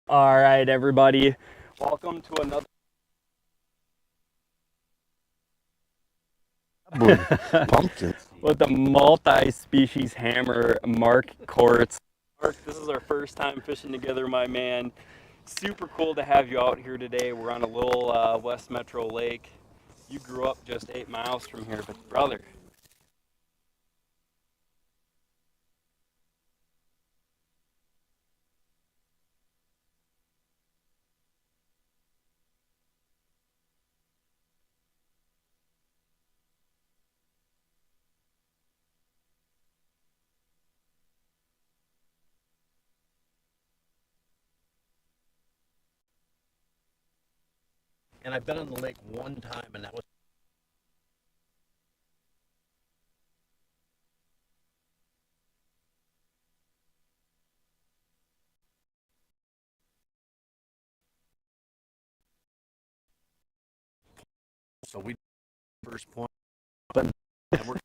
All right, everybody. Welcome to another Pumpkin. with the multi-species hammer, Mark Courts. Mark, this is our first time fishing together, my man. Super cool to have you out here today. We're on a little West Metro lake. You grew up just 8 miles from here, but brother, And I've been on the lake one time, and that was so we first point, and we're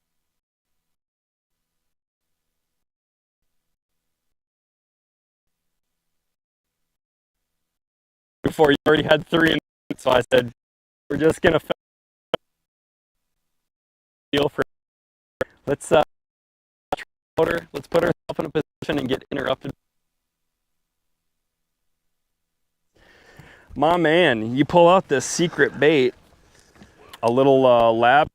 before you already had three, so I said we're just gonna feel for. Let's let's put ourselves in a position and get interrupted. My man, you pull out this secret bait, a little lab.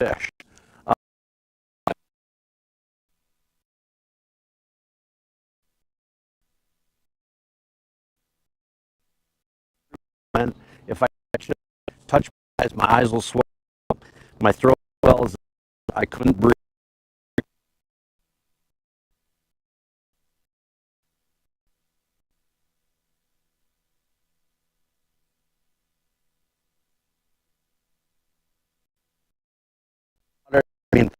fish. And if I touch my eyes will swell, my throat swells. I couldn't breathe. I mean,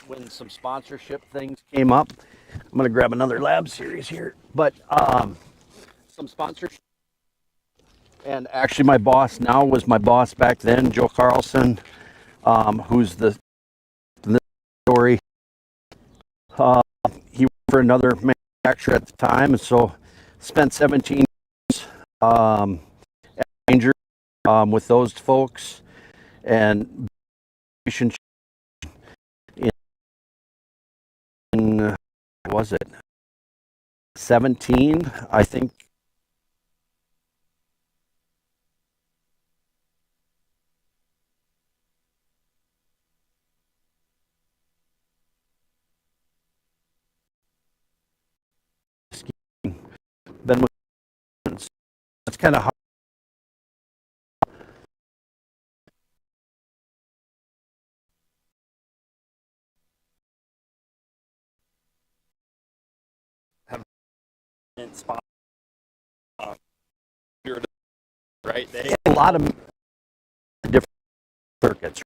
when some sponsorship things came up. I'm going to grab another Lab Series here, but some sponsorship. And actually, my boss now was my boss back then, Joe Carlson, who's the story. He worked for another manufacturer at the time, and so spent 17 years at Ranger with those folks, and in was it 17? I think. Been with. That's kind of Spot right. They a lot of different circuits.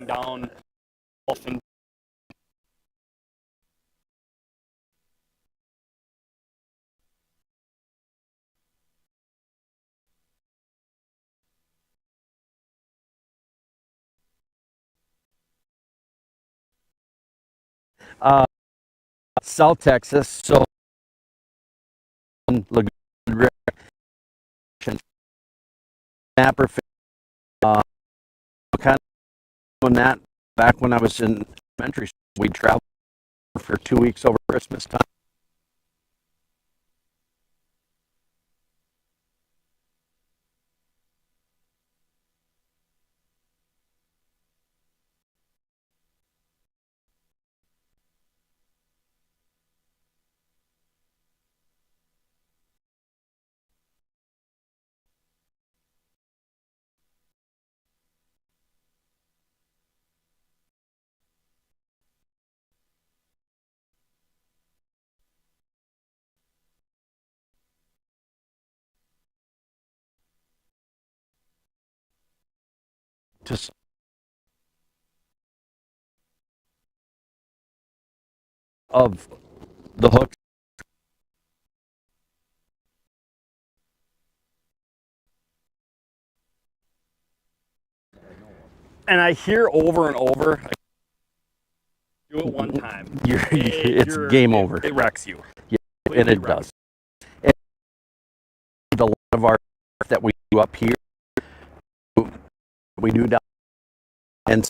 down often. Uh, South Texas, so Lagoon snapper, kind of doing that back when I was in elementary school. We'd travel for 2 weeks over Christmas time. Just of the hooks. And I hear over and over, do it one time. It's game over. It wrecks you. Yeah, and it does. And the of our that we do up here, we do down and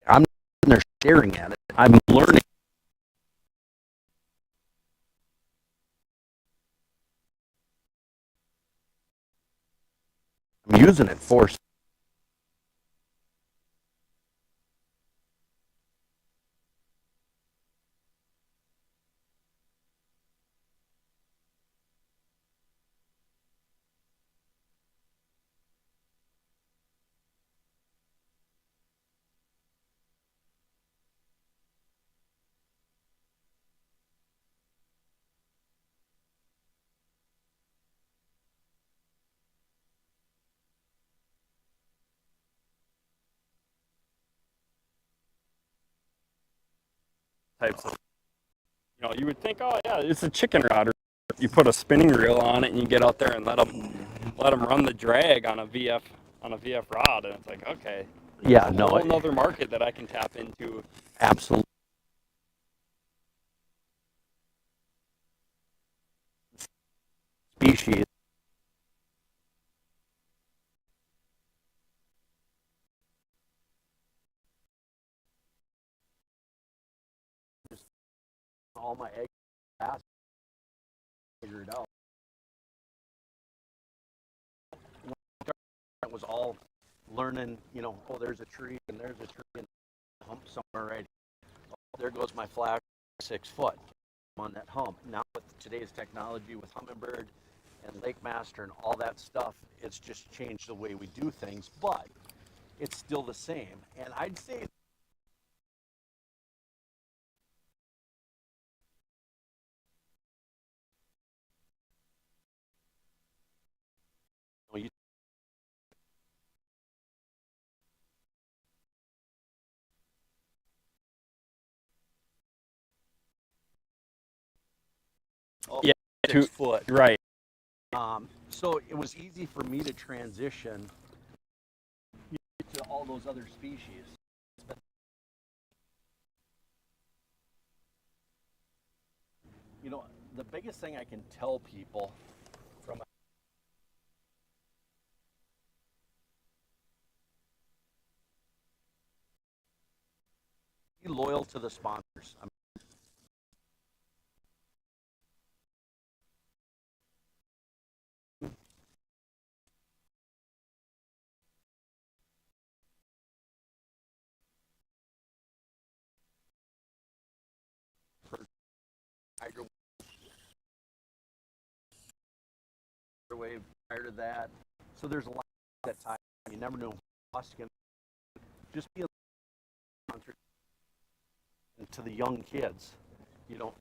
I'm not sitting there staring at it. I'm learning. I'm using it for Types of, you would think, oh yeah, it's a chicken rod, or you put a spinning reel on it and you get out there and let them run the drag on a VF rod, and it's like, okay, yeah, a no, whole another market that I can tap into. absolutely. Species. All my eggs fast figured out. It was all learning, oh, there's a tree and there's a tree and a hump somewhere right here. Oh, there goes my flash 6 foot. I'm on that hump. Now with today's technology with Humminbird and Lake Master and all that stuff, it's just changed the way we do things, but it's still the same. And I'd say you Yeah, 6 foot. right. So it was easy for me to transition to all those other species. The biggest thing I can tell people from be loyal to the sponsors. Wave prior to that. So there's a lot that time. You never know what's going to just be a sponsor to the young kids. You know,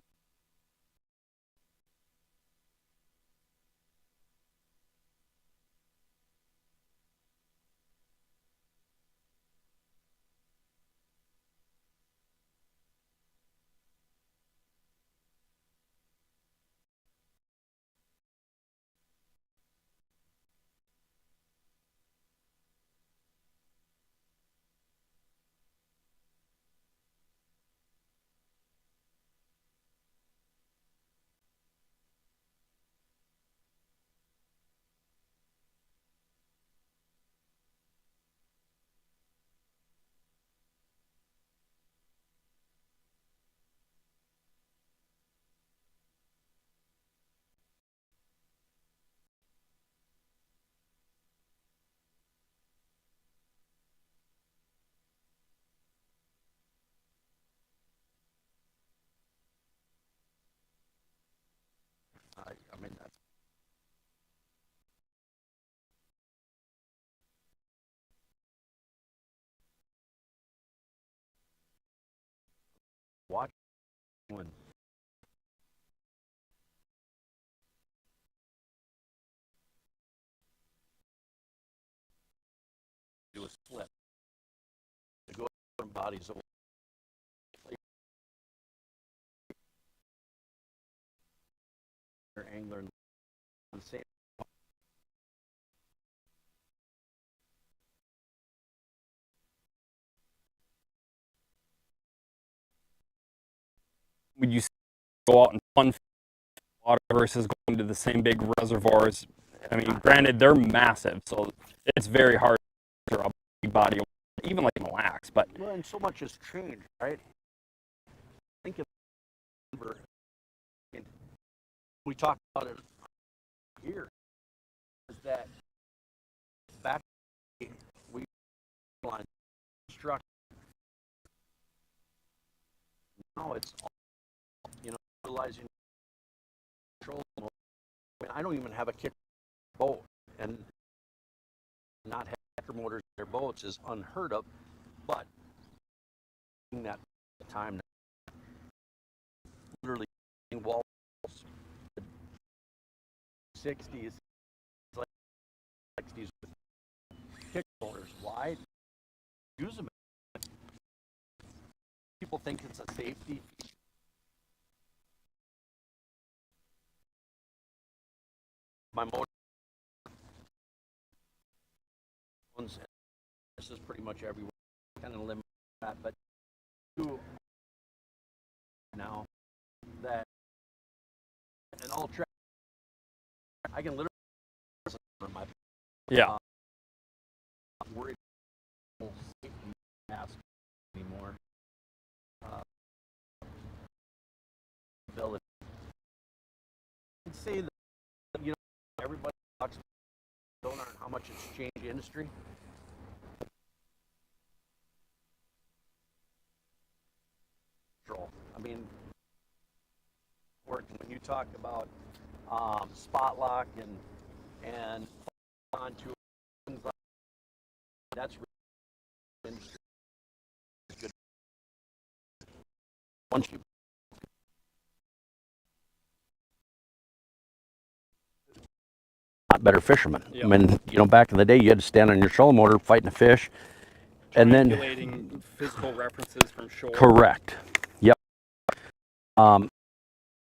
I mean that's watching. do is flip. To go different bodies of water, angler, and the same. Would you go out and fun water versus going to the same big reservoirs? I mean, granted, they're massive, so it's very hard for a big body of water, even like Mille Lacs, but Well, and so much has changed, right? Think of Denver. We talked about it here. Is that back we line struck. Now it's all, utilizing control. I mean, I don't even have a kick boat, and not have kicker motors in their boats is unheard of. But that time, literally walls, 60s, like 60s with kick motors. Why? Use them. People think it's a safety. My motor. This is pretty much everywhere. Kind of limit that, but now that an all track, I can literally on my yeah. worried about safety mask anymore. Ability. I'd say that everybody talks about sonar and how much it's changed the industry. I mean, when you talk about spot lock and onto things like that's really industry good. Once you not better fishermen. Yep. I mean, back in the day, you had to stand on your trolling motor fighting a fish, and then Triangulating physical references from shore. correct. Yep.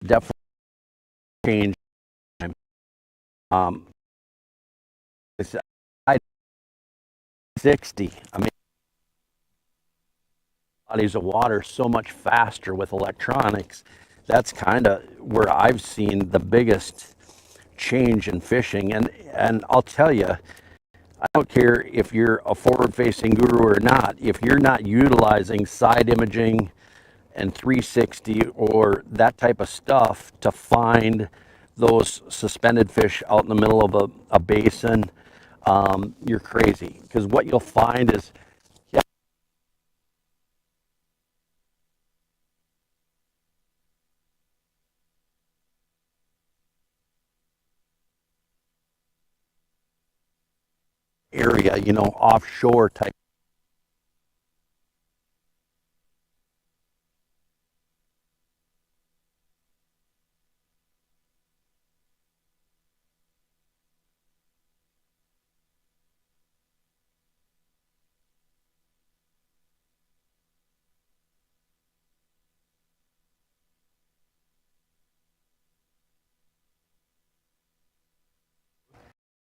Definitely changed. It's I 60. I mean, bodies of water so much faster with electronics. That's kind of where I've seen the biggest change in fishing. And I'll tell you, I don't care if you're a forward-facing guru or not. If you're not utilizing side imaging and 360 or that type of stuff to find those suspended fish out in the middle of a basin, you're crazy. Because what you'll find is, area, offshore type.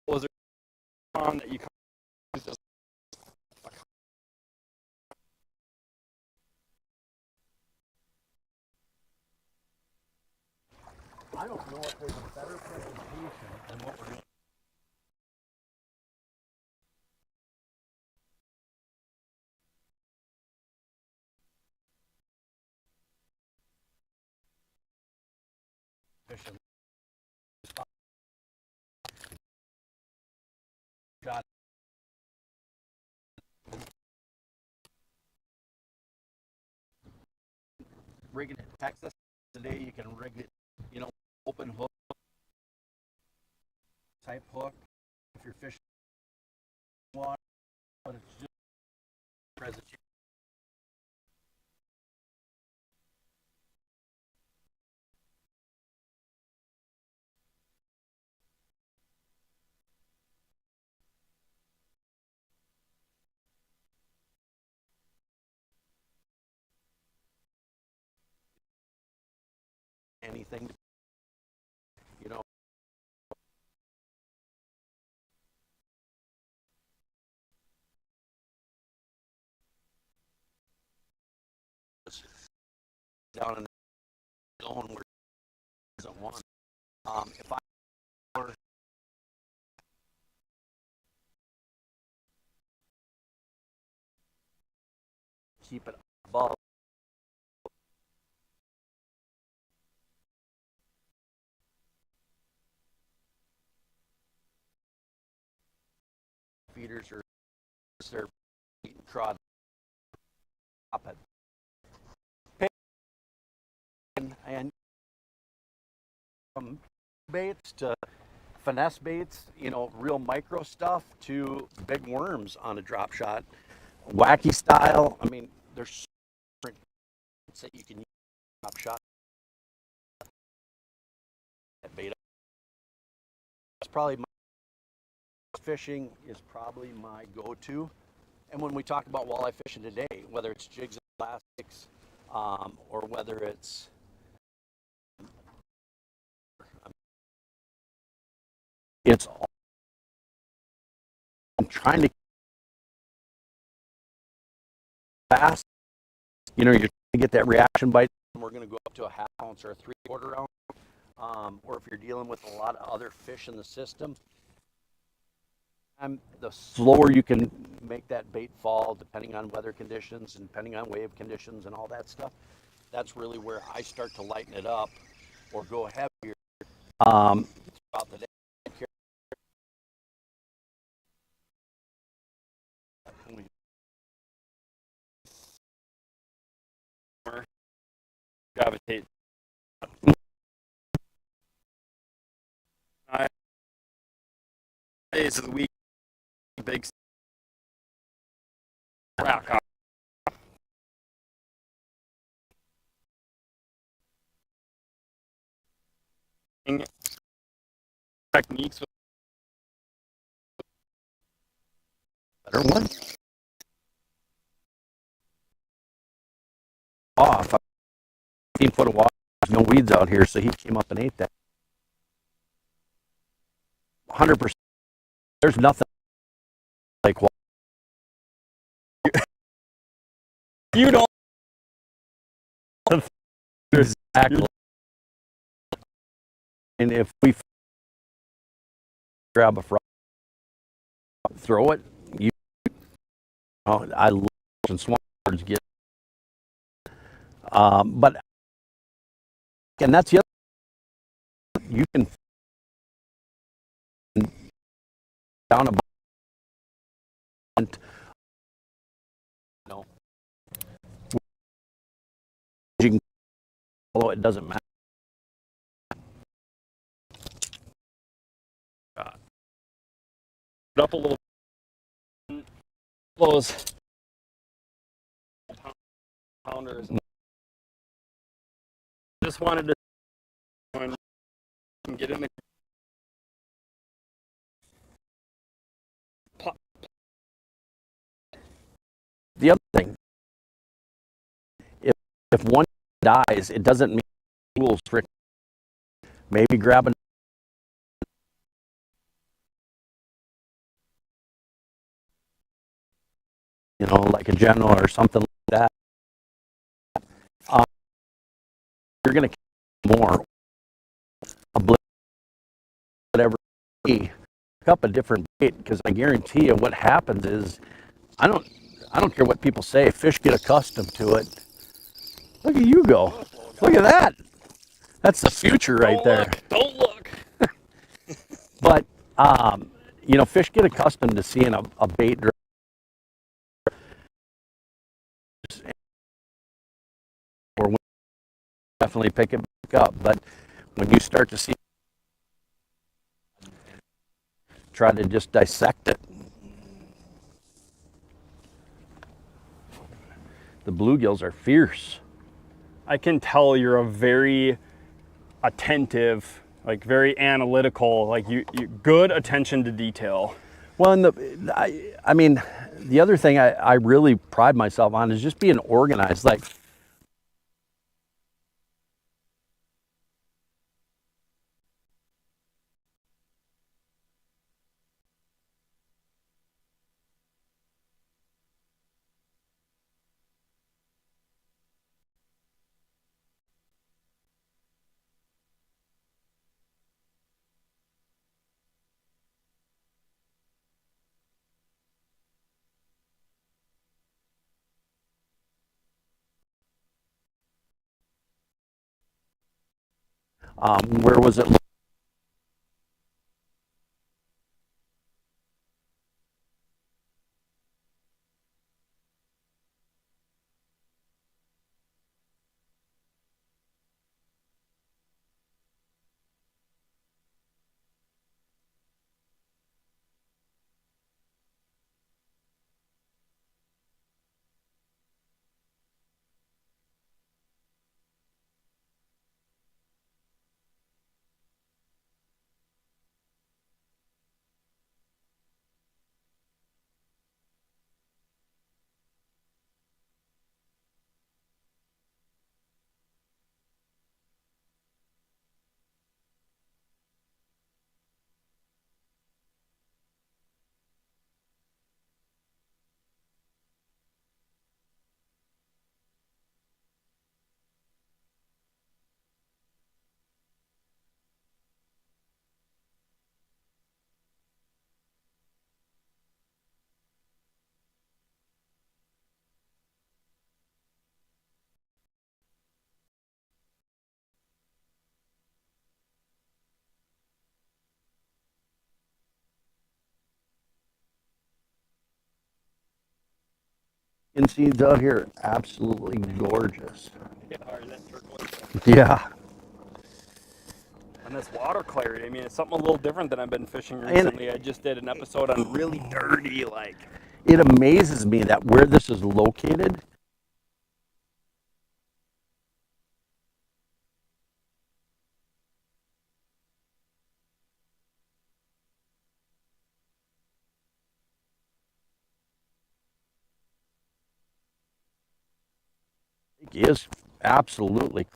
Was there one that you used as I don't know if there's a better presentation than what we're doing. Fishing. Got rigging it. Texas today, you can rig it, open hook type hook if you're fishing water, but it's just presentation. anything, you know. Down in the zone where it doesn't want. If I were keep it above feeders or they're eating trod up it. And from baits to finesse baits, you know, real micro stuff to big worms on a drop shot, wacky style. I mean, there's so different baits that you can use drop shot. That bait. That's probably my fishing is probably my go-to. And when we talk about walleye fishing today, whether it's jigs and plastics, or whether it's all, I'm trying to fast. You know, you're trying to get that reaction bite. And we're going to go up to a half ounce or a 3/4 ounce. Or if you're dealing with a lot of other fish in the system, the slower you can make that bait fall, depending on weather conditions and depending on wave conditions and all that stuff, that's really where I start to lighten it up or go heavier throughout the day. Gravitate. Days of the week, big rock out. Techniques with better one. Off 15 foot of water, no weeds out here, so he came up and ate that. 100%. There's nothing like water. You don't. Exactly. And if we grab a frog, throw it, I love and swampers get. But and that's the other. You can down a bunch. No. You can follow it. Doesn't matter. Up a little. Those pounders. Just wanted to get in the. The other thing, if one dies, it doesn't mean rules for it. Maybe grab like a general or something like that. You're going to catch more. A blip, whatever. Pick up a different bait, because I guarantee you what happens is, I don't care what people say. Fish get accustomed to it. Look at you go. Look at that. That's the future right there. Don't look. But, fish get accustomed to seeing a bait or definitely pick it back up. But when you start to see, try to just dissect it. The bluegills are fierce. I can tell you're a very attentive, like very analytical, like you good attention to detail. Well, and I mean, the other thing I really pride myself on is just being organized. Like, Where was it? Seeds out here, absolutely gorgeous. Yeah, or that turquoise. Yeah. And this water clarity, I mean, it's something a little different than I've been fishing And recently. I just did an episode on really dirty, like, it amazes me that where this is located, is absolutely.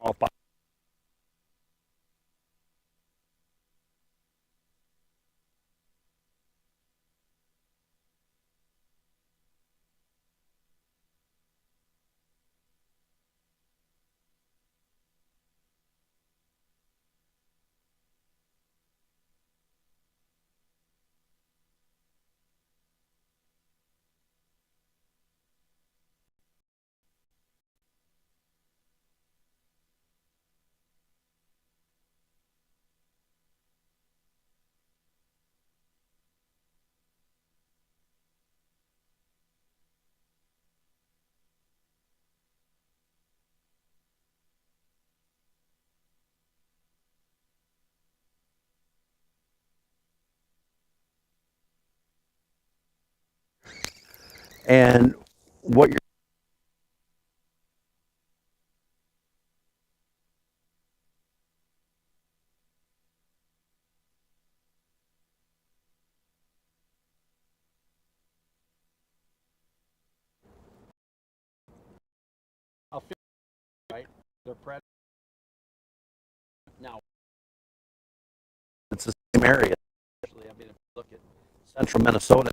all And what you're right, they're predators. Now it's the same area. Actually, I mean, if you look at central Minnesota.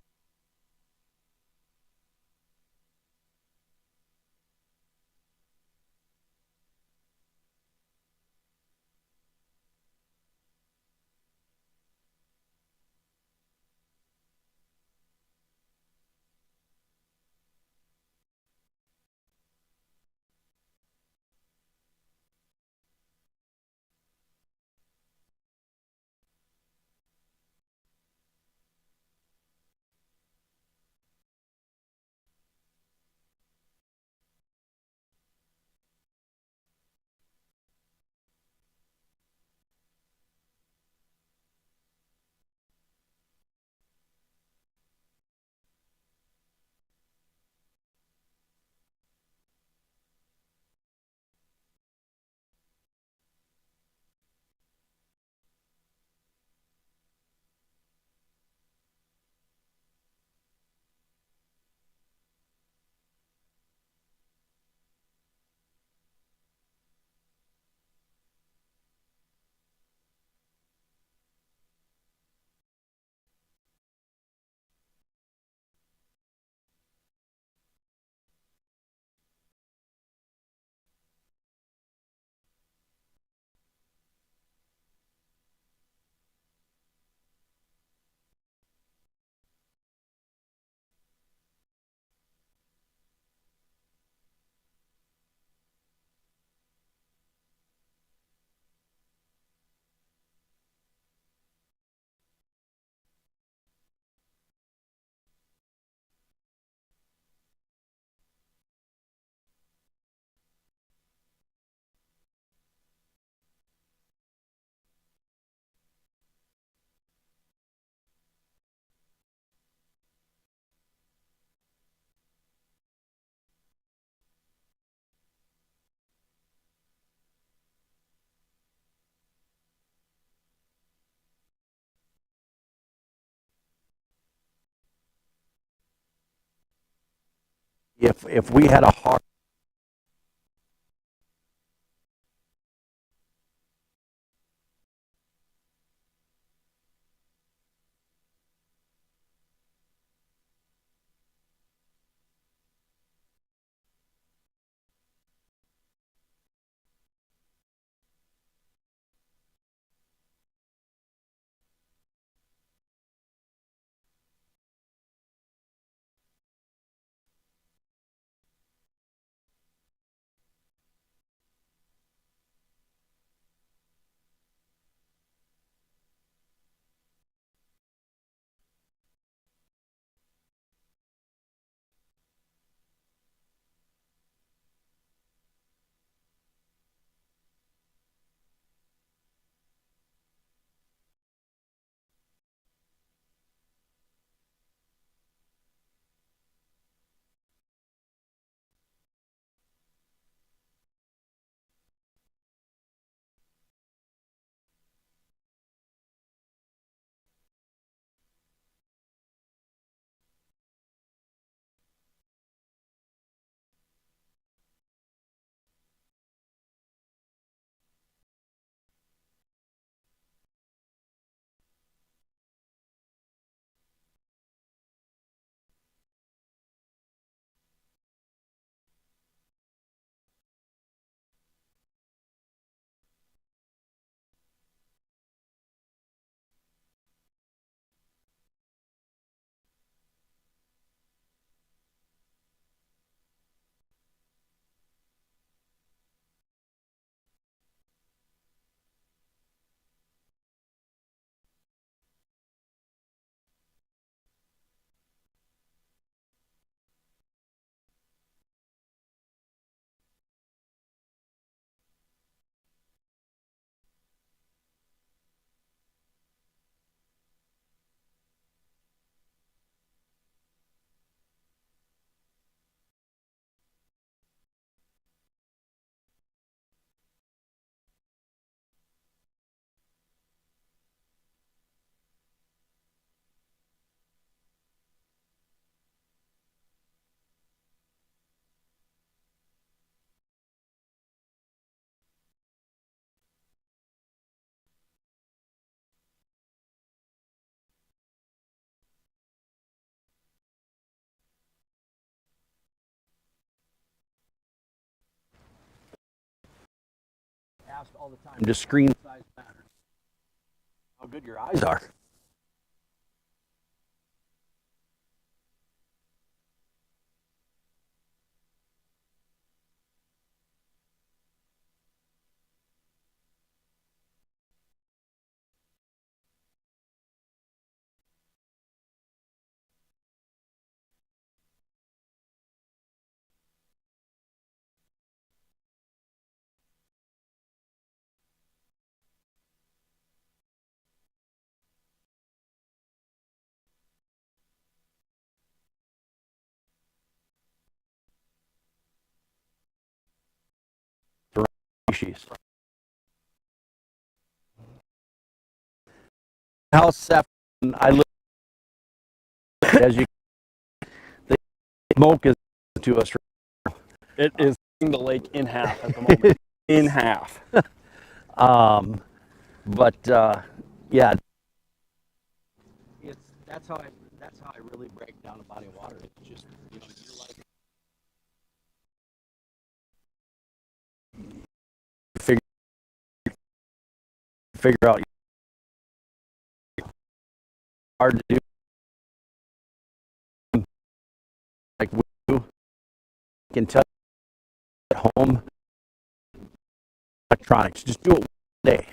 if we had a hard asked all the time, does screen size matter? How good your eyes are. For species. House Seth, I live as you the smoke is to us. It is cutting the lake in half at the moment. In half. But yeah, it's that's how I really break down a body of water. It's just figure figure out hard to do like we do. Can tell at home electronics. Just do it one day.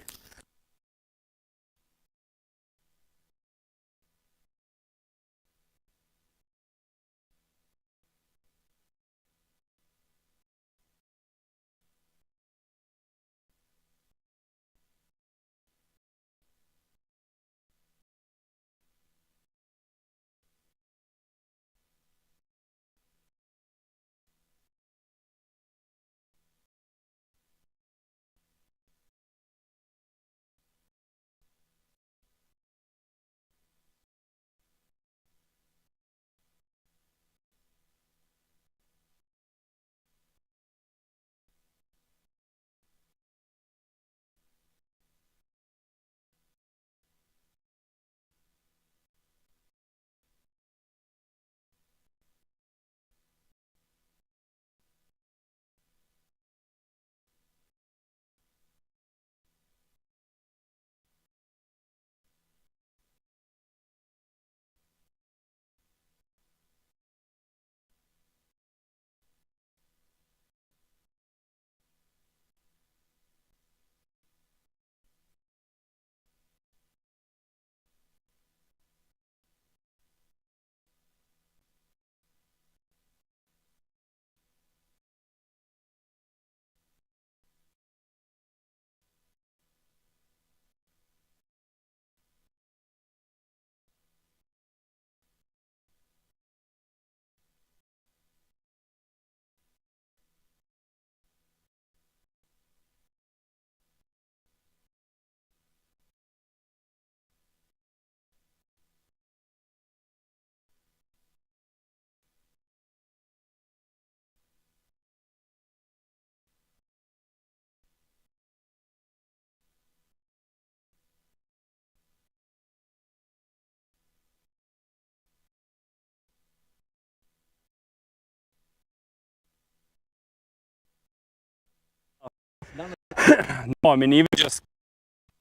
No, I mean, even just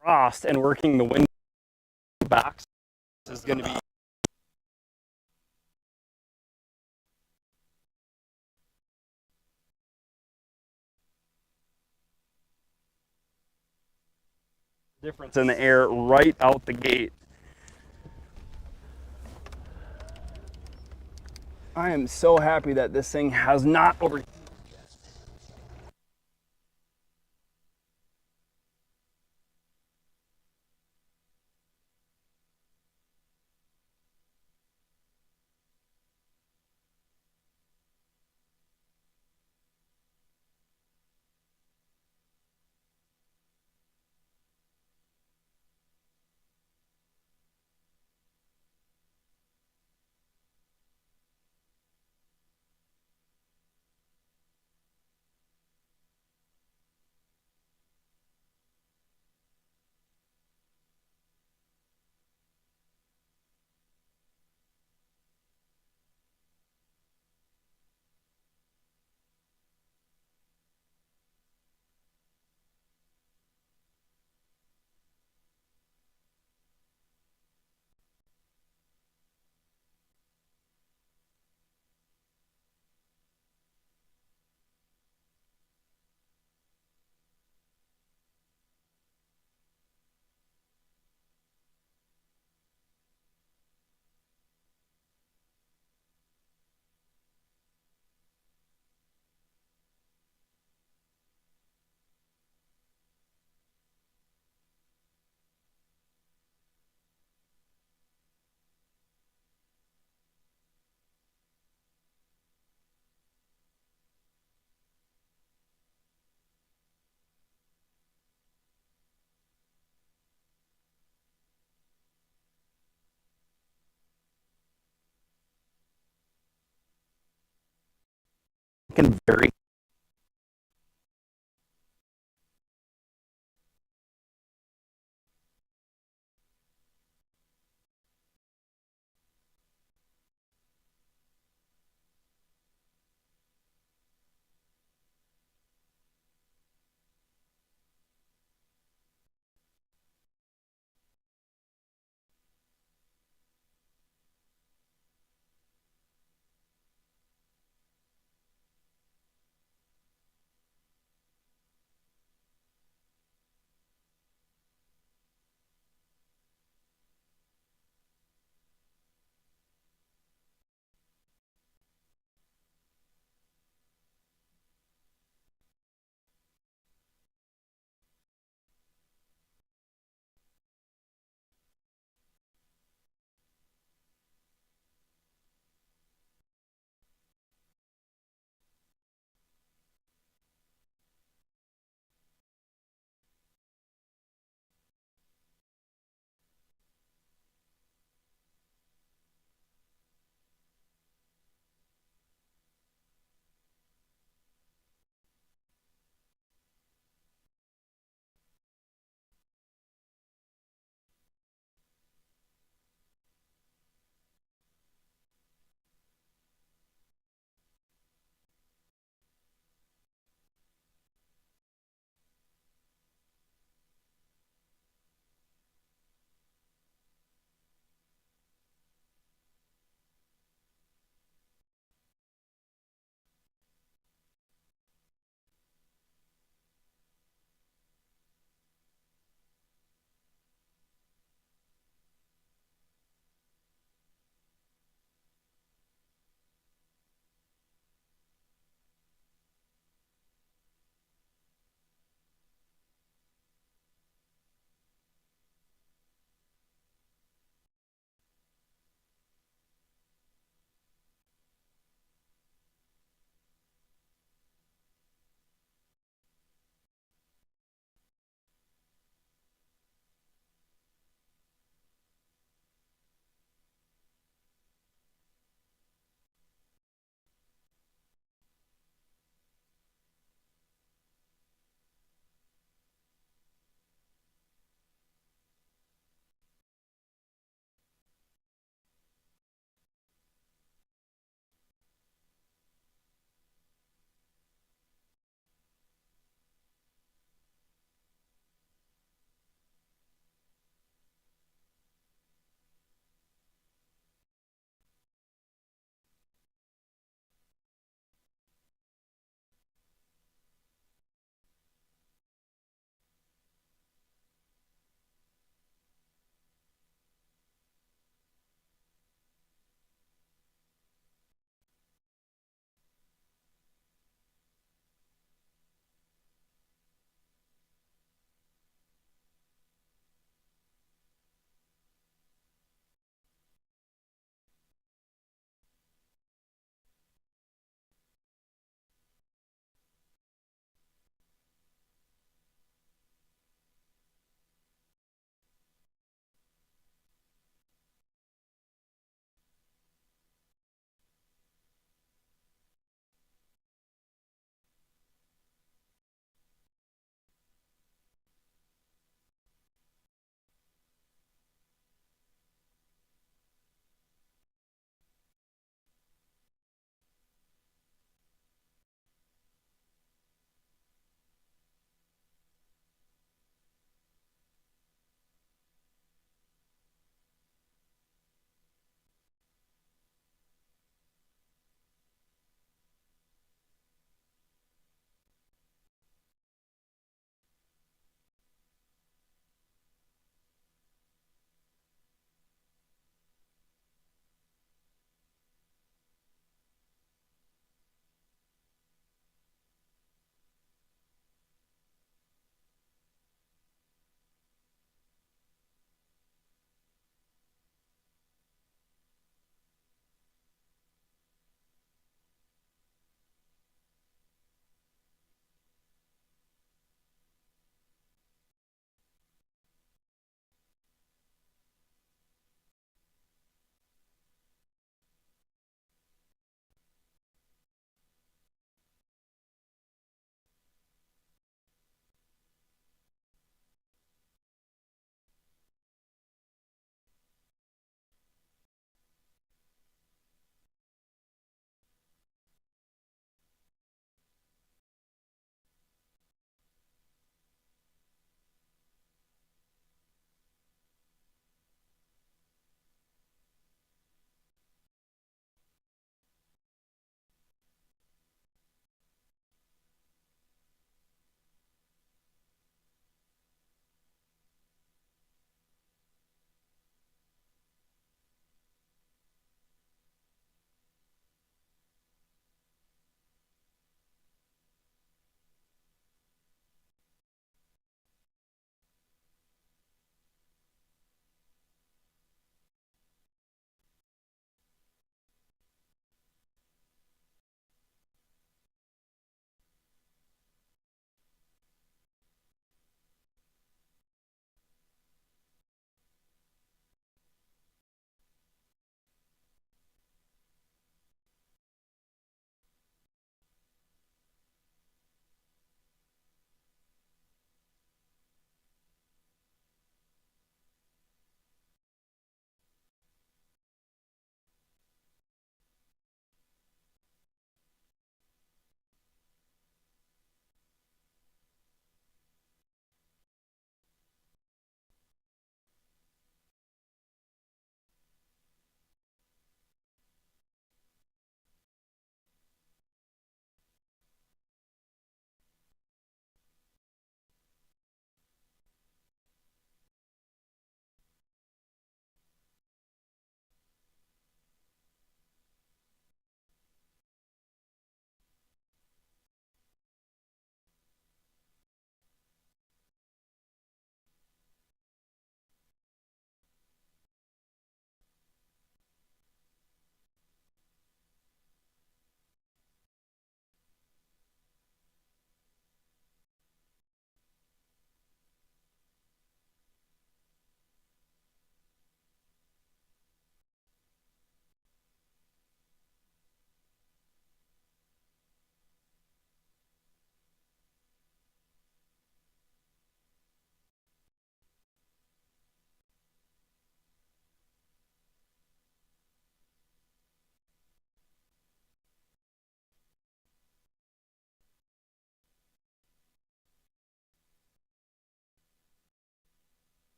frost and working the wind back is going to be difference in the air right out the gate. I am so happy that this thing has not overheated. Can vary.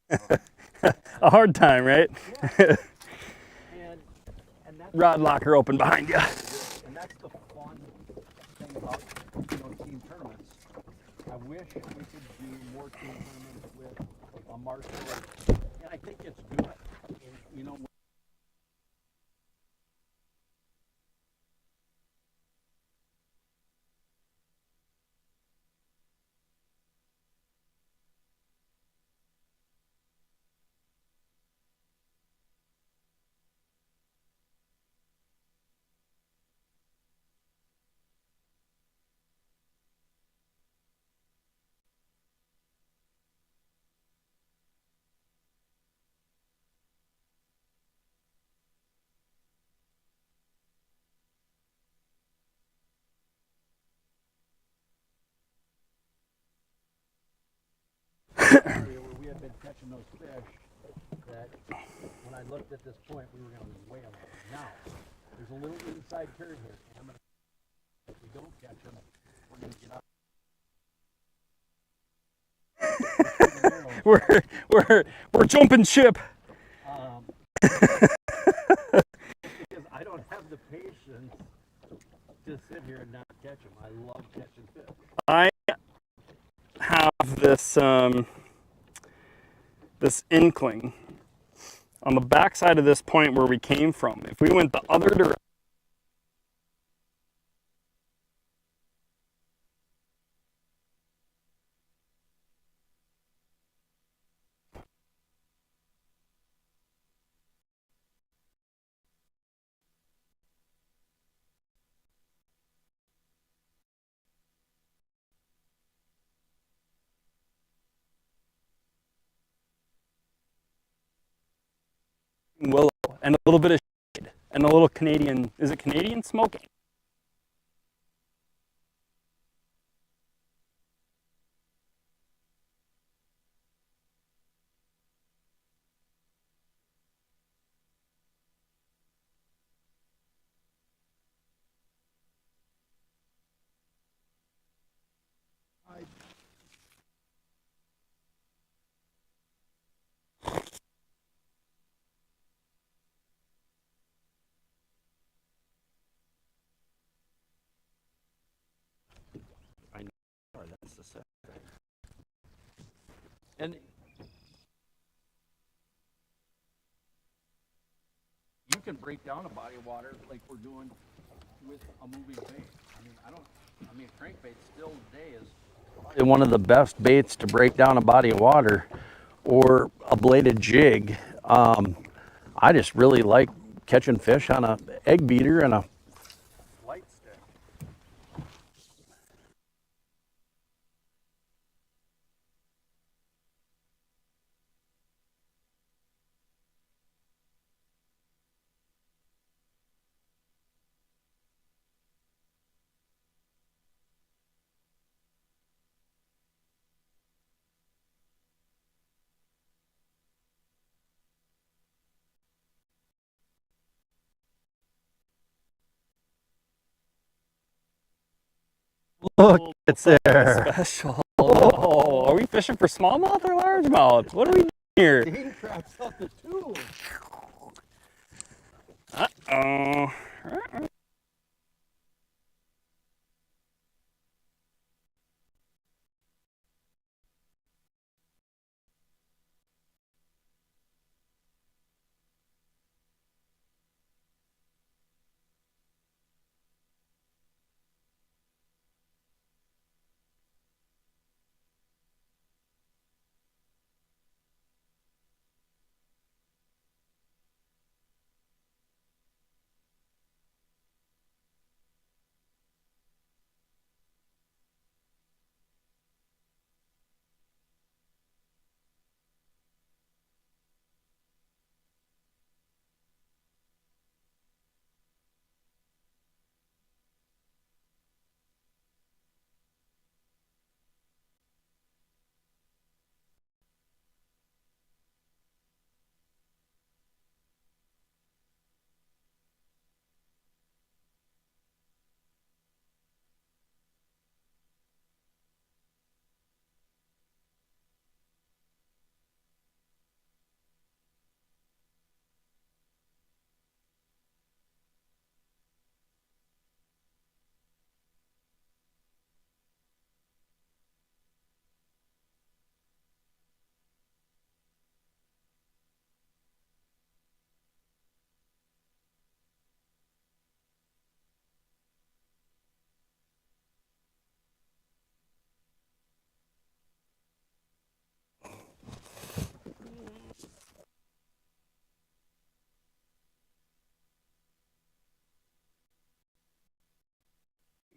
A hard time, right? And and that's Rod locker open behind you. and that's the fun thing about team tournaments. I wish we could do more team tournaments with a marshal, and I think it's good. You know, area where we had been catching those fish, that when I looked at this point, we were going to weigh them. Now, there's a little inside turn here. And if we don't catch them, we're going to get We're jumping ship. because I don't have the patience to sit here and not catch them. I love catching fish. I have this inkling on the backside of this point where we came from. If we went the other direction, willow and a little bit of shade and a little Canadian. Is it Canadian smoke? I know that's the set. And you can break down a body of water like we're doing with a moving bait. I mean, crankbait still today is one of the best baits to break down a body of water, or a bladed jig. I just really like catching fish on a egg beater and a light stick. Look, it's there. Special. Oh, are we fishing for smallmouth or largemouth? What are we doing here? King crab's up the tube. Uh-oh.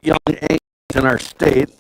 young anglers in our state.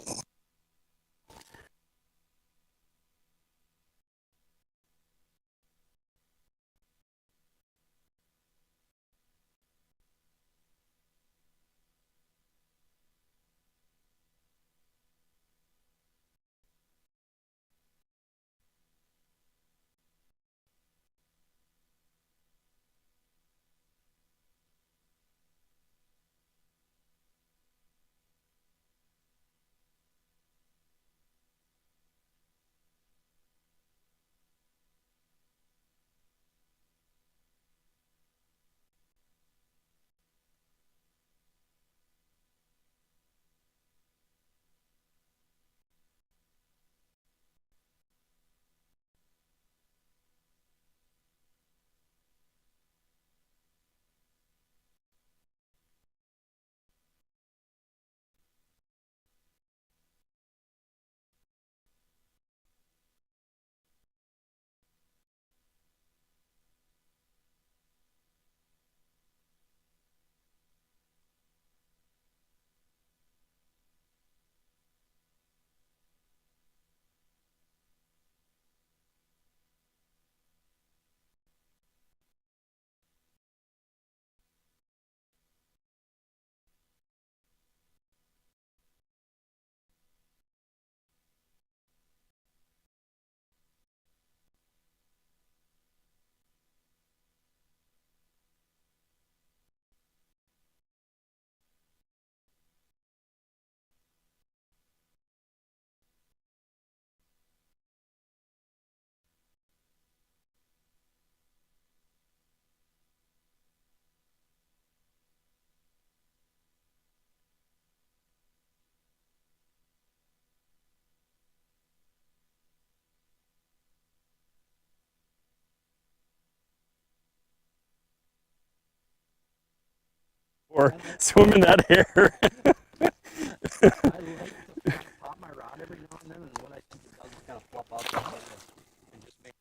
Or swim in that hair. I like to kind of pop my rod every now and then, and when I think it does kind of flop out the head and just make.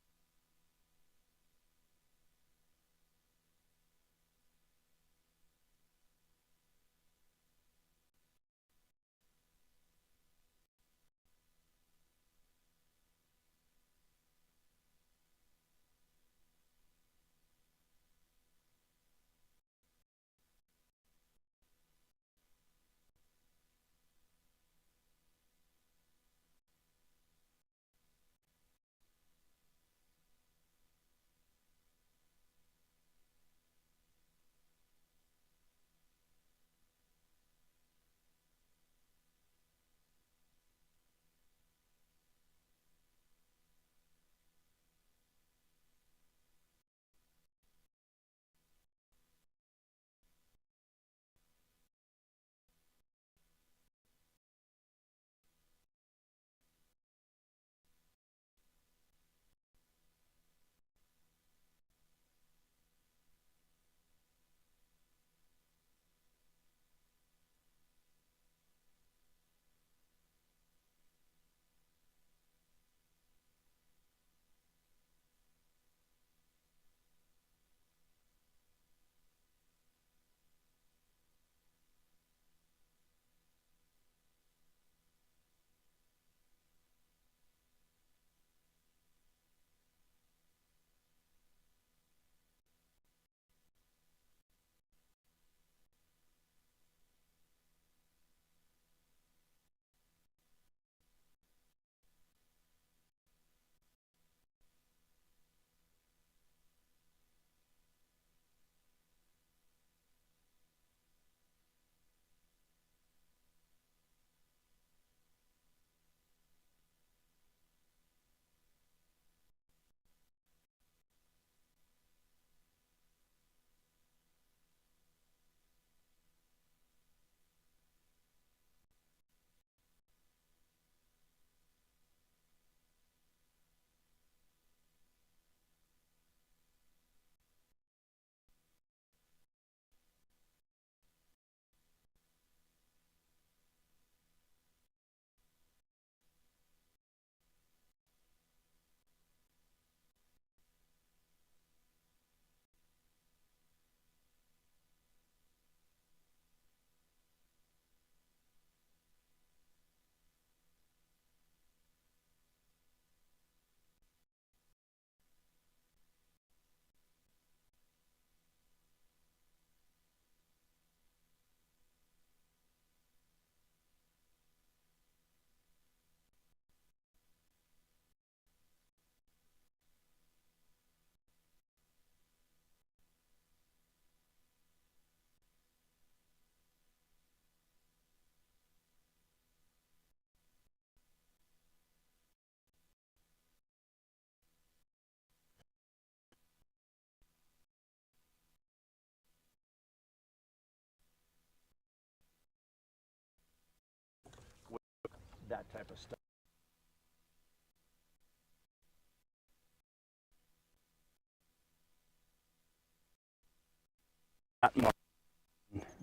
type of stuff.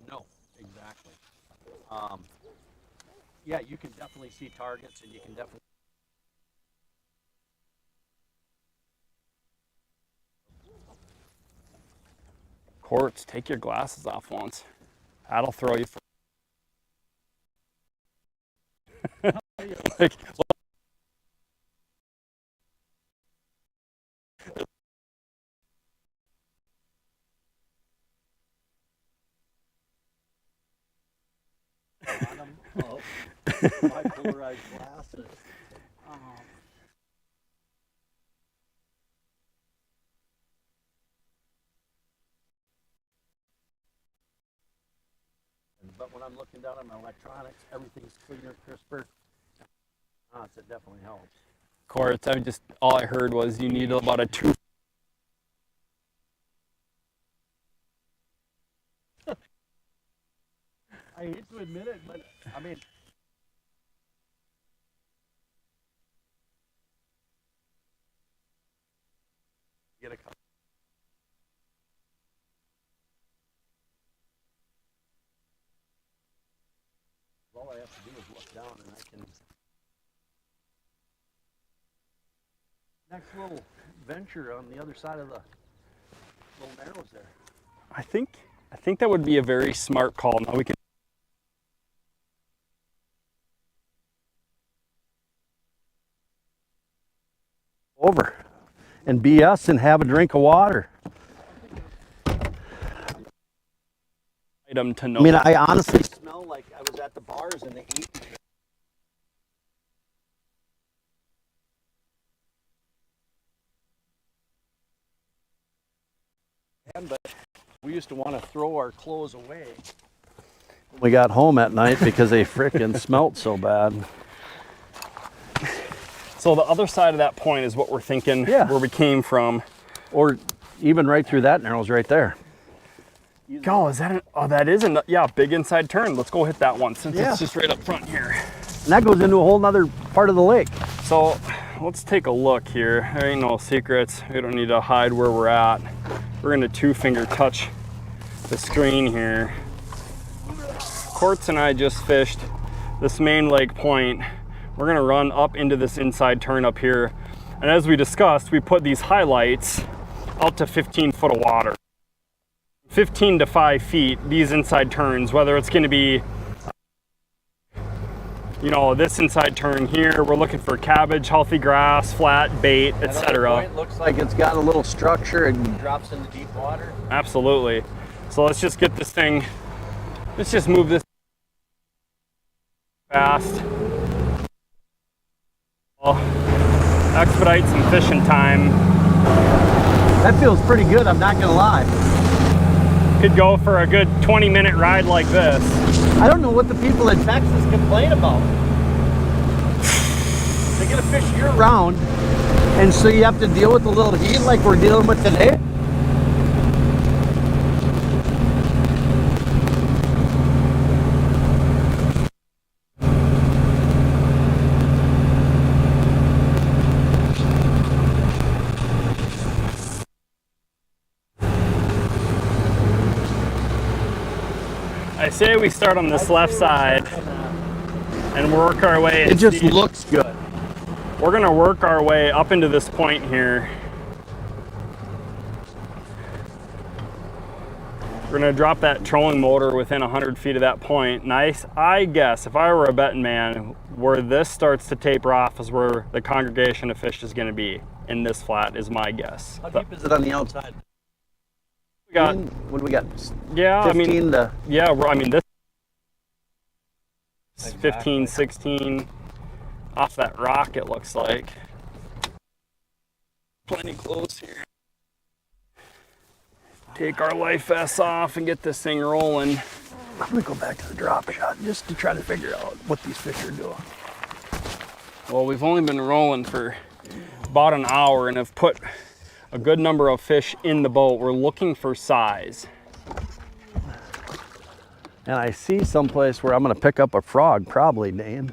No, exactly. Yeah, you can definitely see targets, and you can definitely. Quartz, take your glasses off once. That'll throw you for. Like, Bottom of my polarized glasses. But when I'm looking down at my electronics, everything's cleaner, crisper. So it definitely helps. Quartz, all I heard was you need about a 2. I hate to admit it, but I mean, get a couple. All I have to do is look down, and I can. Next little venture on the other side of the little narrows there. I think that would be a very smart call. Now we can. Over and BS and have a drink of water. Item to know. I mean, I honestly smell like I was at the bars and they eat. But we used to want to throw our clothes away when we got home at night because they frickin' smelt so bad. So the other side of that point is what we're thinking, Yeah. where we came from. Or even right through that narrows right there. Oh, is that that is a, yeah, big inside turn. Let's go hit that one since Yeah. it's just right up front here. And that goes into a whole nother part of the lake. So let's take a look here. There ain't no secrets. We don't need to hide where we're at. We're gonna 2-finger touch the screen here. Quartz and I just fished this main lake point. We're gonna run up into this inside turn up here. And as we discussed, we put these highlights out to 15 foot of water. 15 to 5 feet, these inside turns, whether it's gonna be, you know, this inside turn here, we're looking for cabbage, healthy grass, flat, bait, etc. It looks like it's got a little structure and drops into deep water. Absolutely. So let's just get this thing, let's just move this fast. Well, expedite some fishing time. That feels pretty good, I'm not gonna lie. Could go for a good 20-minute ride like this. I don't know what the people in Texas complain about. They get to fish year round, and so you have to deal with a little heat like we're dealing with today. I say we start on this left side and work our way. It just looks good. We're gonna work our way up into this point here. We're gonna drop that trolling motor within 100 feet of that point. Nice. I guess if I were a betting man, where this starts to taper off is where the congregation of fish is gonna be. In this flat is my guess. How deep is it on the outside? We got, what do we got? yeah, 15 I mean, to... yeah, I mean, this is 15, 16 off that rock, it looks like. Plenty close here. Take our life vests off and get this thing rolling. I'm gonna go back to the drop shot just to try to figure out what these fish are doing. Well, we've only been rolling for about an hour and have put a good number of fish in the boat. We're looking for size. And I see someplace where I'm gonna pick up a frog, probably, Dan.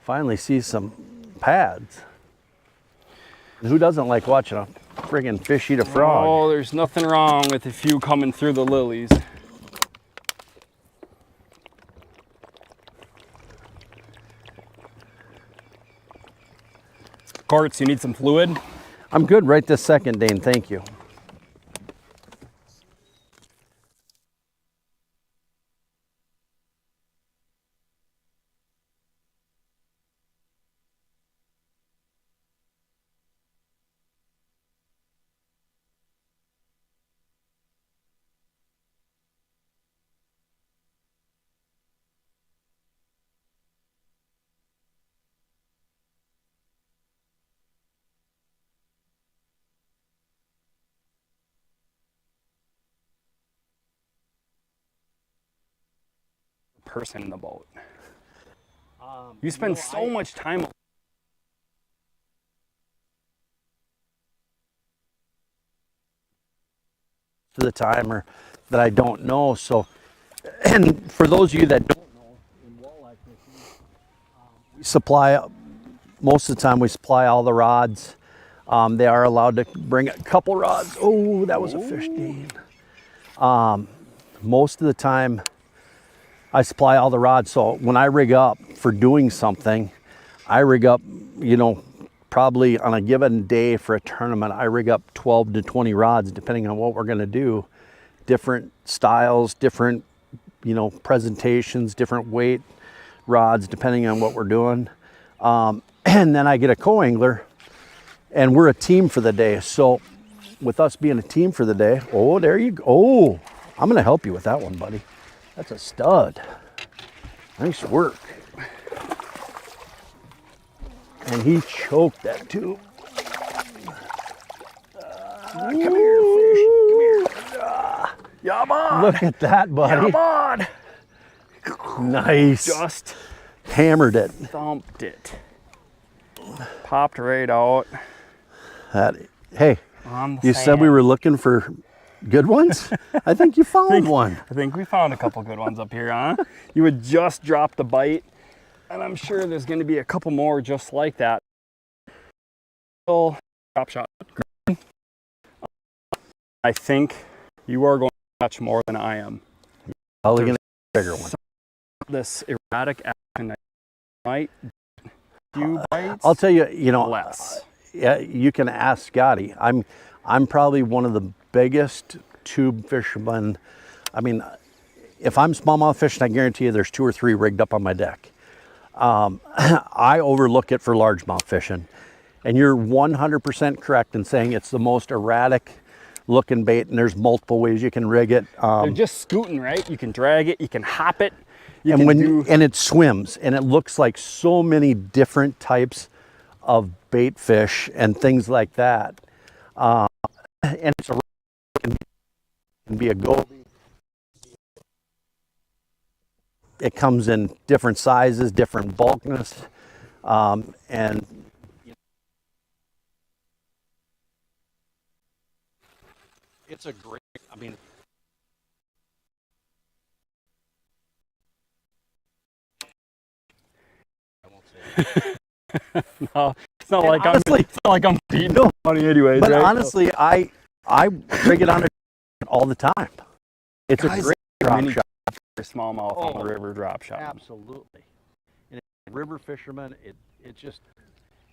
finally see some pads. Who doesn't like watching a friggin' fish eat a frog? Oh, there's nothing wrong with a few coming through the lilies. Quartz, you need some fluid? I'm good right this second, Dane, thank you. Person in the boat. You spend so much time. To the timer that I don't know. So, and for those of you that don't know, in walleye fishing, we supply, most of the time we supply all the rods. They are allowed to bring a couple rods. Oh, that was a fish, Dean. Most of the time I supply all the rods. So when I rig up for doing something, I rig up, you know, probably on a given day for a tournament, I rig up 12 to 20 rods, depending on what we're going to do. Different styles, different, you know, presentations, different weight rods, depending on what we're doing. And then I get a co-angler, and we're a team for the day. So with us being a team for the day, oh, there you go. Oh, I'm going to help you with that one, buddy. That's a stud. Nice work. And he choked that too. Come here, fish. Come here. Yeah, man. Look at that, buddy. Yeah, man. Nice. Just Hammered it. thumped it. Popped right out. Hey, On the you said we sand. were looking for good ones? I think you found one. I think we found a couple good ones up here, huh? You would just drop the bite, and I'm sure there's going to be a couple more just like that. Drop shot. I think you are going to catch more than I am. Probably gonna get a bigger one. This erratic action might few bites. I'll tell you, you know, less. Yeah, you can ask Scotty. I'm probably one of the biggest tube fishermen. I mean, if I'm smallmouth fishing, I guarantee you there's 2 or 3 rigged up on my deck. I overlook it for largemouth fishing. And you're 100% correct in saying it's the most erratic looking bait, and there's multiple ways you can rig it. They're just scooting, right? You can drag it, you can hop it. And it swims, and it looks like so many different types of bait fish and things like that. And it's a can be a goldie. It comes in different sizes, different bulkness, and it's a great. I mean. No, it's not like honestly, it's not like I'm beating no money anyways. But right? honestly, I rig it on it all the time. It's a great drop shot. Smallmouth on the river drop shot. Absolutely. And river fishermen,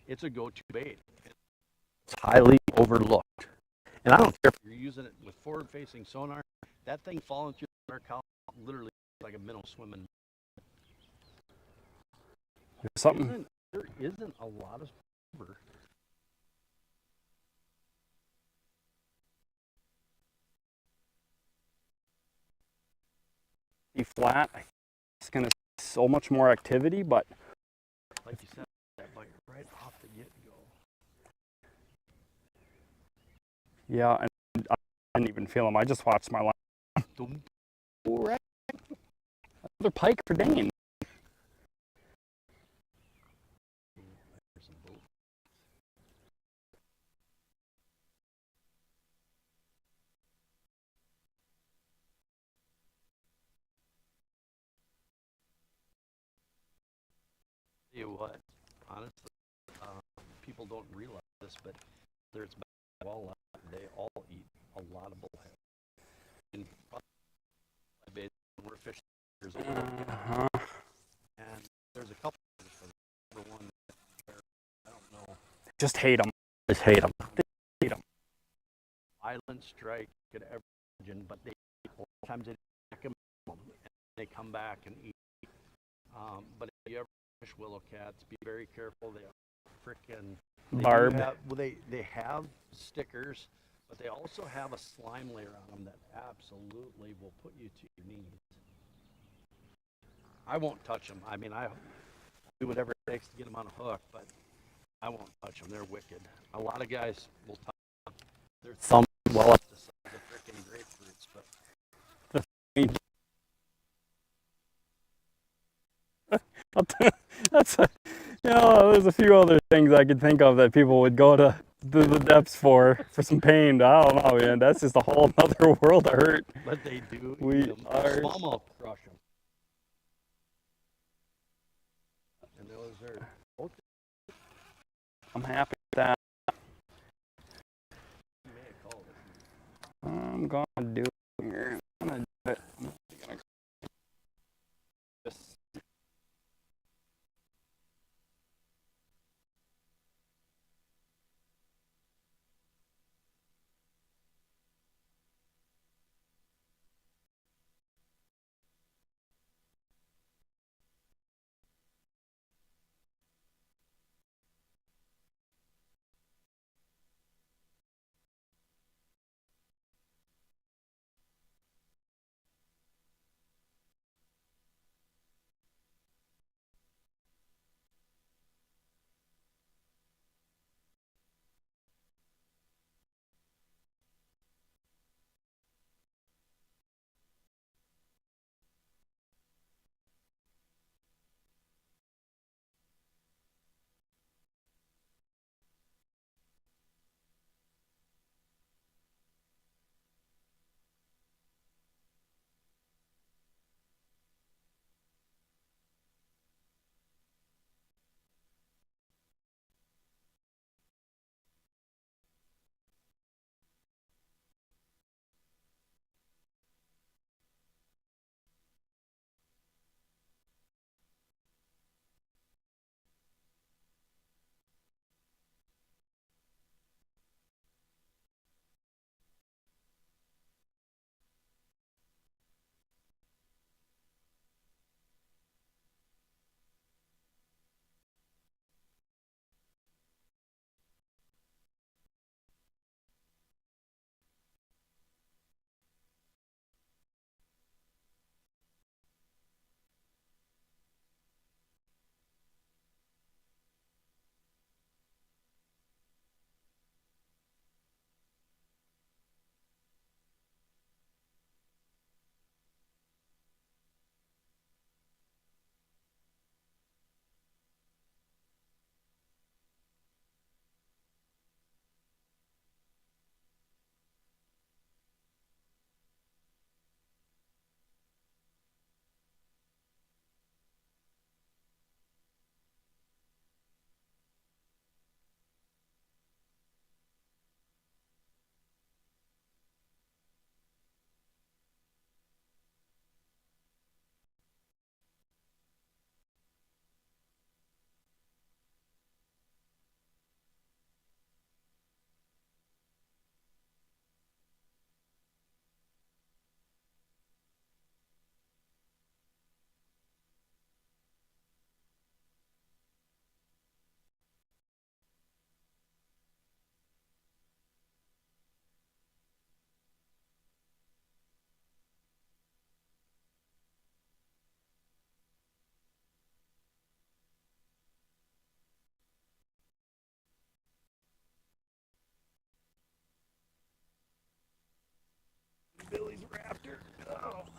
it's a go-to bait. It's highly overlooked. And I don't care if you're using it with forward-facing sonar. That thing falling through the dark column literally like a minnow swimming. Something. There isn't a lot of river. Be flat. It's gonna so much more activity, but like you said, that bite right off the get-go. Yeah, and I didn't even feel them. I just watched my line. Right. Another pike for Dane. tell you what, honestly, people don't realize this, but whether it's walleye, they all eat a lot of bullhead. And we're fishing, and there's a couple of them. Number one, I don't know. Just hate them. Just hate them. Hate them. Island strike could ever imagine, but they sometimes they back them and they come back and eat. But if you ever fish willow cats, be very careful. They are freaking Barb. They have stickers, but they also have a slime layer on them that absolutely will put you to your knees. I won't touch them. I mean, I do whatever it takes to get them on a hook, but I won't touch them. They're wicked. A lot of guys will touch their thumb well up the size of freaking grapefruits, but that's there's a few other things I could think of that people would go to the depths for some pain. I don't know, man. That's just a whole other world of hurt. But they do. Smallmouth crush them. And those are. I'm happy with that. I'm gonna do it here. I'm gonna do it.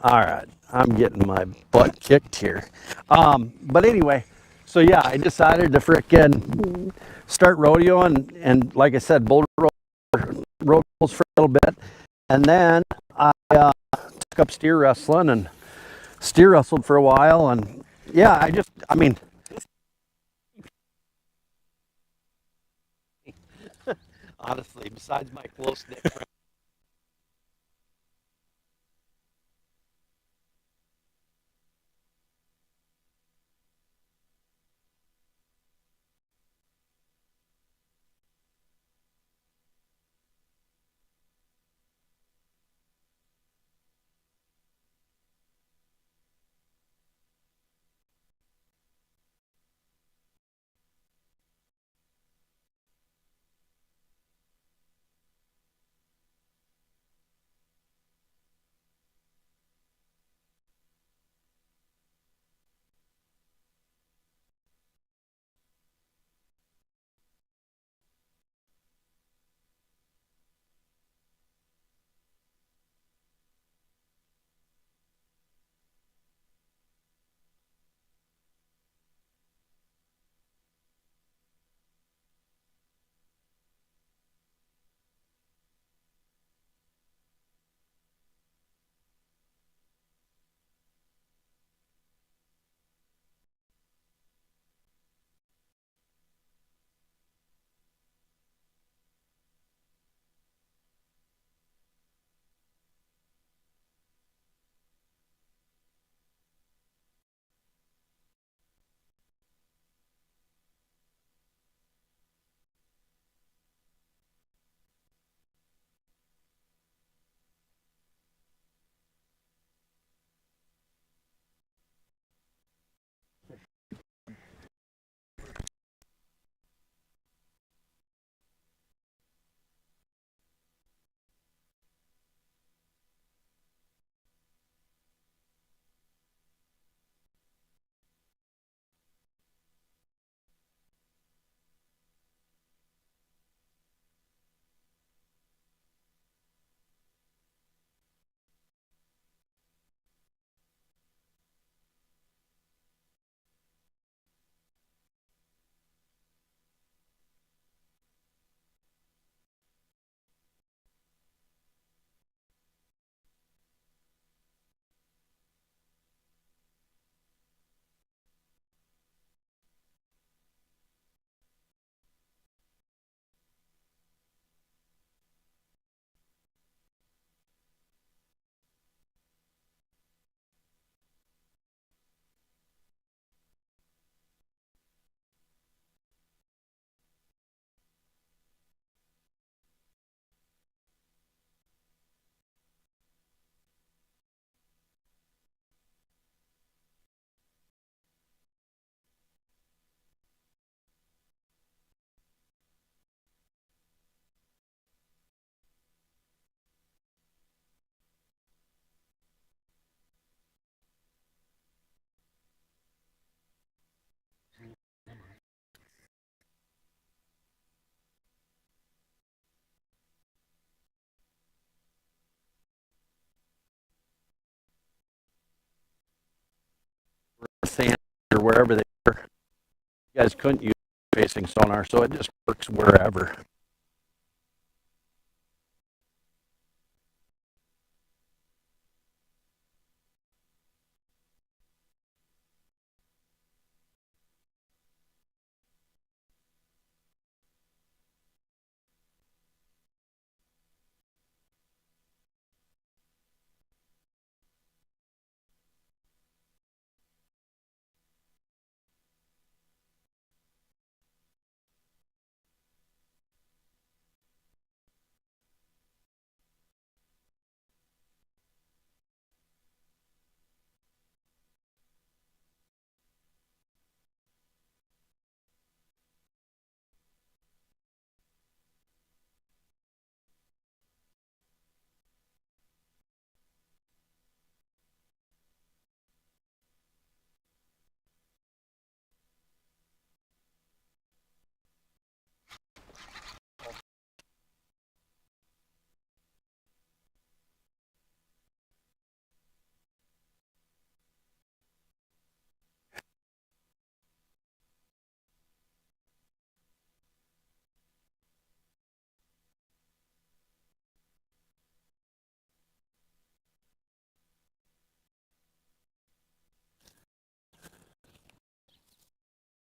All right, I'm getting my butt kicked here. But anyway, so yeah, I decided to frickin' start rodeoing, and like I said, boulder rodeos for a little bit, and then I took up steer wrestling and steer wrestled for a while, and yeah, I mean, honestly, besides my close-knit friends. Sand or wherever they were. You guys couldn't use facing sonar, so it just works wherever.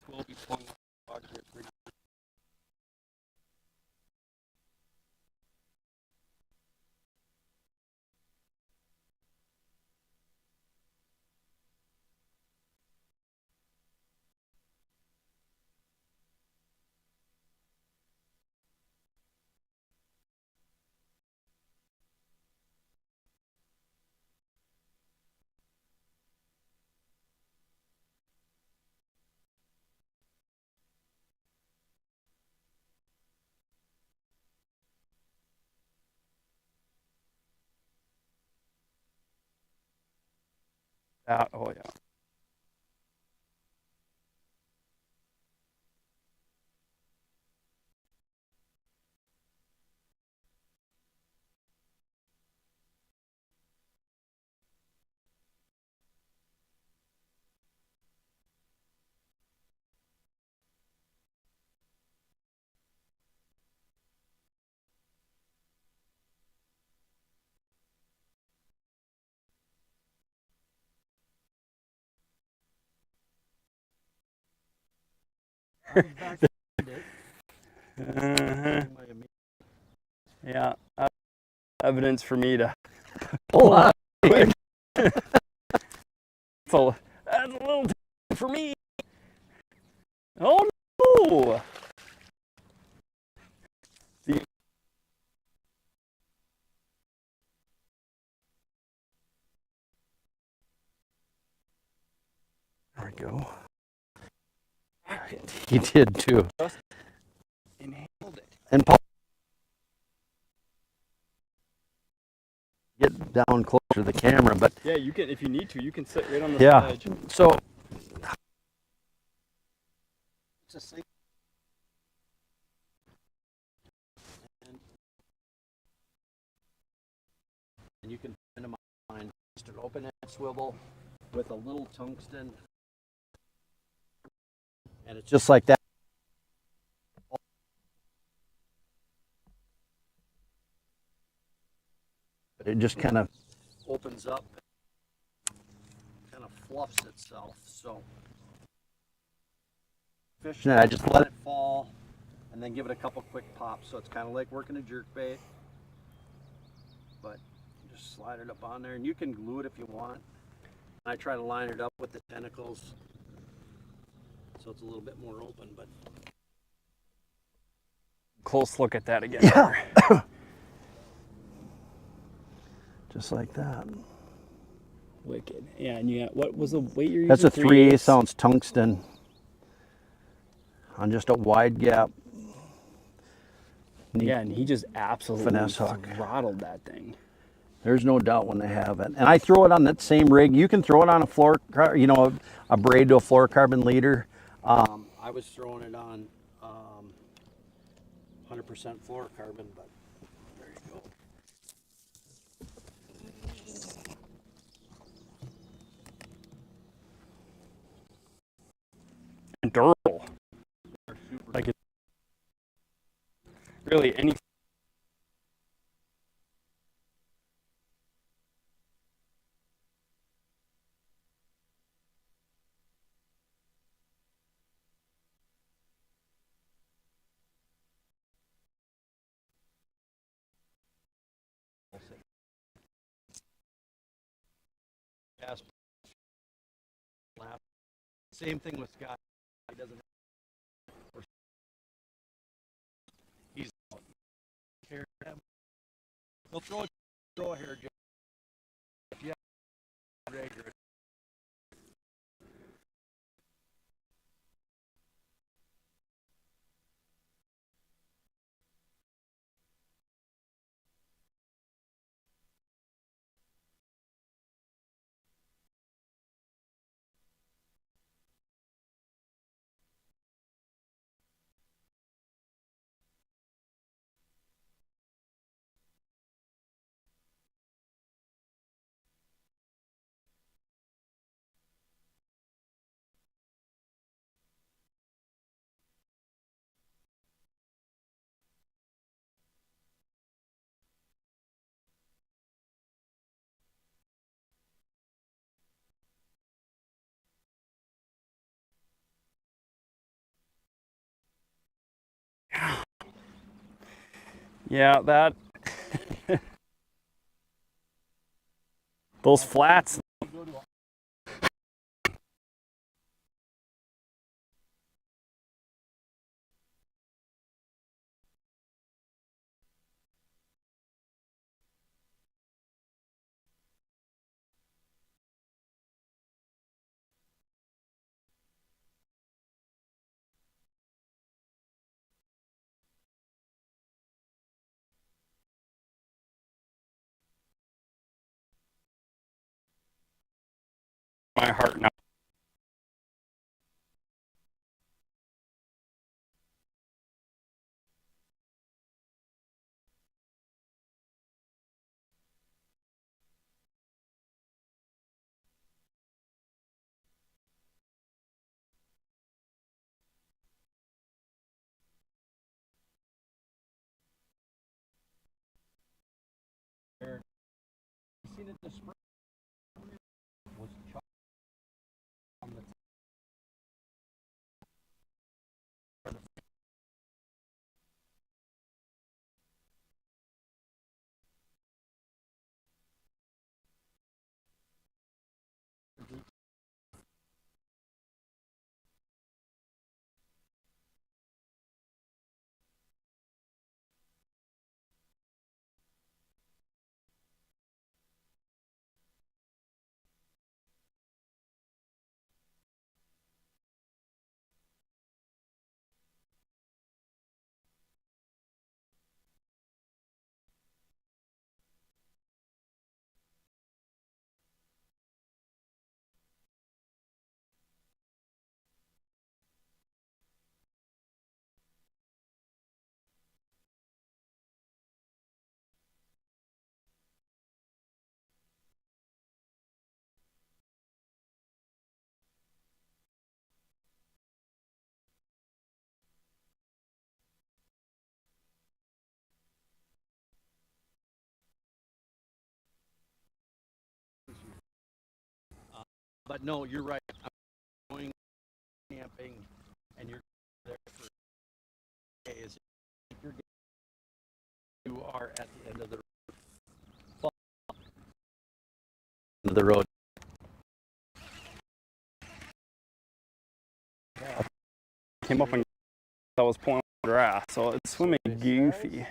We'll be pulling the dog here pretty Oh yeah. Uh-huh. Yeah. Evidence for me to pull out quick. So that's a little too for me. Oh no! See, there we go. He did too. Just inhaled it. And Paul, get down closer to the camera, but Yeah, you can if you need to. You can sit right on the yeah. edge. So it's a sink. And you can find just an open end swivel with a little tungsten, and it's just like that. But it just kind of opens up, kind of fluffs itself. So fishing it, I just let it fall, and then give it a couple quick pops. So it's kind of like working a jerk bait, but just slide it up on there, and you can glue it if you want. I try to line it up with the tentacles, so it's a little bit more open. But Close look at that again. yeah, just like that. Wicked. Yeah, and you got, what was the weight you're using? That's a 3/8 3/8 ounce tungsten on just a wide gap. Yeah, and he just absolutely finesse hook. throttled that thing. There's no doubt when they have it. And I throw it on that same rig. You can throw it on a floor, you know, a braid to a fluorocarbon leader. I was throwing it on 100% fluorocarbon, but there you go. And durable. Like it, really any. Same thing with Scott. He doesn't. He's here. He'll throw a hair jack. If you have regular. Yeah, that. Those flats. my heart now. Seen it this spring. Was on the but no, you're right. I'm going camping, and you're there for days. You are at the end of the road. Came up and I was pulling grass, so it's swimming goofy.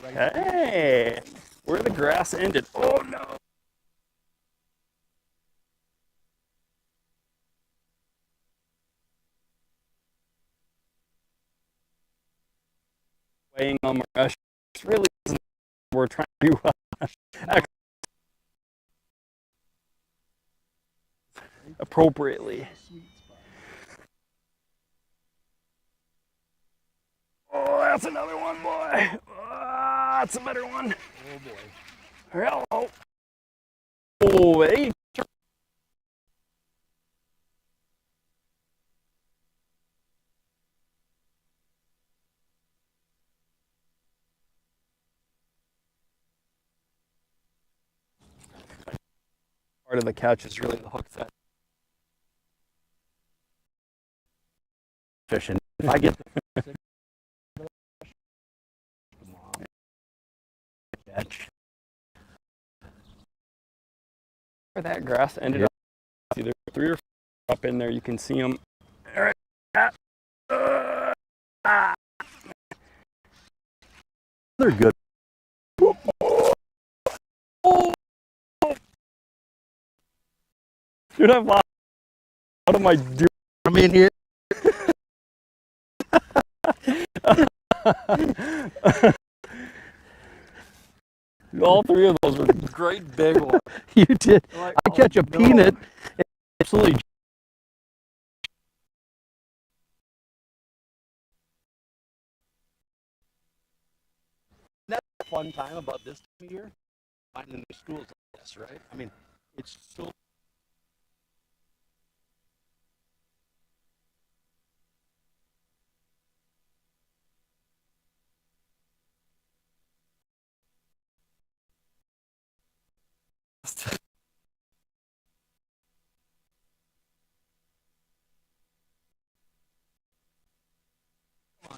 Hey, where the grass ended. Oh no! Weighing on my rush really isn't what we're trying to do appropriately. Oh, that's another one, boy. That's a better one. Oh boy. Hello. Oh, hey. Part of the catch is really the hook set. Fishing. If I get catch. Where that grass ended up, either 3 or 4 up in there, you can see them. They're good. Dude, I've lost. What am I doing? I'm in here. All 3 of those were great big ones. You did. Like, I catch a peanut. Absolutely. That's the fun time about this time of year. Finding new schools like this, right? I mean, it's so.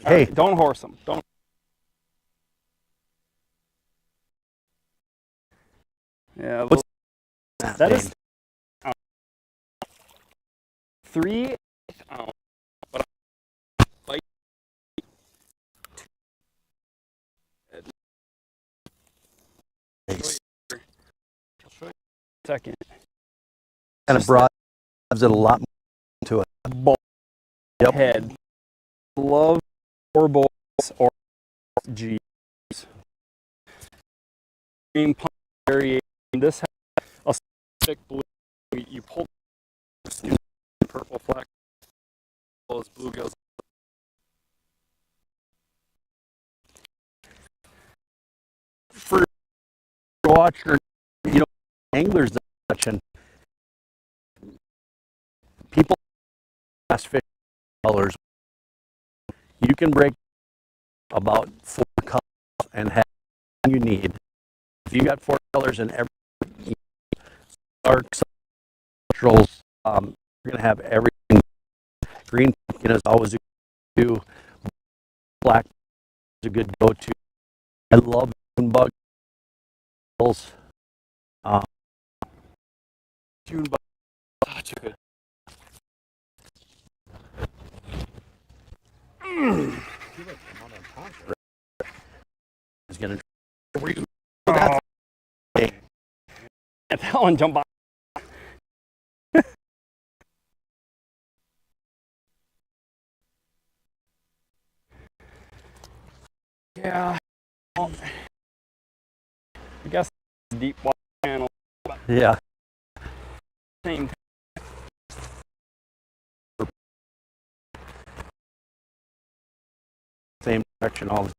Hey, don't horse them. Don't. Yeah, that is 3 ounce. But I I'll show you in a second. Kind of broad gives it a lot more to it. Ball head. Love or balls or G's. Green pump variation. This has a thick blue you pull purple fleck, those bluegills. For watcher, you know, anglers that much, and people ask fish colors. You can break about 4 colors and have what you need. If you got 4 colors in every darks, neutrals, you're gonna have everything. Green pumpkin is always a good. Black is a good go-to. I love June bug. June bug, such a good. Is gonna. Oh, that one jump on. Yeah. Well, I guess deep water channel. Yeah. Same. Same direction all the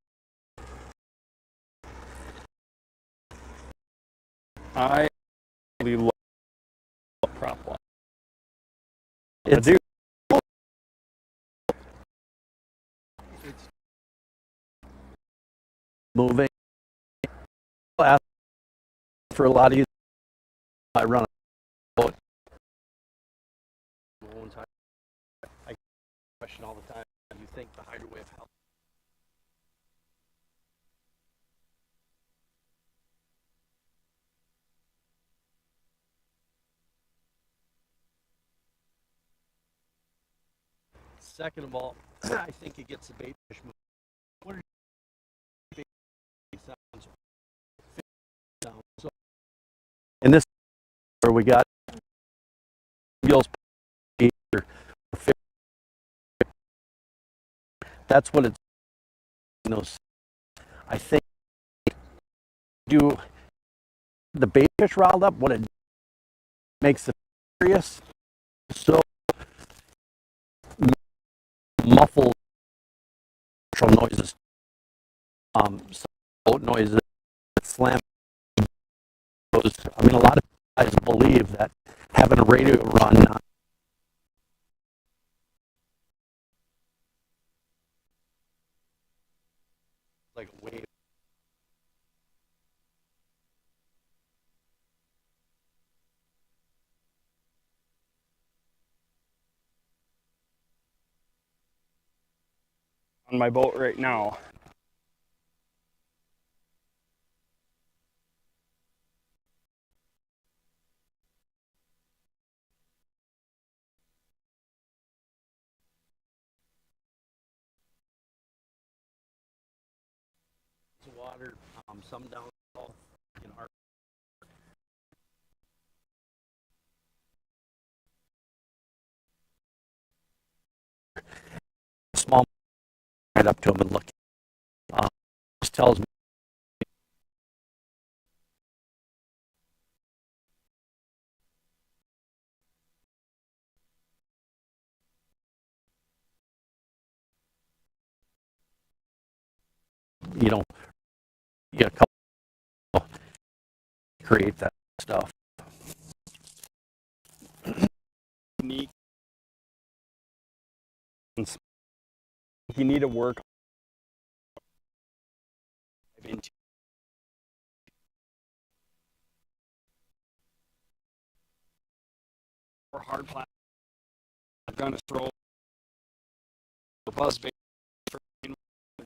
I really love prop line. It's, I do. It's moving. For a lot of you, I run a boat. I question all the time. Do you think the hydro wave helps? Second of all, I think it gets the bait fish moving. What are your bait sounds? So in this where we got gills, that's what it's. Those, I think, do the bait fish riled up. What it makes the curious, so muffled noises, some boat noises, slam. I mean, a lot of guys believe that having a radio run like a wave. On my boat right now. Water, some down in our small, right up to him and look. This tells me, you know, you get a couple create that stuff. Unique. You need to work into or hard plastic. I'm gonna throw a buzz bait. I'm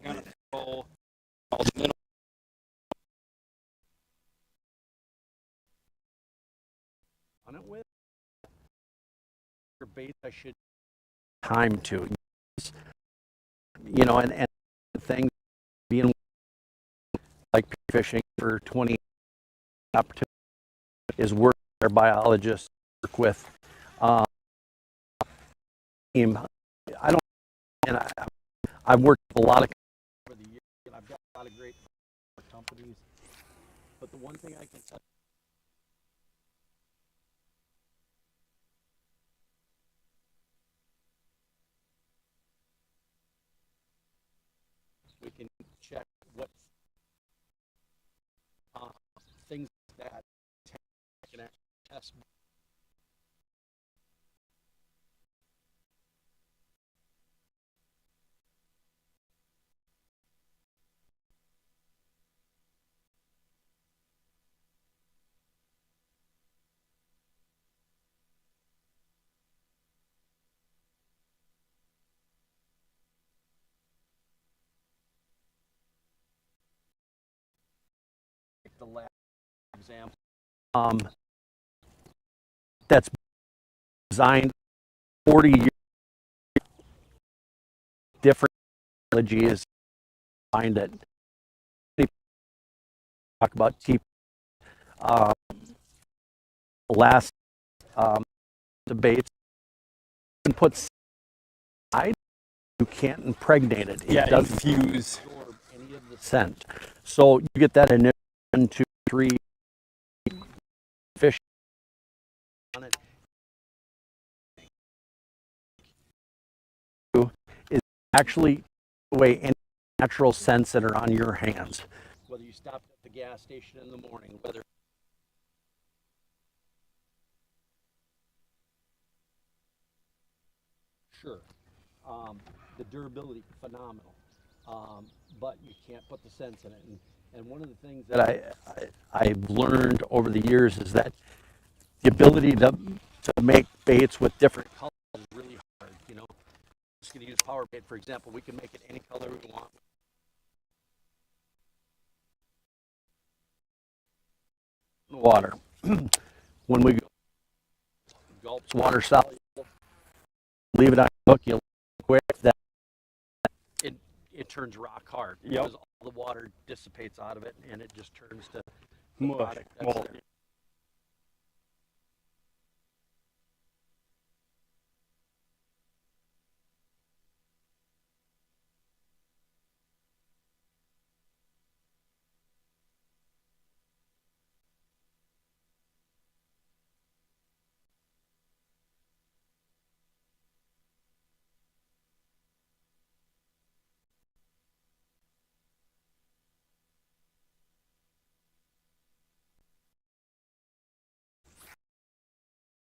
gonna throw all the middle. On it with your bait, I should time to, you know, and things being like fishing for 20 opportunities is work our biologists work with. I don't, and I've worked with a lot of over the years, and I've got a lot of great companies. But the one thing I can tell best. The lab example that's designed 40 years different technology is behind it. Talk about last debates and put side, you can't impregnate it. It doesn't infuse absorb any of the scent. So you get that initial 1, 2, 3 fish on it. Is actually away any natural scents that are on your hands. Whether you stopped at the gas station in the morning, whether sure, the durability phenomenal, but you can't put the scents in it. And one of the things that I've learned over the years is that the ability to make baits with different colors is really hard. You know, I'm just going to use power bait for example. We can make it any color we want. Water. When we go, gulps water soluble, leave it on the hook, you quick that it turns rock hard because all the water dissipates out of it and it just turns to the product that's there.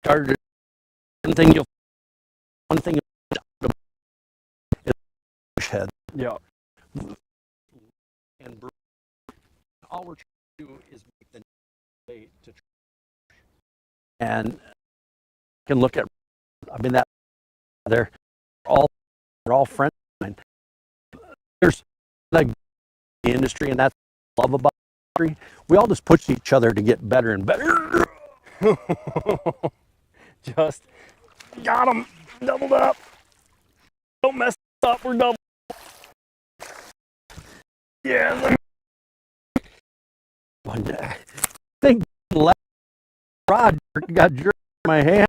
Started one thing is fish head. Yeah. And all we're trying to do is make the bait to and you can look at that they're all friends of mine. There's like the industry and that's what I love about the industry. We all just push each other to get better and better. Just got them doubled up. Don't mess up, we're double. Yeah. I think left rod got jerked in my hand.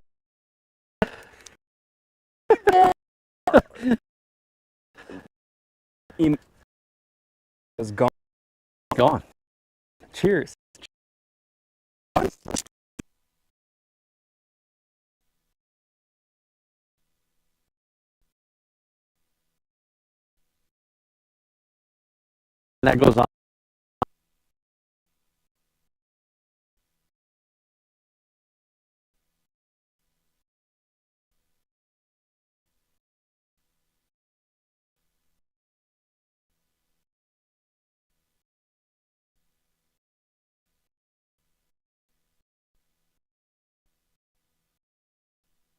It's gone. Gone. Cheers. And that goes on.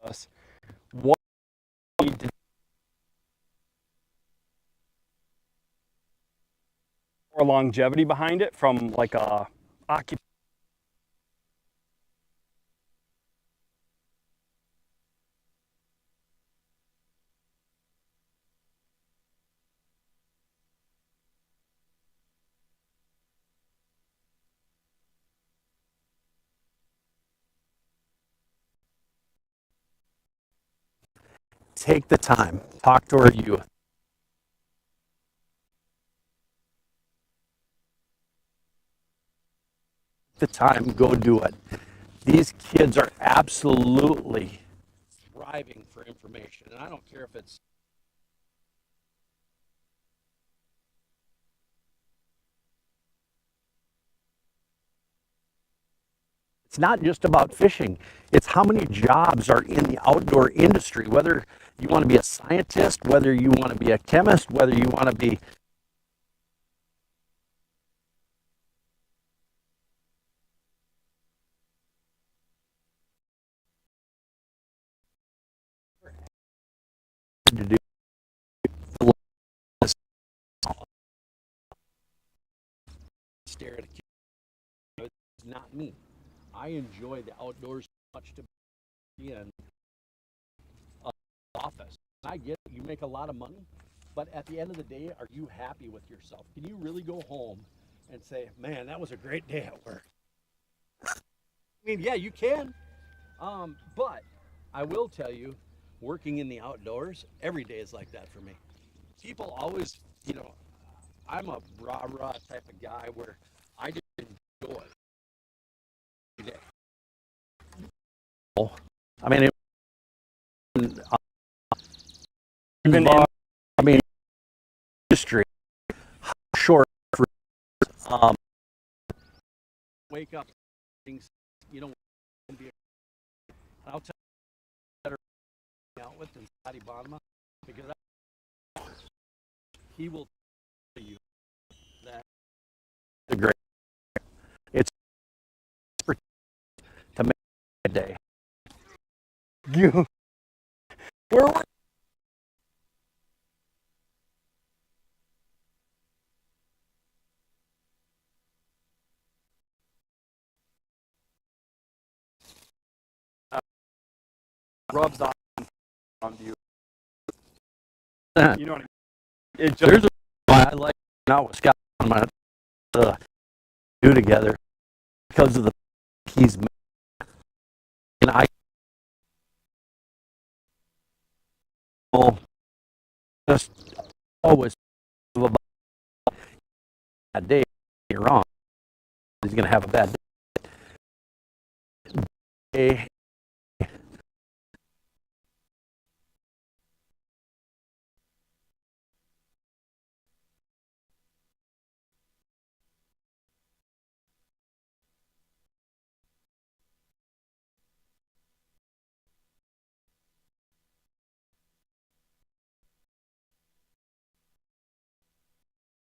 Us. What we need to more longevity behind it from like a occupation. Take the time. Talk to our youth. The time, go do it. These kids are absolutely thriving for information, and I don't care if it's not just about fishing. It's how many jobs are in the outdoor industry, whether you want to be a scientist, whether you want to be a chemist, whether you want to be to do stare at a kid. It's not me. I enjoy the outdoors so much to be in an office. I get it, you make a lot of money, but at the end of the day, are you happy with yourself? Can you really go home and say, man, that was a great day at work? I mean, yeah, you can. But I will tell you, working in the outdoors, every day is like that for me. People always, I'm a rah-rah type of guy where I just enjoy every day. I mean, Even in, industry, short for, wake up, things, I'll tell you better out with than Scotty Bonema, because he will tell you that the great, it's to make a day. You, where were rubs off on you. that? You know what I mean? It just, There's a why I like out with Scott on my do together because of the he's made. And I just always about that day. You're wrong. He's gonna have a bad day.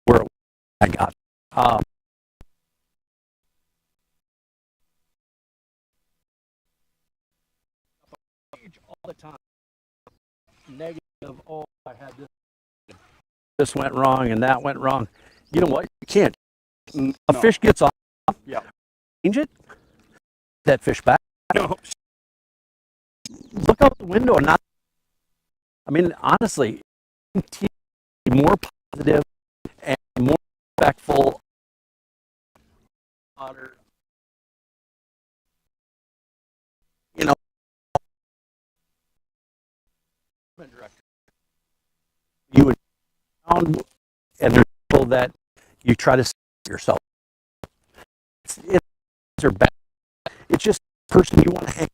Where I got all the time negative. Oh, I had this went wrong and that went wrong. You know what? You can't. A fish gets off. Yeah. Change it. That fish back. No. Look out the window and not. I mean, honestly, more positive and more respectful. You know, director. You would found and there's people that you try to save yourself. It's bad. It's just the person you want to hang.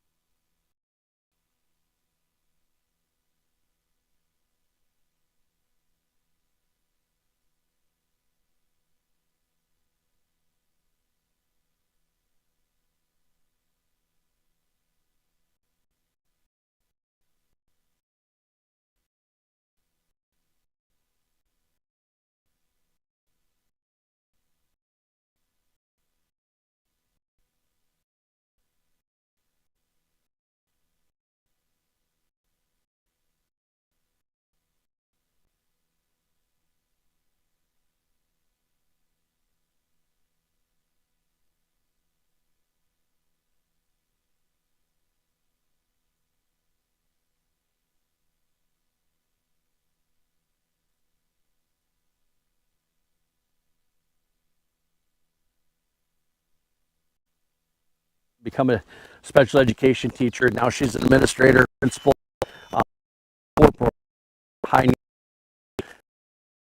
Become a special education teacher. Now she's an administrator, principal, high need.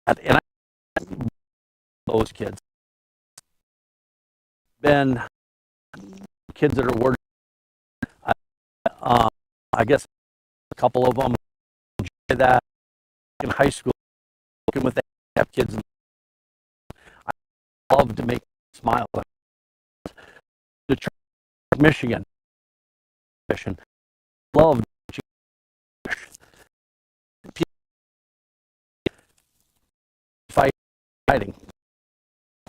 And I those kids. Been kids that are awarded. I guess a couple of them enjoy that in high school. Working with have kids, I love to make them smile. To try Michigan fishing. Love fighting.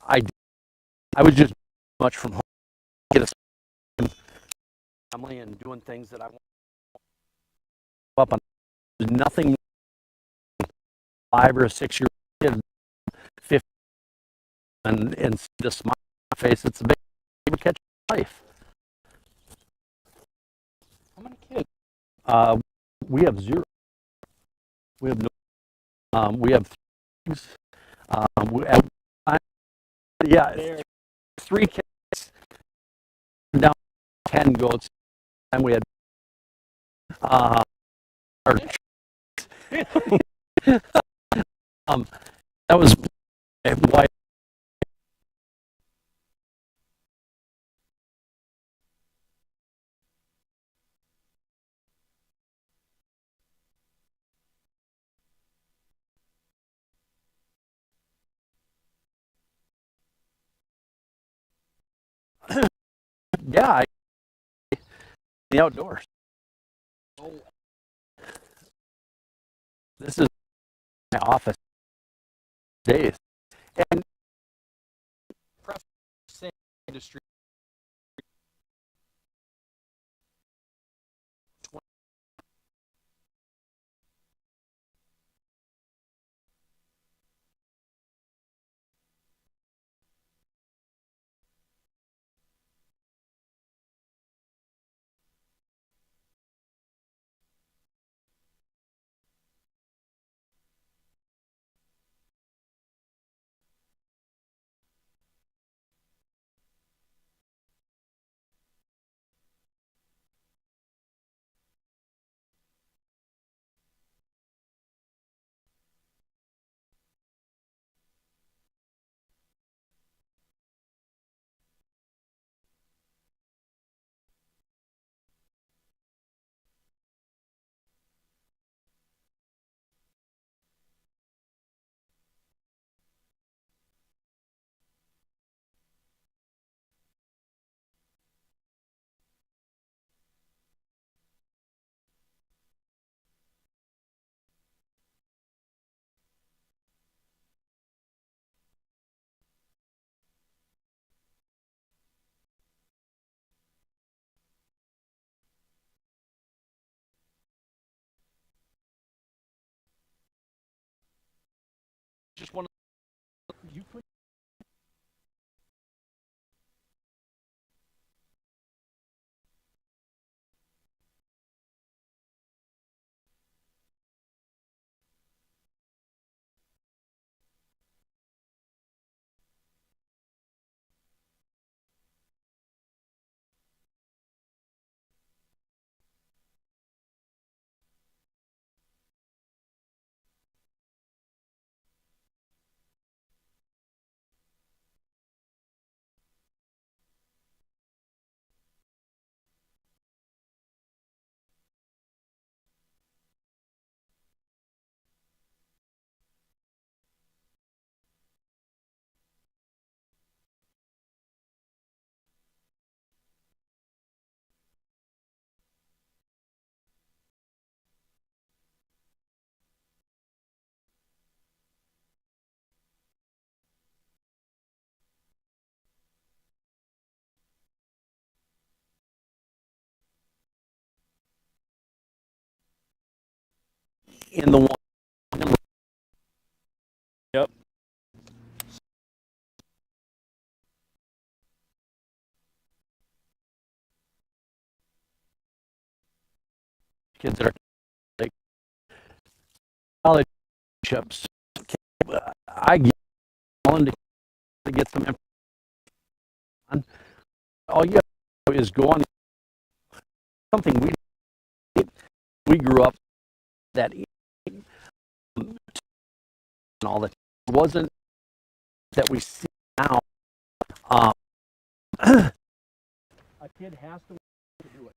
I I was just much from home, get a family and doing things that I want up on. There's nothing 5 or 6 year kid 50 and see the smile on my face. It's a big catch life. How many kids? We have 0. We have no. We have 3. Yeah, 3 kids down 10 goats, and we had our that was why. Yeah, the outdoors. This is my office days, and industry. Just one of you put in the one. Yep. Kids that are like college chips. I get on to get some information. All you have to do is go on something we grew up that and all that wasn't that we see now. Um, a kid has to do it.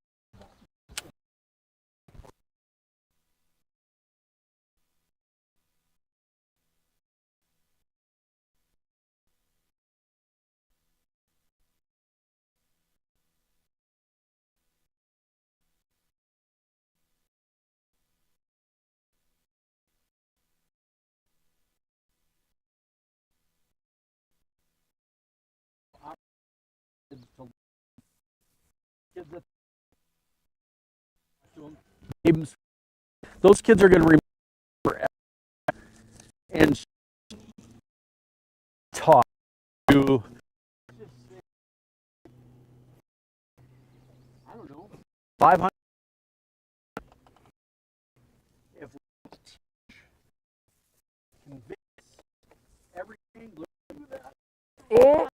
kids that games, those kids are going to remember and talk to, I don't know, 500. If we convince every angler to do that. Oh.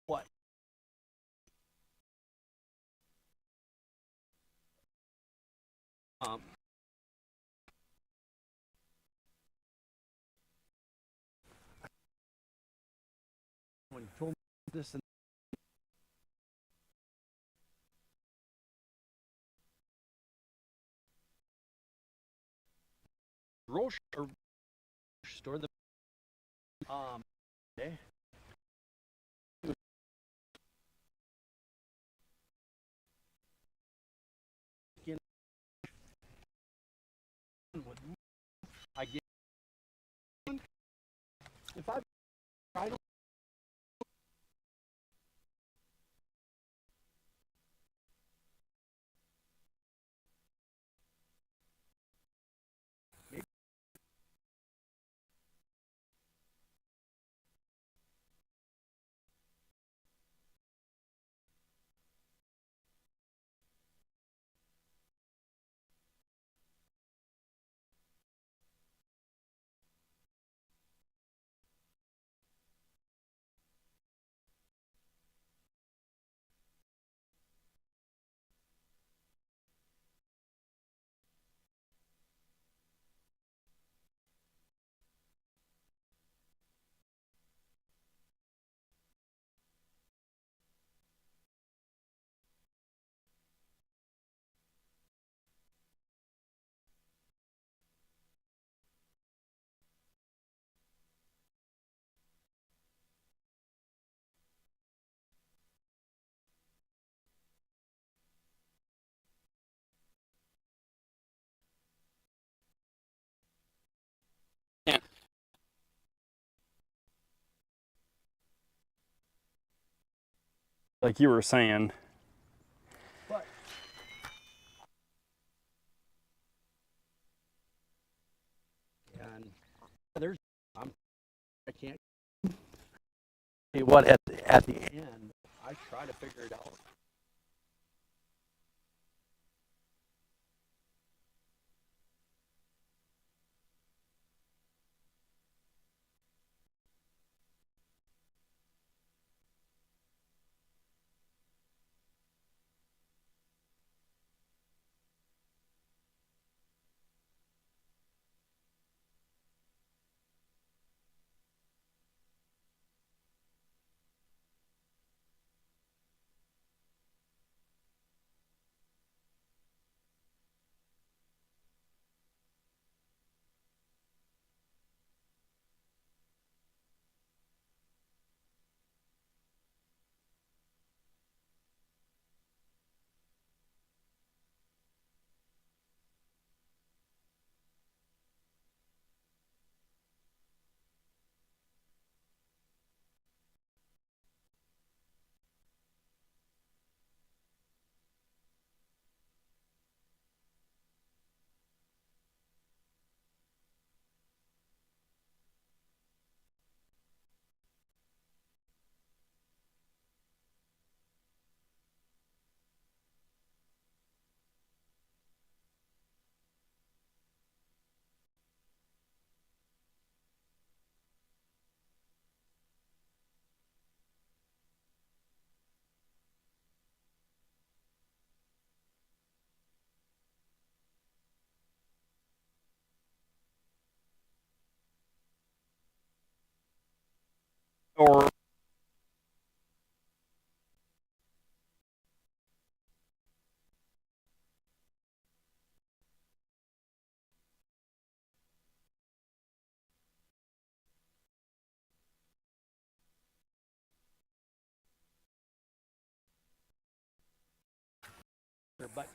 What? When you told me this and grocery store, the day. I get if I tried. Like you were saying. But and there's I can't tell you what at the end I try to figure it out. or but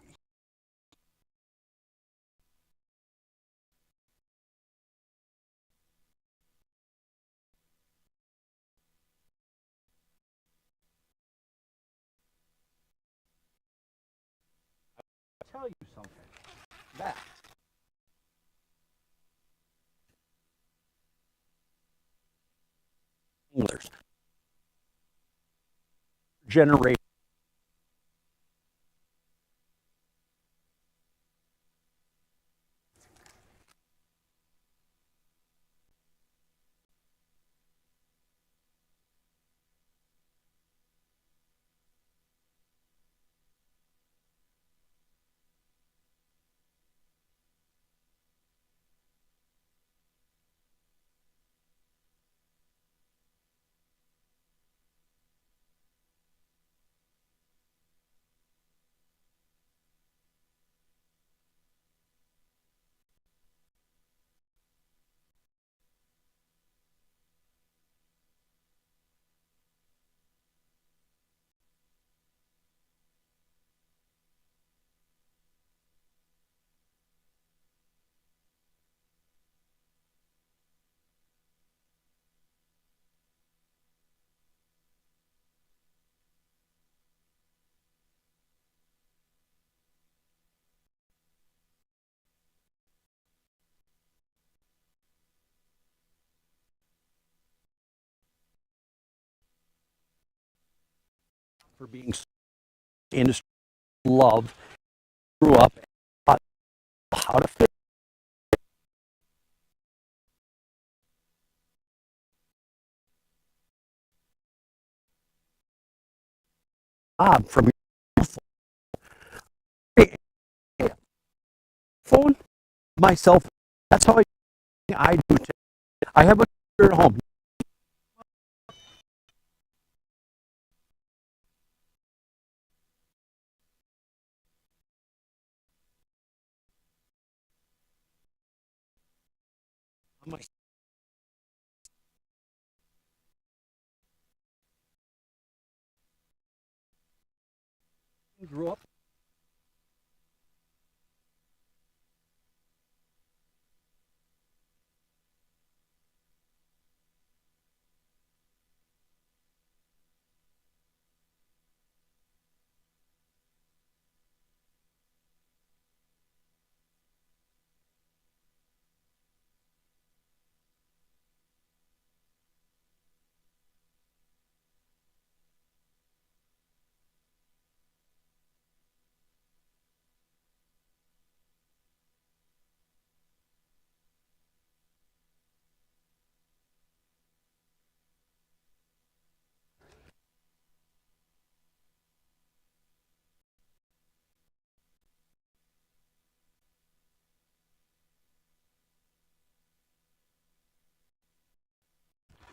I'll tell you something. That anglers generate for being industry love, grew up and taught how to fish from your phone myself. That's how I do it. I have a computer at home. My son grew up.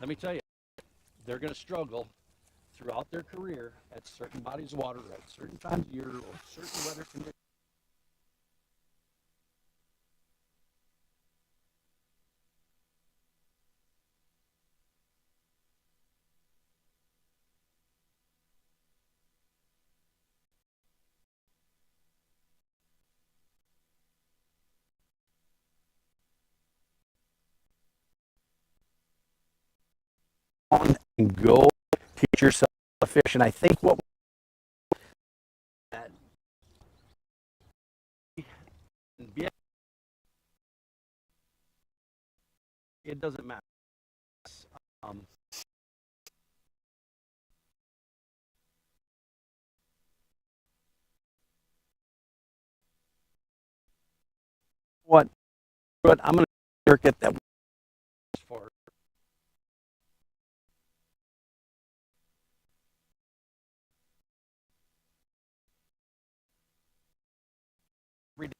Let me tell you, they're going to struggle throughout their career at certain bodies of water at certain times of year or certain weather conditions. On and go teach yourself to fish. And I think what it doesn't matter. Um, what? But I'm going to get that for every day.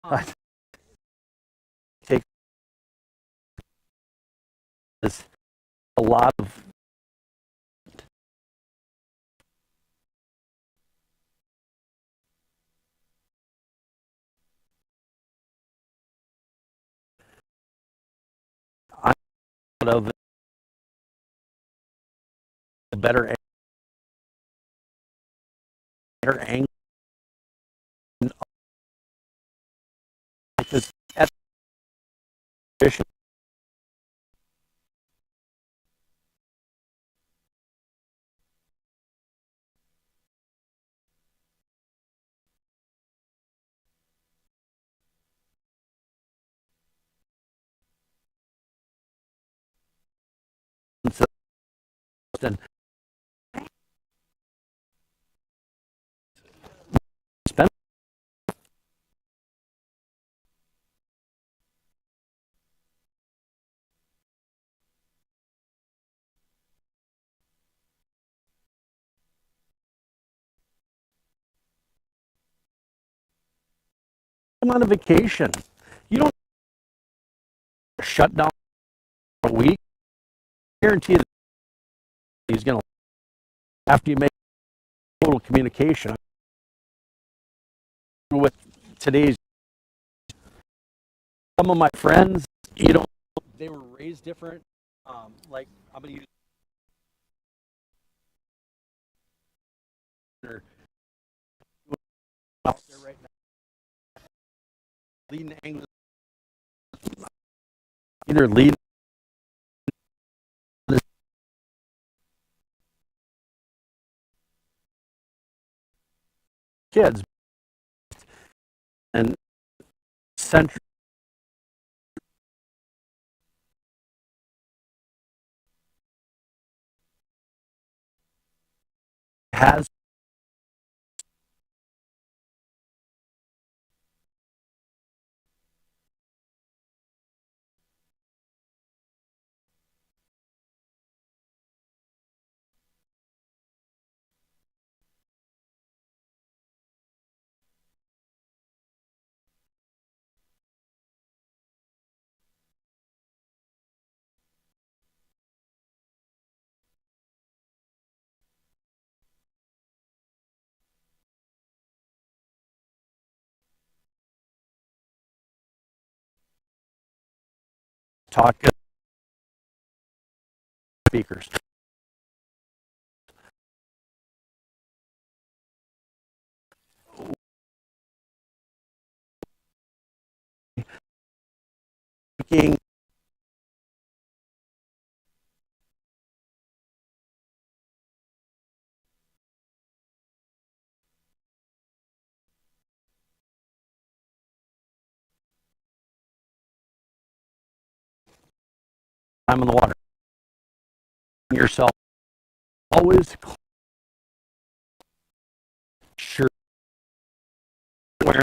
I take this a lot of I'm out of a better angle because at fishing and spend I'm on a vacation. You don't shut down for a week. I guarantee that he's going to after you make total communication with today's some of my friends, you know, they were raised different. Like I'm going to use out there right now, leading anglers, either leading the kids and century has talking speakers. Speaking, I'm in the water. Yourself always sure where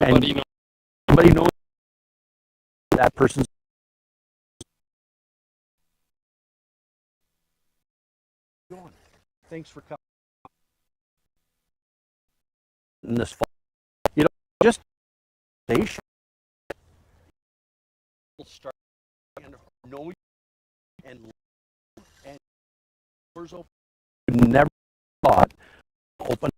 and somebody knows that person's going. Thanks for coming this fall. You know, just station start and know you and doors open. Never thought open.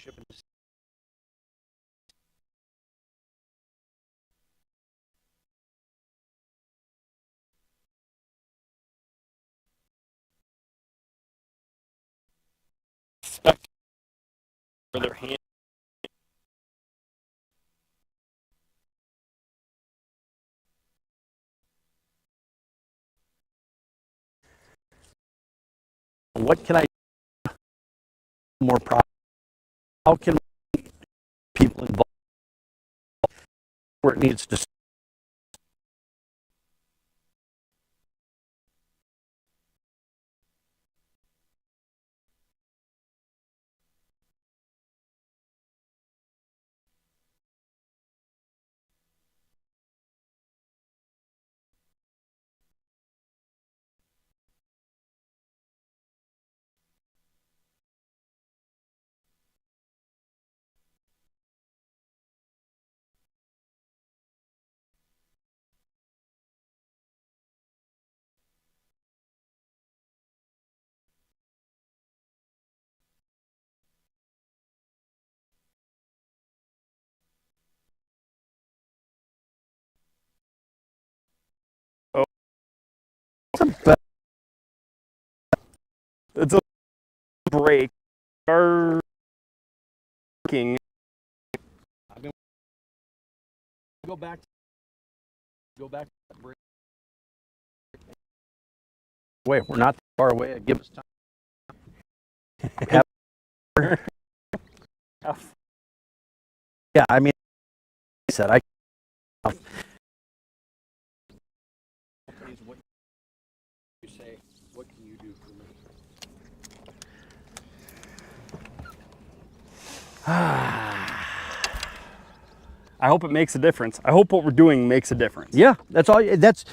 championship. Expect for their hand. What can I do more proud? How can people involved where it needs to? Oh, it's a break. Working. Go back. Go back. Wait, we're not far away. Give us time. Yeah, I mean, I said what you say, what can you do for me? I hope it makes a difference. I hope what we're doing makes a difference. Yeah, that's all. That's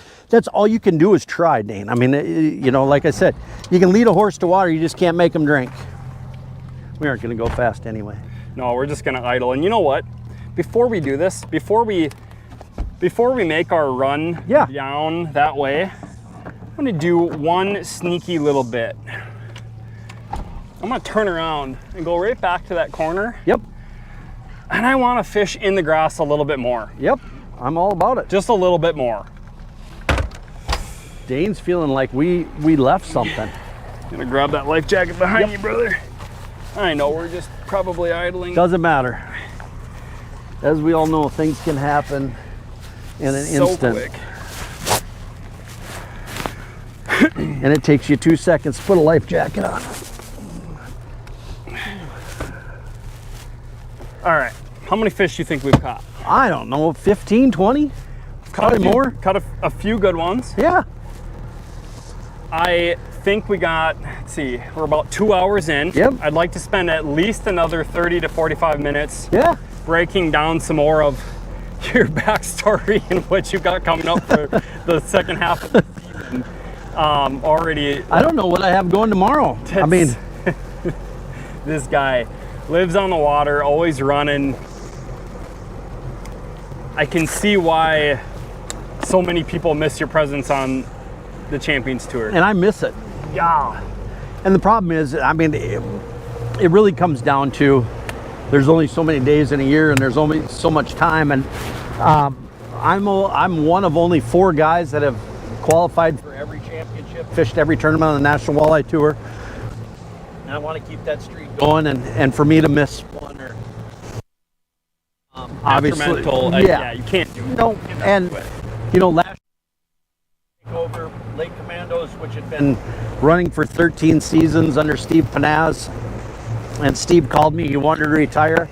all you can do is try, Dane. I mean, you know, like I said, you can lead a horse to water. You just can't make him drink. We aren't going to go fast anyway. No, we're just gonna idle. And you know what? Before we do this, before we make our run down that way, I'm gonna do one sneaky little bit. I'm gonna turn around and go right back to that corner. Yep. And I want to fish in the grass a little bit more. Yep. I'm all about it. Just a little bit more. Dane's feeling like we left something. Gonna grab that life jacket behind you, brother. I know we're just probably idling. Doesn't matter. As we all know, things can happen in an instant. Quick. And it takes you 2 seconds to put a life jacket on. All right, how many fish do you think we've caught? I don't know, 15, 20? Probably more. Caught a few good ones. Yeah. I think we got, let's see, we're about 2 hours in. Yep. I'd like to spend at least another 30 to 45 minutes breaking down some more of your backstory and what you got coming up for the second half of the season. Already. I don't know what I have going tomorrow. I mean, this guy lives on the water, always running. I can see why so many people miss your presence on the Champions Tour. And I miss it. Yeah. And the problem is, I mean, it really comes down to there's only so many days in a year and there's only so much time. And I'm one of only 4 guys that have qualified for every championship, fished every tournament on the National Walleye Tour. And I want to keep that streak going, and for me to miss one or obviously, yeah, you can't do it. No, and you know, last year over Lake Commandos, which had been running for 13 seasons under Steve Panaz, and Steve called me. He wanted to retire,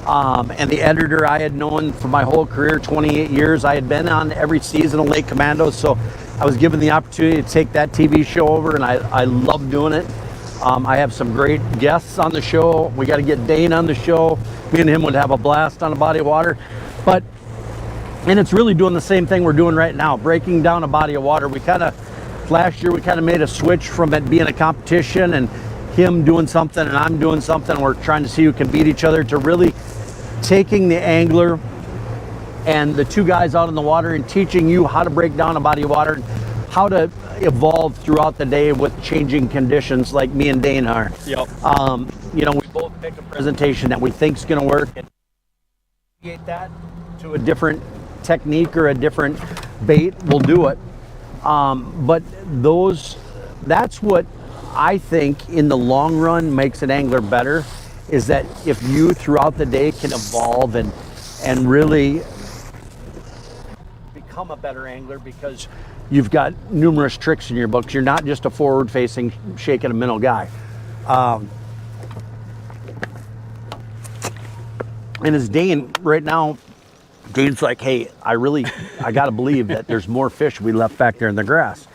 and the editor I had known for my whole career, 28 years. I had been on every season of Lake Commandos, so I was given the opportunity to take that TV show over, and I love doing it. I have some great guests on the show. We got to get Dane on the show. Me and him would have a blast on a body of water. And it's really doing the same thing we're doing right now, breaking down a body of water. Last year we kind of made a switch from it being a competition and him doing something and I'm doing something. We're trying to see who can beat each other, to really taking the angler and the 2 guys out in the water and teaching you how to break down a body of water, how to evolve throughout the day with changing conditions like me and Dane are. Yep. You know, we both pick a presentation that we think is going to work and create that to a different technique or a different bait, we'll do it. But that's what I think in the long run makes an angler better, is that if you throughout the day can evolve and really become a better angler because you've got numerous tricks in your books. You're not just a forward-facing, shaking a minnow guy. And as Dane, right now, Dane's like, hey, I got to believe that there's more fish we left back there in the grass.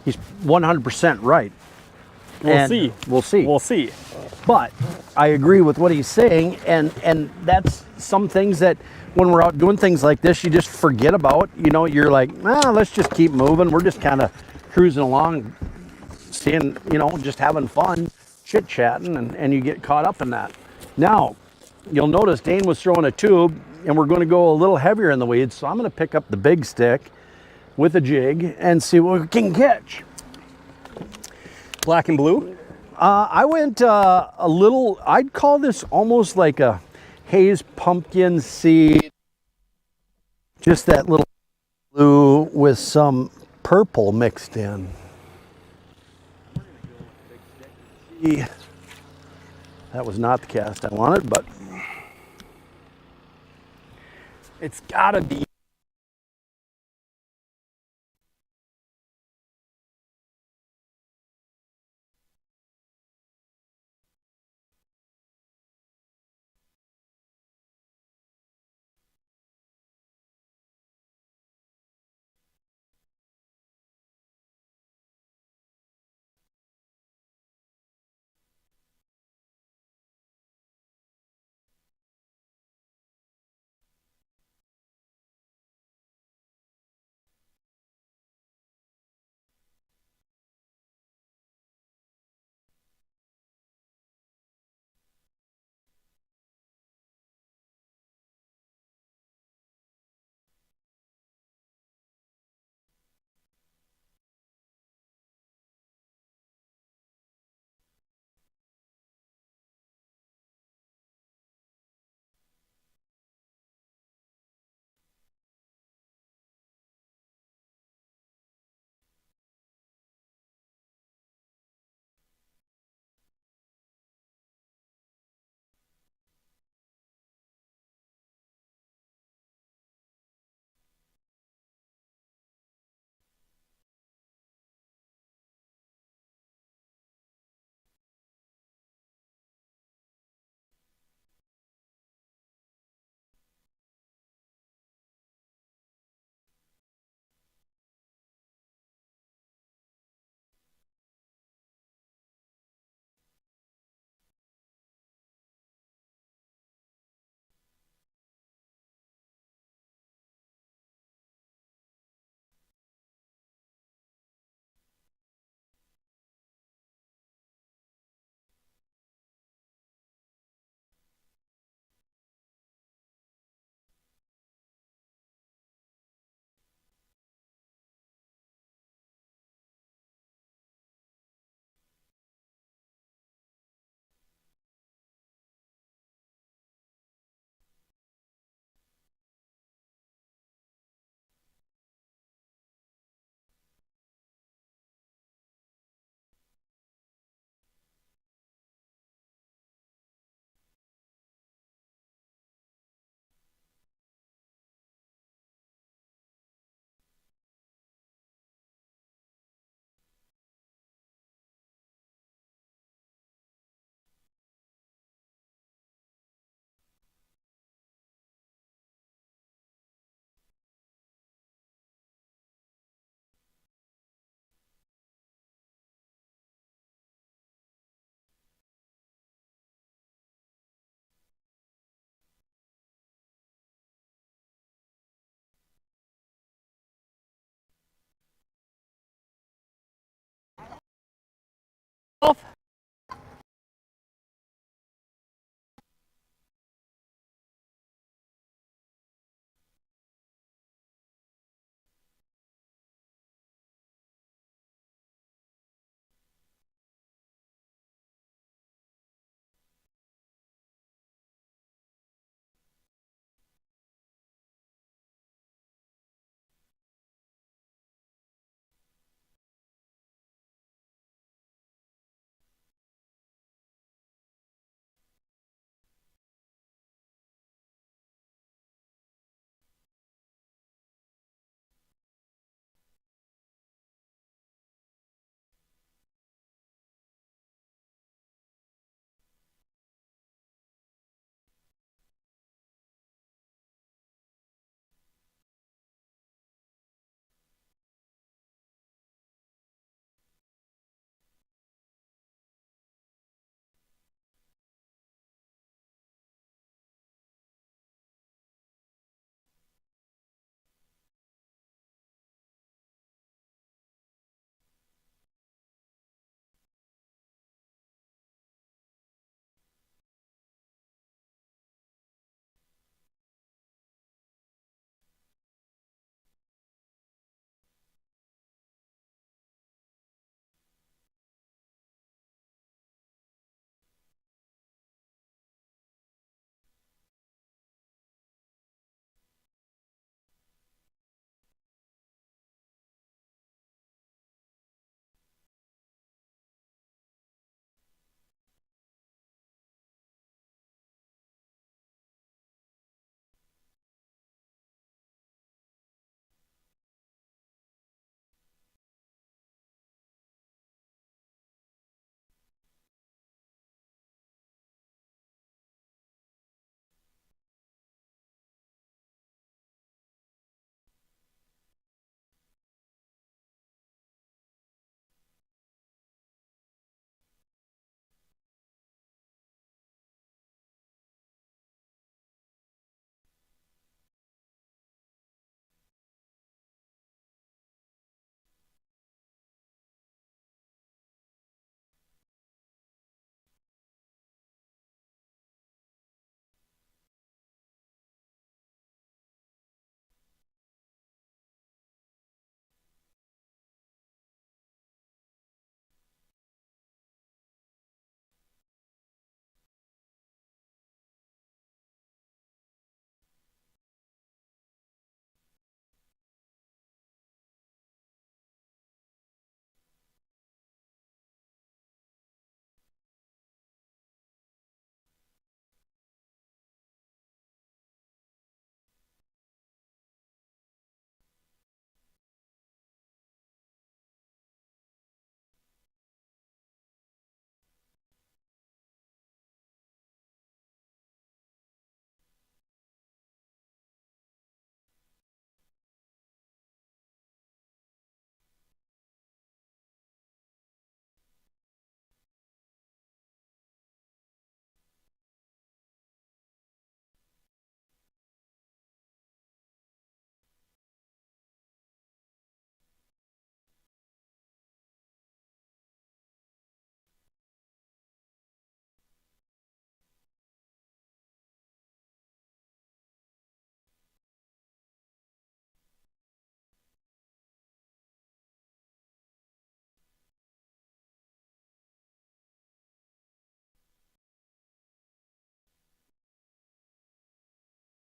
He's 100% right. We'll see. We'll see. We'll see. But I agree with what he's saying, and that's some things that when we're out doing things like this, you just forget about. You know, you're like, let's just keep moving. We're just kind of cruising along, seeing, just having fun, chit-chatting, and you get caught up in that. Now, you'll notice Dane was throwing a tube, and we're going to go a little heavier in the weeds, so I'm going to pick up the big stick with a jig and see what we can catch. Black and blue? I went a little, I'd call this almost like a haze pumpkin seed. Just that little blue with some purple mixed in. That was not the cast I wanted, but It's gotta be.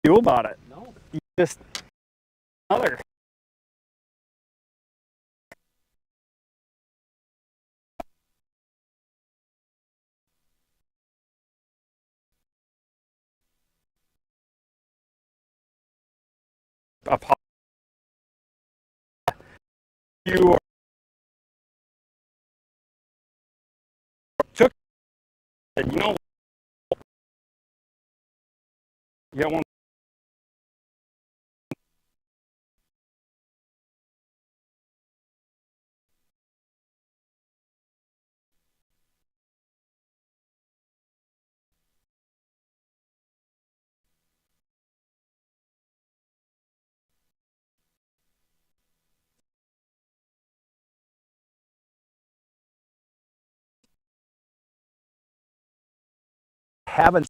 do about it? No. You just another. You took it, you know, you got one. Haven't.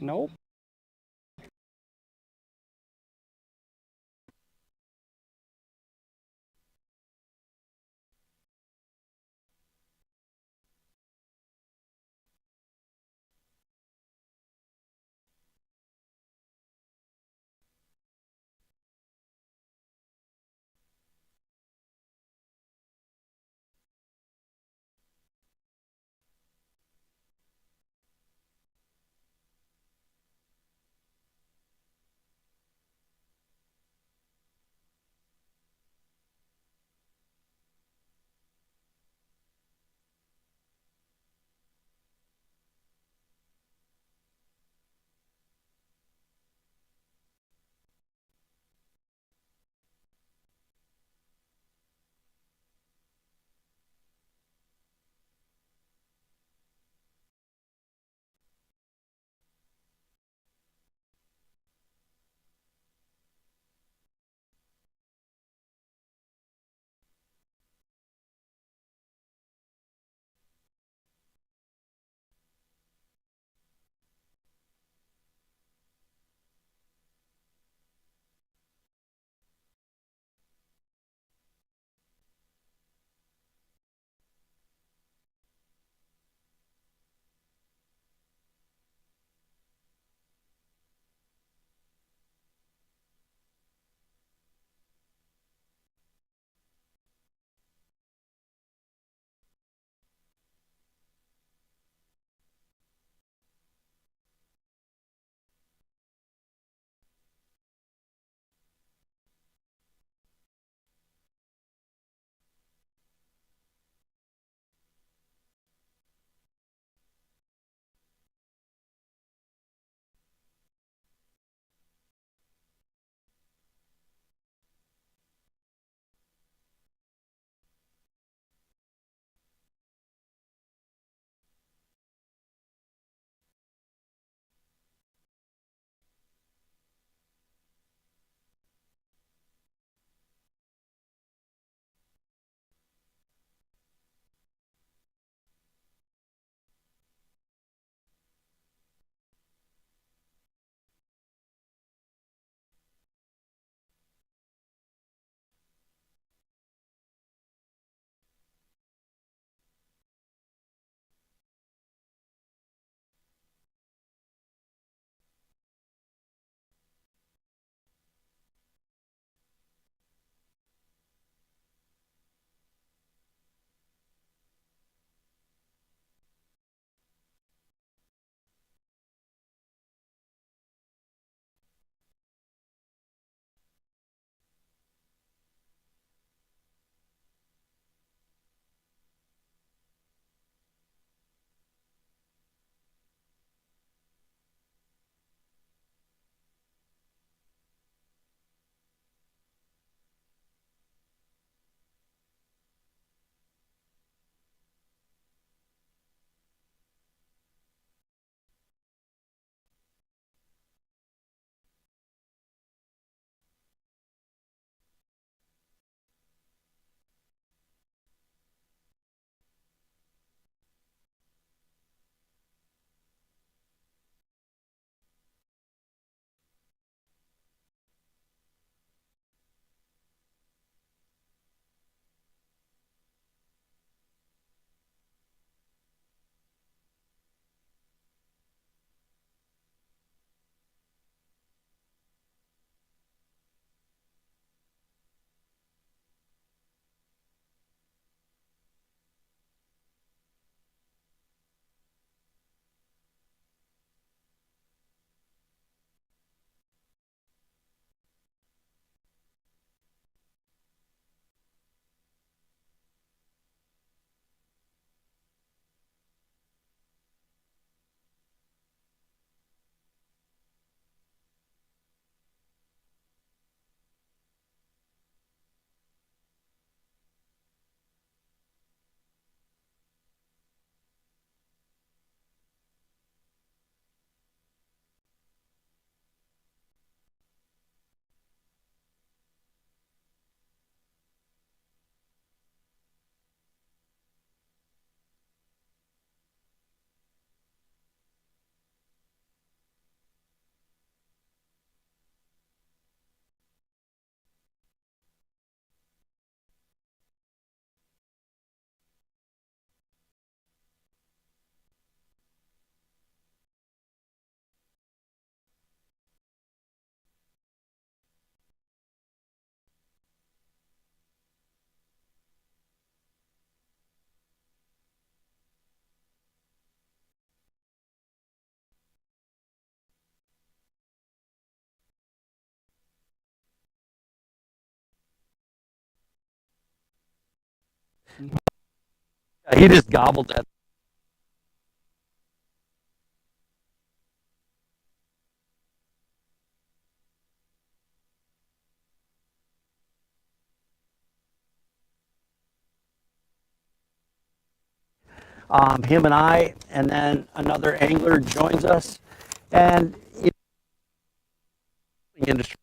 Nope. He just gobbled that. Him and I, and then another angler joins us, and industry.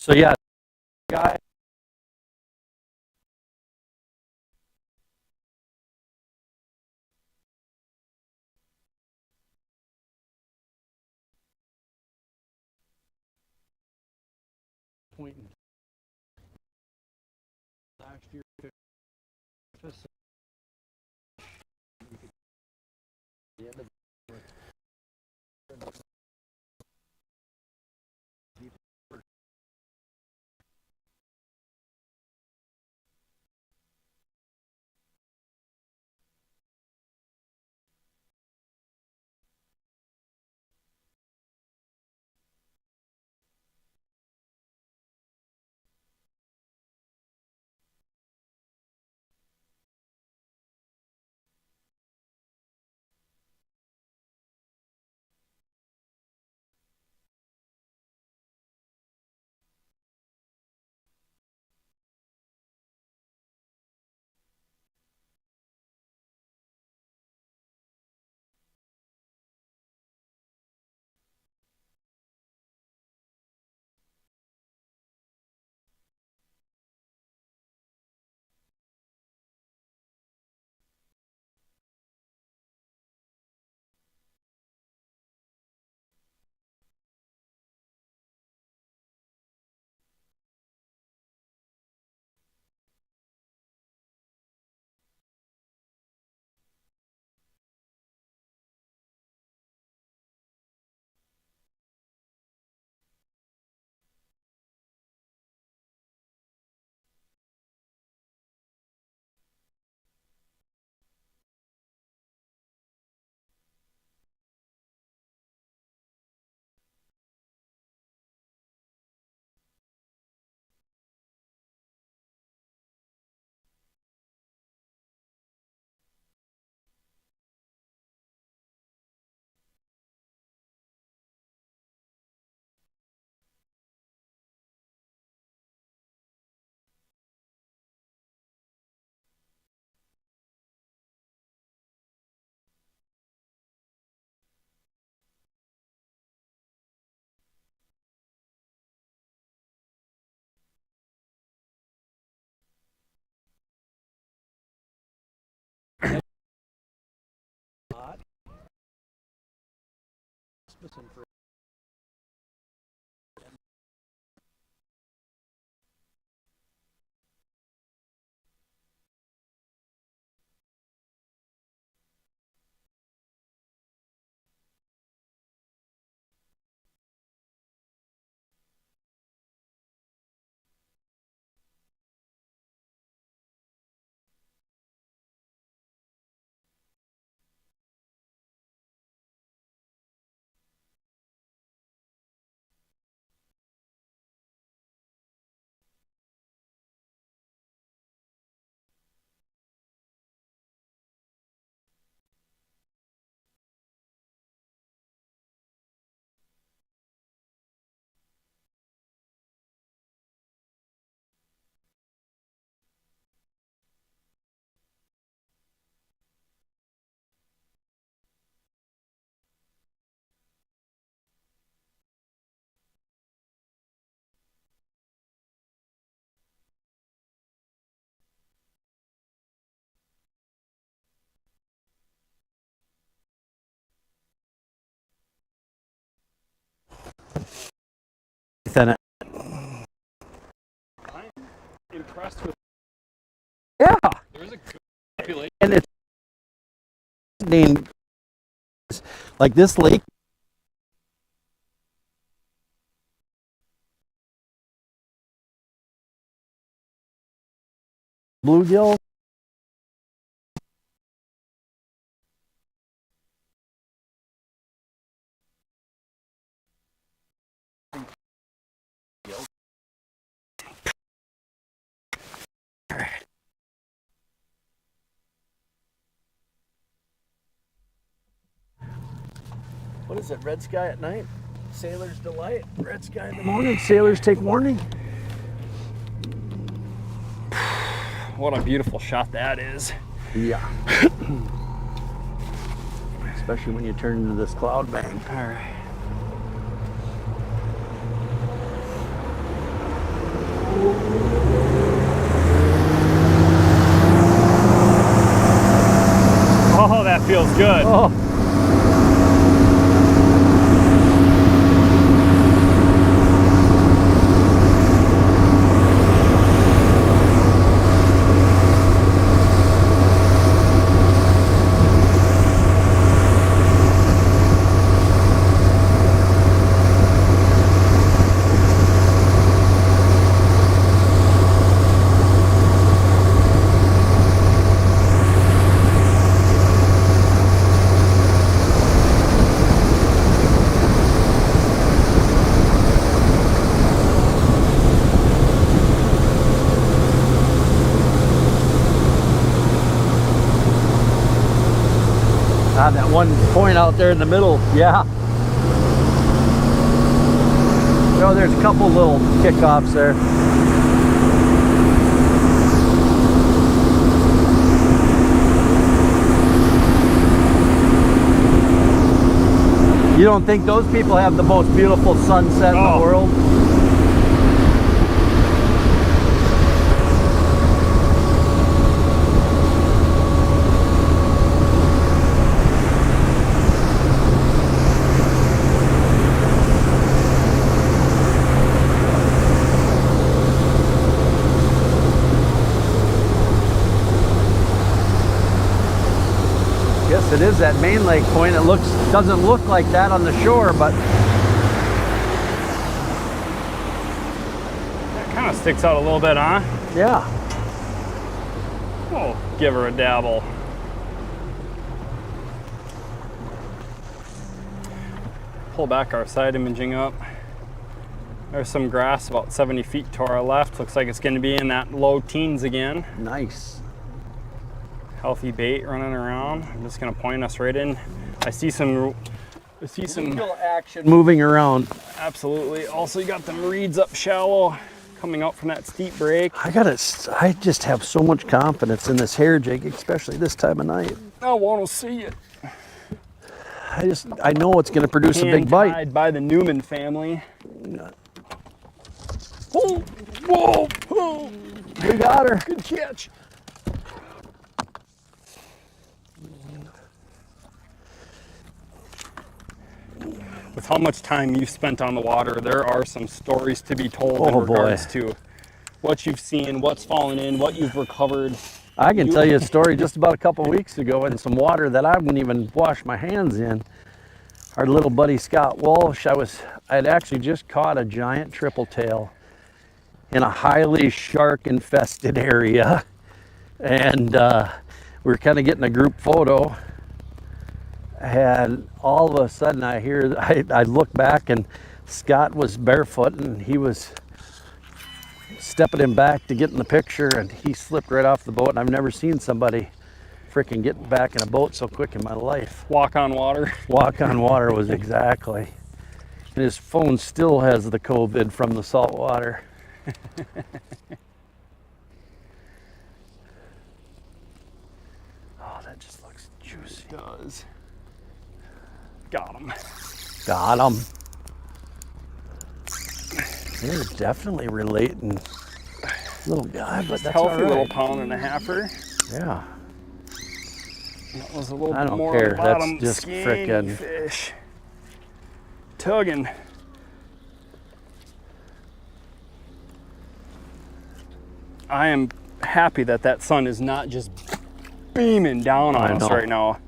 So yeah, guy. Point last year. The end of I'm Impressed with. yeah, There's a good population. and it's threatening, like this lake. Bluegill. What is it? Red sky at night, sailor's delight. Red sky in the morning, sailors take warning. What a beautiful shot that is. Yeah. Especially when you turn into this cloud bank. All right. Oh, that feels good. Oh. That one point out there in the middle, yeah. Oh, there's a couple little kickoffs there. You don't think those people have the most beautiful sunset in the world? Yes, it is that main lake point. It doesn't look like that on the shore, but That kind of sticks out a little bit, huh? yeah. Oh, give her a dabble. Pull back our side imaging up. There's some grass about 70 feet to our left. Looks like it's going to be in that low teens again. Nice. Healthy bait running around. I'm just going to point us right in. I see some Action moving around. Absolutely. Also, you got them reeds up shallow coming out from that steep break. I just have so much confidence in this hair jig, especially this time of night. I want to see it. I know it's going to produce a big bite. Hand-tied by the Newman family. Whoa, whoa, whoa. We got her. Good catch. With how much time you've spent on the water, there are some stories to be told in regards to what you've seen, what's fallen in, what you've recovered. I can tell you a story just about a couple weeks ago in some water that I wouldn't even wash my hands in. Our little buddy Scott Walsh, I had actually just caught a giant triple tail in a highly shark infested area, and we were kind of getting a group photo, and all of a sudden I look back and Scott was barefoot and he was stepping him back to get in the picture, and he slipped right off the boat, and I've never seen somebody freaking get back in a boat so quick in my life. Walk on water. Walk on water was exactly. And his phone still has the COVID from the salt water. Oh, that just looks juicy. It does. Got him. Got him. They're definitely relating. Little guy, but that's healthy all right. little pound and a halfer. Yeah. That was a little I don't more care. bottom That's just skinny frickin' fish. Tugging. I am happy that sun is not just beaming down on us right now.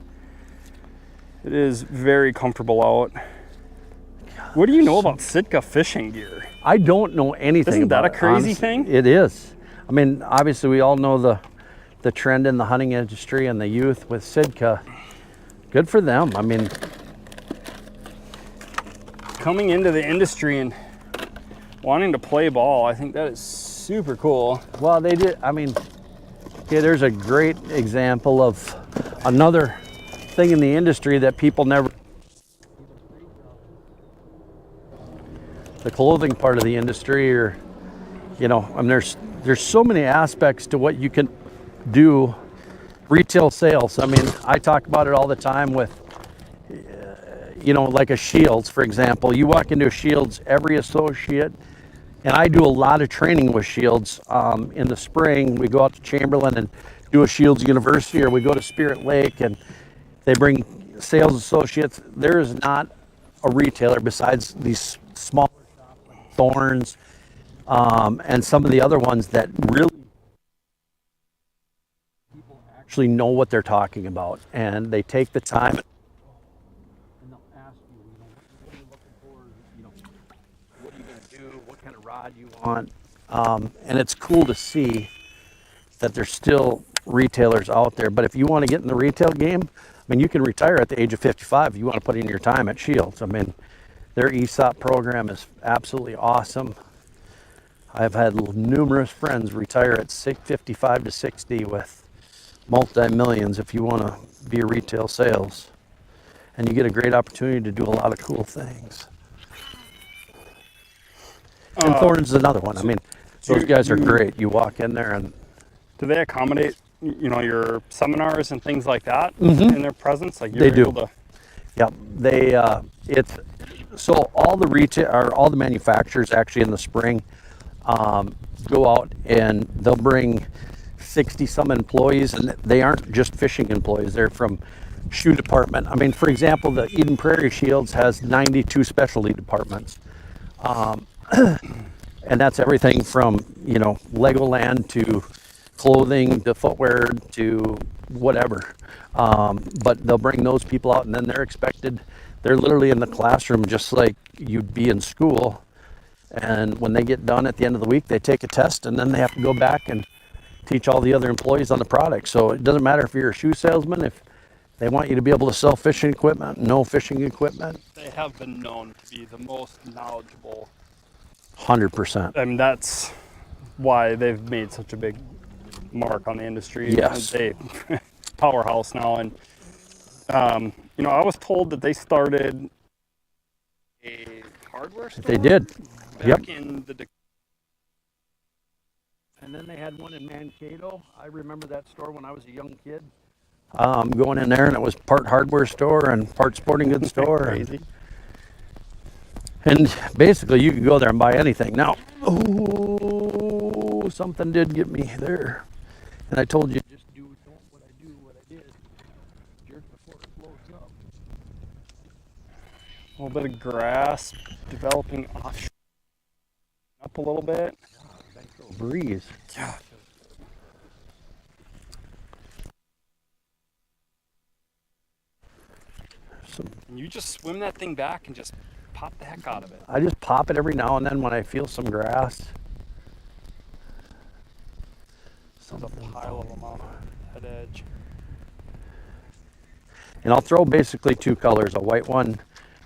It is very comfortable out. What do you know about Sitka fishing gear? I don't know anything Isn't that about a it, crazy honestly. thing? It is. I mean, obviously we all know the trend in the hunting industry and the youth with Sitka. Good for them. I mean, Coming into the industry and wanting to play ball, I think that is super cool. well, they did. I mean, okay, there's a great example of another thing in the industry that people never. The clothing part of the industry, or you know, I mean, there's so many aspects to what you can do. Retail sales. I mean, I talk about it all the time with, you know, like a Shields, for example. You walk into a Shields, every associate, and I do a lot of training with Shields. In the spring, we go out to Chamberlain and do a Shields University, or we go to Spirit Lake and they bring sales associates. There is not a retailer besides these smaller shops like Thorne's and some of the other ones that really people actually know what they're talking about, and they take the time and they'll ask you, you know, what are you looking for? You know, what are you going to do? What kind of rod you want? And it's cool to see that there's still retailers out there. But if you want to get in the retail game, I mean, you can retire at the age of 55 if you want to put in your time at Shields. I mean, their ESOP program is absolutely awesome. I've had numerous friends retire at 55 to 60 with multi-millions if you want to be a retail sales. And you get a great opportunity to do a lot of cool things. And Thorne's another one. I mean, those guys are great. You walk in there and Do they accommodate, you know, your seminars and things like that in their presence? Like you're they do. able to. Yep, they it's so all the retail or all the manufacturers actually in the spring go out and they'll bring 60 some employees, and they aren't just fishing employees. They're from shoe department. I mean, for example, the Eden Prairie Shields has 92 specialty departments, and that's everything from, you know, Legoland to clothing to footwear to whatever. But they'll bring those people out, and then they're expected, they're literally in the classroom just like you'd be in school. And when they get done at the end of the week, they take a test, and then they have to go back and teach all the other employees on the product. So it doesn't matter if you're a shoe salesman, if they want you to be able to sell fishing equipment, no fishing equipment. They have been known to be the most knowledgeable. 100%. I mean, that's why they've made such a big mark on the industry. Yes. They powerhouse now. And, you know, I was told that they started a hardware store. They did. Yep. Back in the. And then they had one in Mankato. I remember that store when I was a young kid. Going in there, and it was part hardware store and part sporting goods store. Crazy. And basically, you could go there and buy anything. Now, oh, something did get me there. And I told you, just do what I did. Jerk before it floats up. A little bit of grass developing offshore up a little bit. Breeze. Yeah. And you just swim that thing back and just pop the heck out of it. I just pop it every now and then when I feel some grass. There's a pile of them on that edge. And I'll throw basically two colors, a white one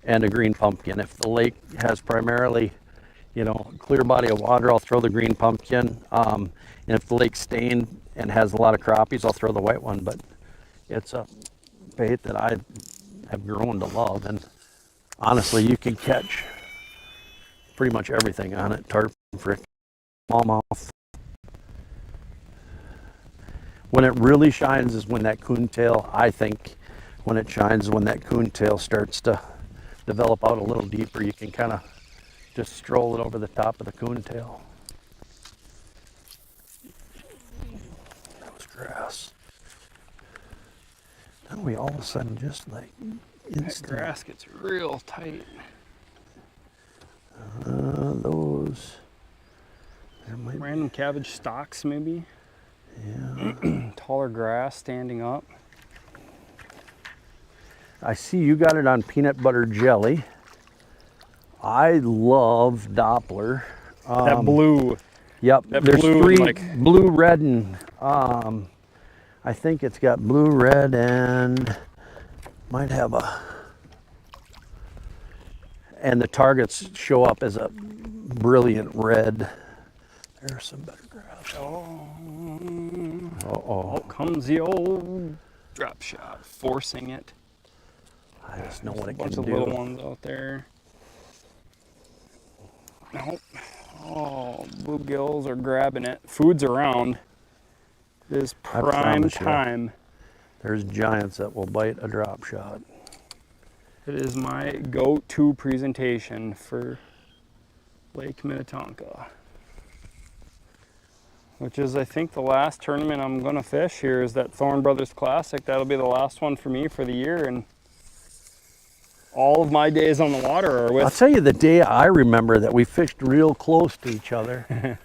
and a green pumpkin. If the lake has primarily, you know, clear body of water, I'll throw the green pumpkin. And if the lake's stained and has a lot of crappies, I'll throw the white one. But it's a bait that I have grown to love. And honestly, you can catch pretty much everything on it. Tarpon, frick, smallmouth. When it really shines is when that coontail, I think, when it shines is when that coontail starts to develop out a little deeper. You can kind of just stroll it over the top of the coontail. That was grass. Now we all of a sudden just like That grass gets real tight. those. There might Random cabbage stalks, maybe. Yeah. Taller grass standing up. I see you got it on peanut butter jelly. I love Doppler. That blue. Yep, That there's blue, three, like- blue, red, and I think it's got blue, red, and might have and the targets show up as a brilliant red. There's some better graphs. Uh-oh. Out comes the old drop shot, forcing it. I just know what it Bunch can of do. little ones out there. Nope. Oh, bluegills are grabbing it. Food's around. It is I prime promise you. time. There's giants that will bite a drop shot. It is my go-to presentation for Lake Minnetonka, which is, I think, the last tournament I'm going to fish here is that Thorne Brothers Classic. That'll be the last one for me for the year, and all of my days on the water are with... I'll tell you, the day I remember that we fished real close to each other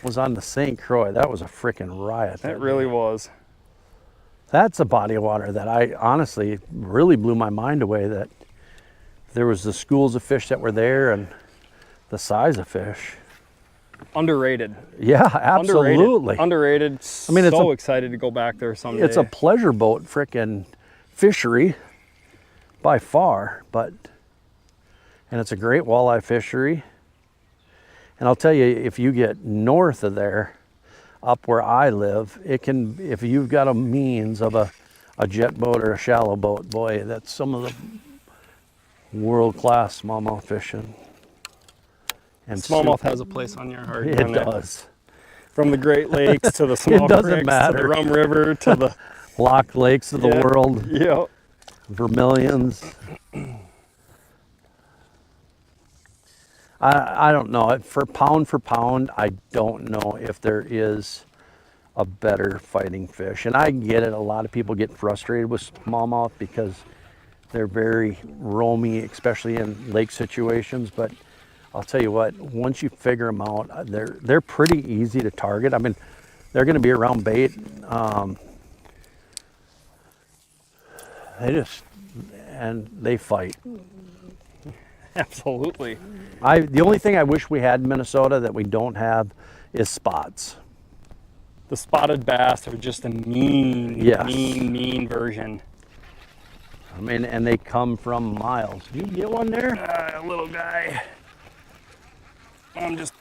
was on the St. Croix. That was a freaking riot. That really was. That's a body of water that I honestly really blew my mind away, that there was the schools of fish that were there and the size of fish. Underrated. Yeah, absolutely. Underrated. I mean, it's so excited to go back there someday. It's a pleasure boat frickin' fishery by far, and it's a great walleye fishery. And I'll tell you, if you get north of there, up where I live, it can, if you've got a means of a jet boat or a shallow boat, boy, that's some of the world-class smallmouth fishing. And smallmouth has a place on your heart. It does. From the Great Lakes to the small doesn't creeks matter. to the Rum River to the Lock Lakes of the world, Yeah. Vermilions. I don't know. For pound, I don't know if there is a better fighting fish. And I get it. A lot of people get frustrated with smallmouth because they're very roamy, especially in lake situations. But I'll tell you what, once you figure them out, they're pretty easy to target. I mean, they're going to be around bait. They fight. Absolutely. The only thing I wish we had in Minnesota that we don't have is spots. The spotted bass are just a mean version. I mean, and they come from miles. Did you get one there? Little guy. I'm just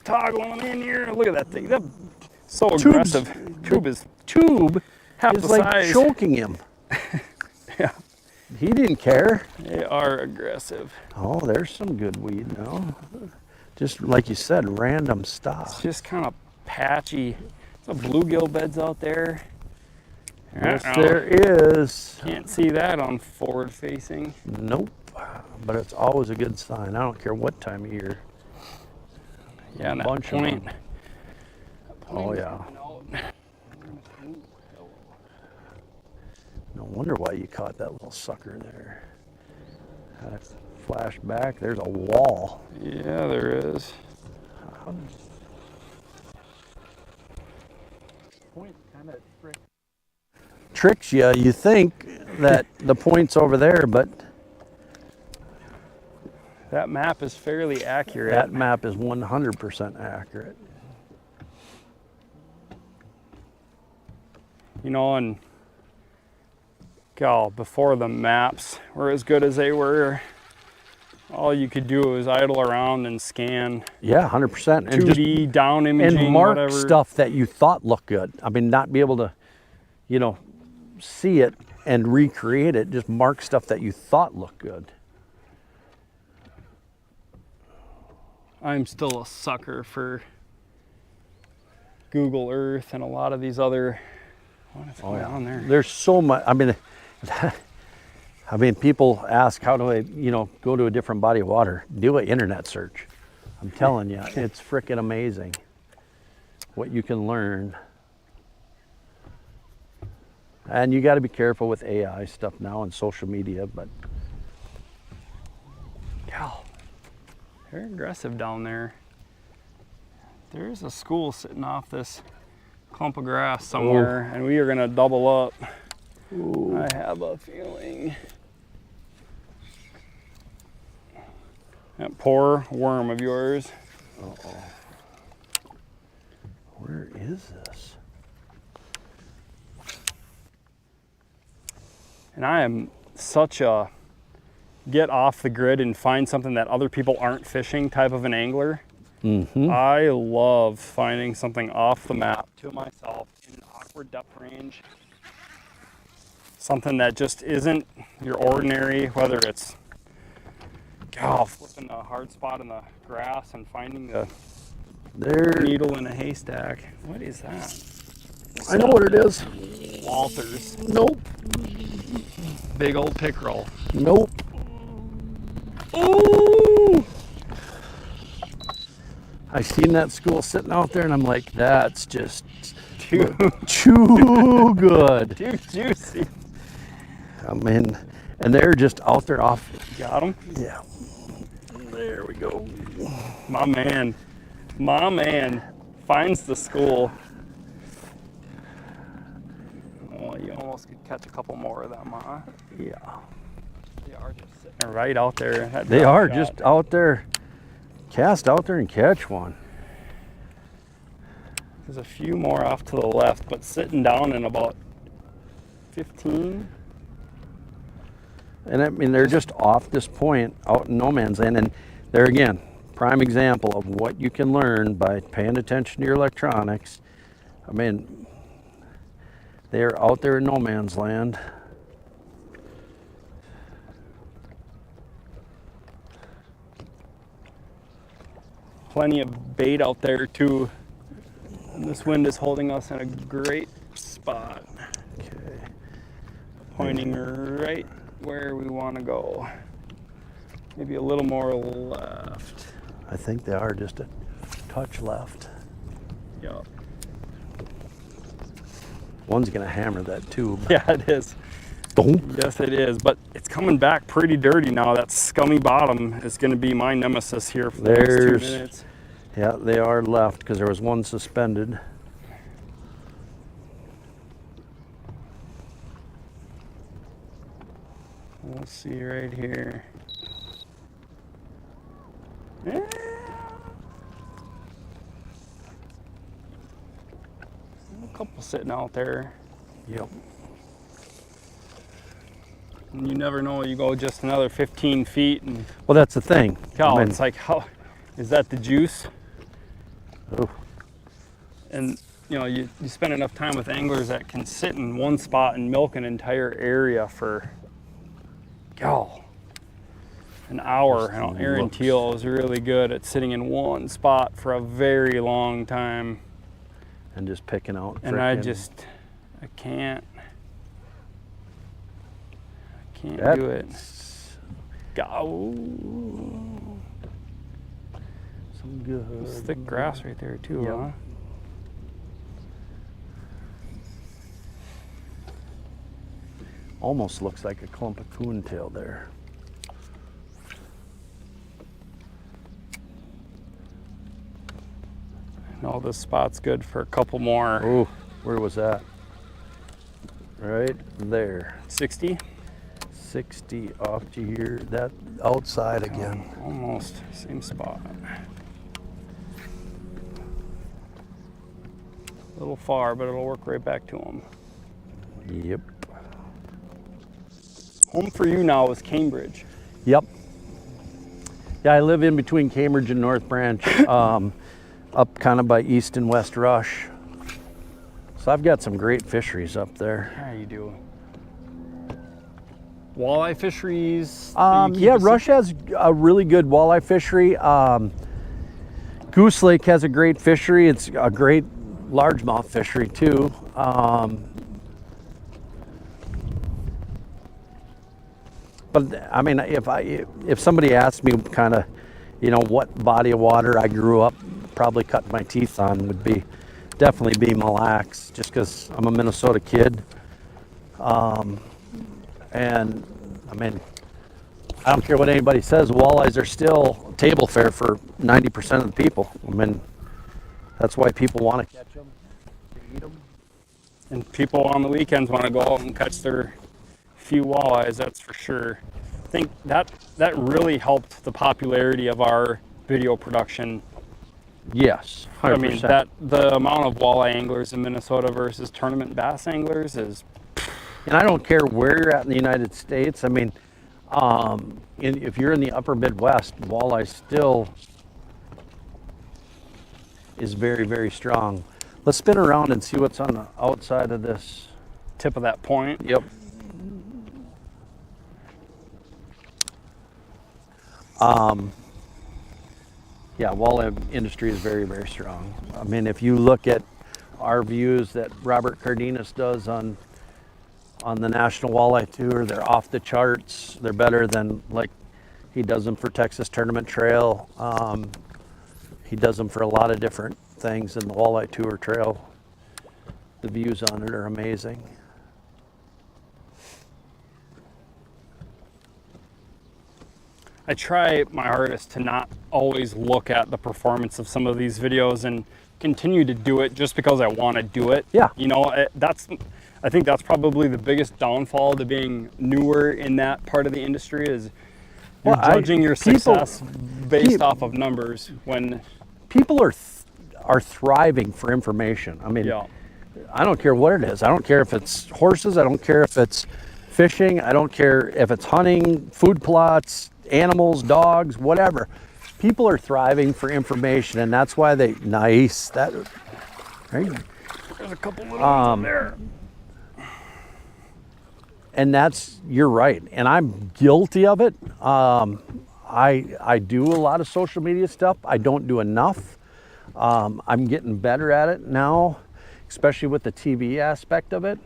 toggling him in here. Look at that thing. That's so aggressive. Tube half is the like size. choking him. Yeah. He didn't care. They are aggressive. Oh, there's some good weed now. Just like you said, random stuff. It's just kind of patchy. Some bluegill beds out there. Yes, there is. Can't see that on forward facing. Nope. But it's always a good sign. I don't care what time of year. Yeah, and that Bunch of point. them. Oh, yeah. No wonder why you caught that little sucker there. Had it flash back. There's a wall. Yeah, there is. Point kind of tricks you. You think that the point's over there, but that map is fairly accurate. that map is 100% accurate. You know, and before the maps were as good as they were, all you could do was idle around and scan. Yeah, 100%. And 2D down imaging, and mark whatever. stuff that you thought looked good. I mean, not be able to, see it and recreate it. Just mark stuff that you thought looked good. I'm still a sucker for Google Earth and a lot of these other. What is going on there? There's so much. I mean, people ask, how do I, go to a different body of water? Do an internet search. I'm telling you, it's freaking amazing what you can learn. And you got to be careful with AI stuff now and social media, but. Gal, they're aggressive down there. There's a school sitting off this clump of grass somewhere, and we are going to double up. Ooh. I have a feeling. That poor worm of yours. Uh-oh. Where is this? And I am such a get off the grid and find something that other people aren't fishing type of an angler. Mm-hmm. I love finding something off the map to myself in an awkward depth range. Something that just isn't your ordinary, whether it's flipping a hard spot in the grass and finding the needle in a haystack. What is that? I know what it is. Walters. Nope. Big old pickerel. Nope. Ooh! I seen that school sitting out there and I'm like, that's just Too good. Too juicy. I mean, and they're just out there off. Got him? Yeah. There we go. My man finds the school. Oh, you almost could catch a couple more of them, huh? Yeah. They are just sitting right out there. They are just out there. Cast out there and catch one. There's a few more off to the left, but sitting down in about 15. And I mean, they're just off this point out in no man's land. And there again, prime example of what you can learn by paying attention to your electronics. I mean, they're out there in no man's land. Plenty of bait out there too. And this wind is holding us in a great spot. Okay. Pointing right where we want to go. Maybe a little more left. I think they are just a touch left. Yep. One's gonna hammer that tube. Yeah, it is. Boom. Yes, it is. But it's coming back pretty dirty now. That scummy bottom is going to be my nemesis here for the next 2 minutes. Yeah, they are left because there was one suspended. We'll see right here. Yeah. A couple sitting out there. Yep. And you never know, you go just another 15 feet and Well, that's the thing. it's like, how is that the juice? Oh. And you know, you spend enough time with anglers that can sit in one spot and milk an entire area for an hour. You know, Aaron Teal is really good at sitting in one spot for a very long time. And just picking out. And I can't do it. Go. Some good. There's thick grass right there too, Yep. huh? Almost looks like a clump of coontail there. No, this spot's good for a couple more. Oh, where was that? Right there. 60? 60 off to here. That outside again. Almost same spot. A little far, but it'll work right back to him. Yep. Home for you now is Cambridge. Yep. Yeah, I live in between Cambridge and North Branch, up kind of by East and West Rush. So I've got some great fisheries up there. How you do? Walleye fisheries? Yeah, Rush has a really good walleye fishery. Goose Lake has a great fishery. It's a great largemouth fishery too. But I mean, if somebody asked me kind of, what body of water I grew up probably cutting my teeth on, would definitely be Mille Lacs, just because I'm a Minnesota kid. And I mean, I don't care what anybody says, walleyes are still table fare for 90% of the people. I mean, that's why people want to catch them, to eat them. And people on the weekends want to go out and catch their few walleyes, that's for sure. I think that really helped the popularity of our video production. Yes, 100%. I mean, that the amount of walleye anglers in Minnesota versus tournament bass anglers is. And I don't care where you're at in the United States. I mean, if you're in the upper Midwest, walleye still is very, very strong. Let's spin around and see what's on the outside of this Tip of that point. Yep. Yeah, walleye industry is very, very strong. I mean, if you look at our views that Robert Cardenas does on the National Walleye Tour, they're off the charts. They're better than like he does them for Texas Tournament Trail. He does them for a lot of different things in the Walleye Tour Trail. The views on it are amazing. I try my hardest to not always look at the performance of some of these videos and continue to do it just because I want to do it. Yeah. You know, I think that's probably the biggest downfall to being newer in that part of the industry is you're judging your success based off of numbers when people are thriving for information. I mean, yeah. I don't care what it is. I don't care if it's horses. I don't care if it's fishing. I don't care if it's hunting, food plots, animals, dogs, whatever. People are thriving for information, and that's why they right. There's a couple little ones in there. And you're right, and I'm guilty of it. I do a lot of social media stuff. I don't do enough. I'm getting better at it now, especially with the TV aspect of it.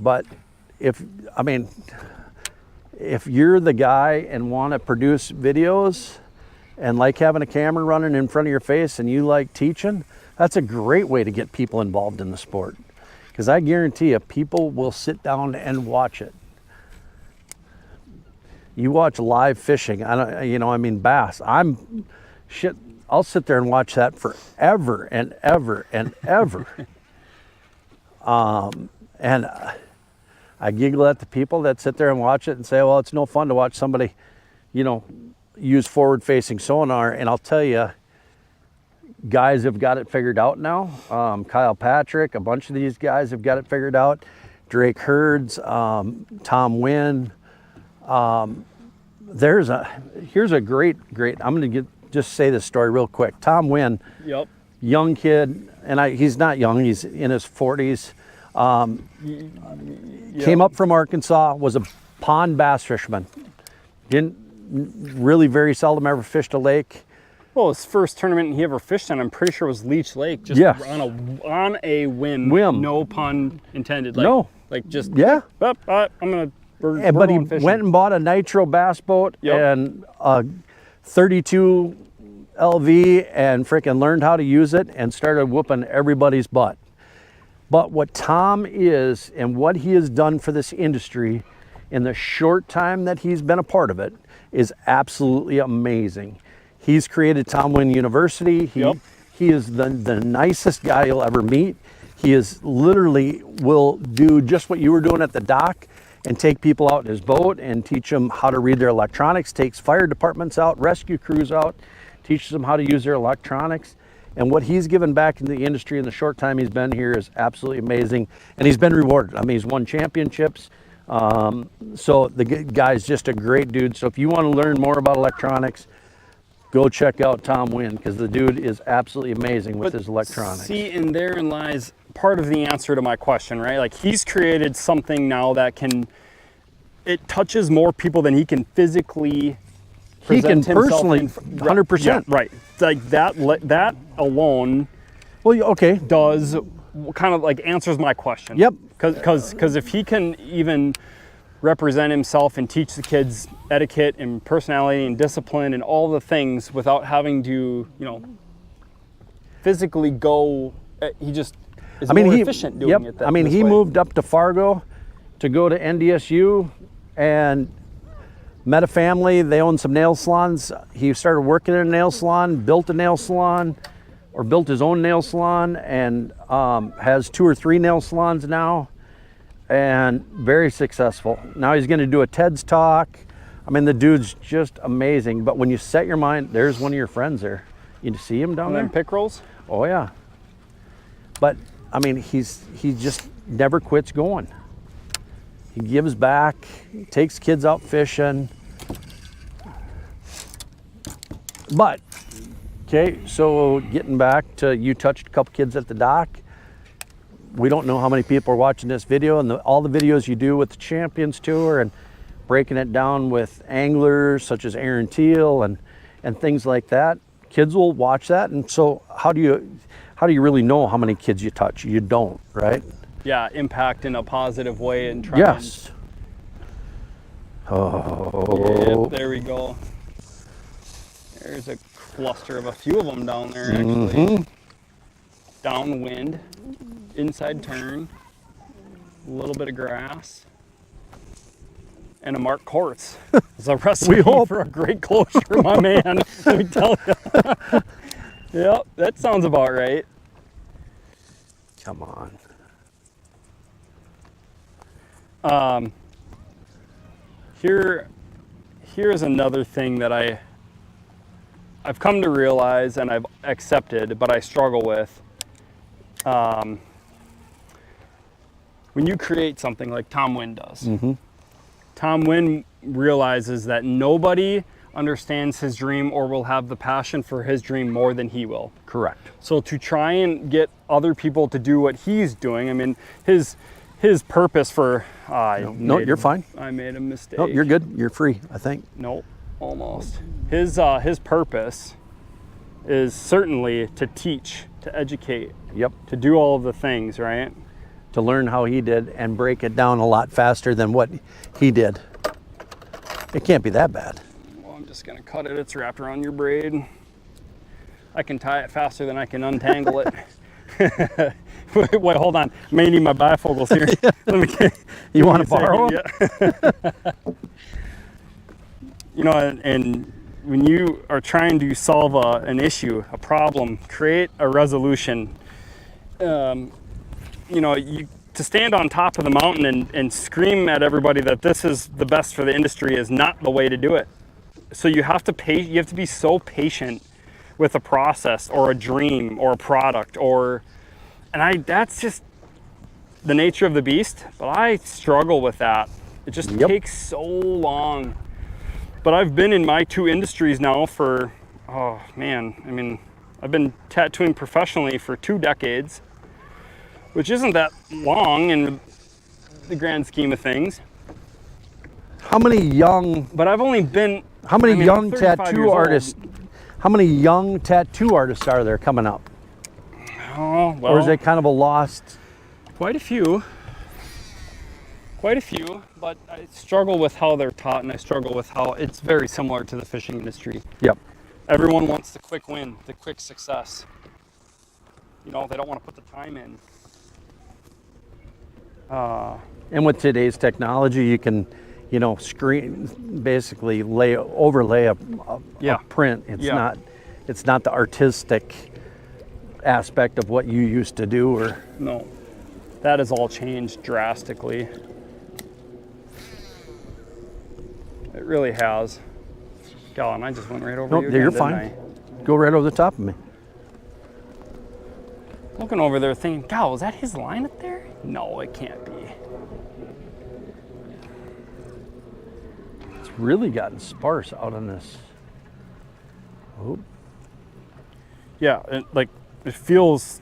But if you're the guy and want to produce videos and like having a camera running in front of your face and you like teaching, that's a great way to get people involved in the sport. Because I guarantee you, people will sit down and watch it. You watch live fishing, bass. I'll sit there and watch that forever and ever and ever. And I giggle at the people that sit there and watch it and say, well, it's no fun to watch somebody, use forward-facing sonar. And I'll tell you, guys have got it figured out now. Kyle Patrick, a bunch of these guys have got it figured out. Drake Herds, Tom Wynn. Here's a great, I'm going to just say this story real quick. Tom Wynn, Yep. young kid, and he's not young, he's in his 40s. Came up from Arkansas, was a pond bass fisherman. Didn't really very seldom ever fished a lake. Well, his first tournament he ever fished on, I'm pretty sure was Leech Lake, just on a whim. No pun intended. No. Like just Yeah. I'm gonna. But he went and bought a nitro bass boat and a 32 LV and freaking learned how to use it and started whooping everybody's butt. But what Tom is and what he has done for this industry in the short time that he's been a part of it is absolutely amazing. He's created Tom Wynn University. He is the nicest guy you'll ever meet. He is literally will do just what you were doing at the dock and take people out in his boat and teach them how to read their electronics, takes fire departments out, rescue crews out, teaches them how to use their electronics. And what he's given back in the industry in the short time he's been here is absolutely amazing. And he's been rewarded. I mean, he's won championships. So the guy's just a great dude. So if you want to learn more about electronics, go check out Tom Wynn, because the dude is absolutely amazing with his electronics. See, and therein lies part of the answer to my question, right? Like, he's created something now that it touches more people than he can physically present himself personally, in. 100%. Yeah, right. Like that alone. Well, okay. Does kind of like answers my question. Yep. Because if he can even represent himself and teach the kids etiquette and personality and discipline and all the things without having to, physically go, he just is more efficient doing it. He moved up to Fargo to go to NDSU and met a family. They own some nail salons. He started working in a nail salon, built a nail salon, or built his own nail salon, and has 2 or 3 nail salons now, and very successful. Now he's going to do a TED's talk. I mean, the dude's just amazing. But when you set your mind, there's one of your friends there. You see him down there? Pick rolls? Oh yeah. But I mean, he just never quits going. He gives back, he takes kids out fishing. But, okay, so getting back to, you touched a couple kids at the dock. We don't know how many people are watching this video, and all the videos you do with the Champions Tour and breaking it down with anglers such as Aaron Teal and things like that. Kids will watch that, and so how do you really know how many kids you touch? You don't, right? Yeah, impact in a positive way and try. Yes. Oh. Yep, there we go. There's a cluster of a few of them down there actually. Downwind, inside turn, a little bit of grass, and a marked course. It's a recipe for a great closure, my man. Let me tell you. Yep, that sounds about right. Come on. Here's another thing that I've come to realize and I've accepted, but I struggle with. When you create something like Tom Wynn does, Tom Wynn realizes that nobody understands his dream or will have the passion for his dream more than he will. Correct. So to try and get other people to do what he's doing, I mean, his purpose for... No, you're fine. I made a mistake. No, you're good. You're free, I think. Nope, almost. His purpose is certainly to teach, to educate, Yep. to do all of the things, right? To learn how he did and break it down a lot faster than what he did. It can't be that bad. Well, I'm just gonna cut it. It's wrapped around your braid. I can tie it faster than I can untangle it. Wait, hold on. I may need my bifocals here. Let me get, you want to borrow them? Yeah. You know, and when you are trying to solve an issue, a problem, create a resolution, you know, to stand on top of the mountain and scream at everybody that this is the best for the industry is not the way to do it. So you have to be so patient with a process or a dream or a product that's just the nature of the beast, but I struggle with that. It just takes so long. But I've been in my 2 industries now for, oh man, I mean, I've been tattooing professionally for 2 decades, which isn't that long in the grand scheme of things. How many young... But I've only been... How many young tattoo artists... How many young tattoo artists are there coming up? Oh, well... Or is it kind of a lost... Quite a few. Quite a few, but I struggle with how they're taught, and I struggle with how it's very similar to the fishing industry. Yep. Everyone wants the quick win, the quick success. You know, they don't want to put the time in. And with today's technology, you can, you know, basically overlay a print. It's not the artistic aspect of what you used to do, or no, that has all changed drastically. It really has. God, and I just went right over you again, you're didn't fine. I? Go right over the top of me. Looking over there thinking, God, was that his line up there? No, it can't be. It's really gotten sparse out on this. Oh. Yeah, it feels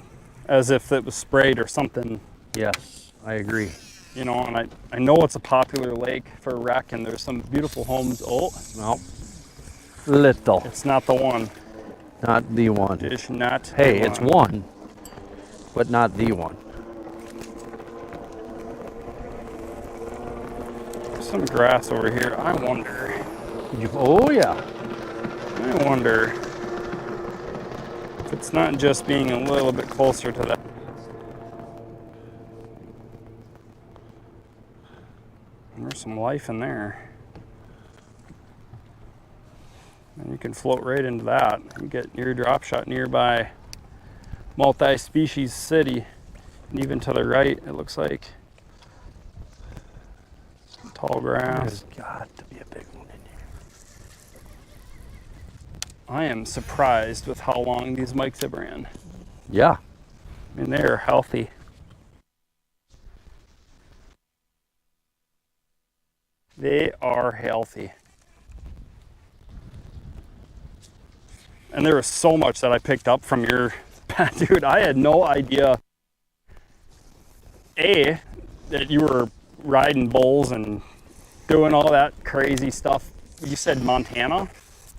as if it was sprayed or something. Yes, I agree. You know, and I know it's a popular lake for wreck, and there's some beautiful homes. Oh, no. Little. It's not the one. Not the one. It's not. Hey, it's one, but not the one. There's some grass over here. I wonder. Oh, yeah. I wonder if it's not just being a little bit closer to that. There's some life in there. And you can float right into that and get your drop shot nearby. multi-species city. And even to the right, it looks like some tall grass. There's got to be a big one in here. I am surprised with how long these mics have ran. Yeah. I mean, they are healthy. They are healthy. And there was so much that I picked up from your, dude, I had no idea, A, that you were riding bulls and doing all that crazy stuff. You said Montana?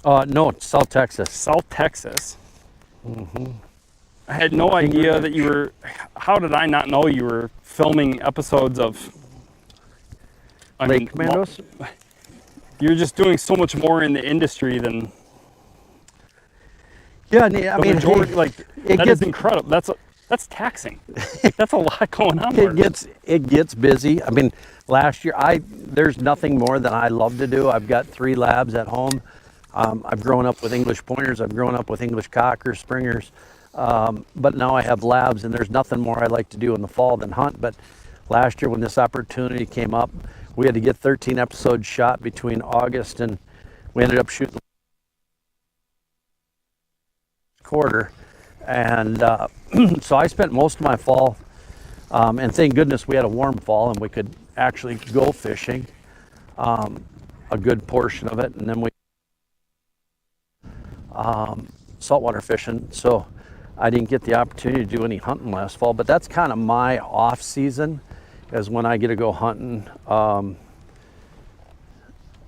No, it's South Texas. South Texas. I had no idea that you were, how did I not know you were filming episodes of Lake Commandos? You're just doing so much more in the industry than Yeah, I mean, majority, like, it that gets is incredible. That's taxing. Like, that's a lot going on. it gets busy. I mean, last year there's nothing more than I love to do. I've got 3 labs at home. I've grown up with English pointers. I've grown up with English cockers, springers. But now I have labs, and there's nothing more I like to do in the fall than hunt. But last year when this opportunity came up, we had to get 13 episodes shot between August, and we ended up shooting quarter. And so I spent most of my fall, and thank goodness we had a warm fall and we could actually go fishing a good portion of it, and then we saltwater fishing. So I didn't get the opportunity to do any hunting last fall, but that's kind of my off season, is when I get to go hunting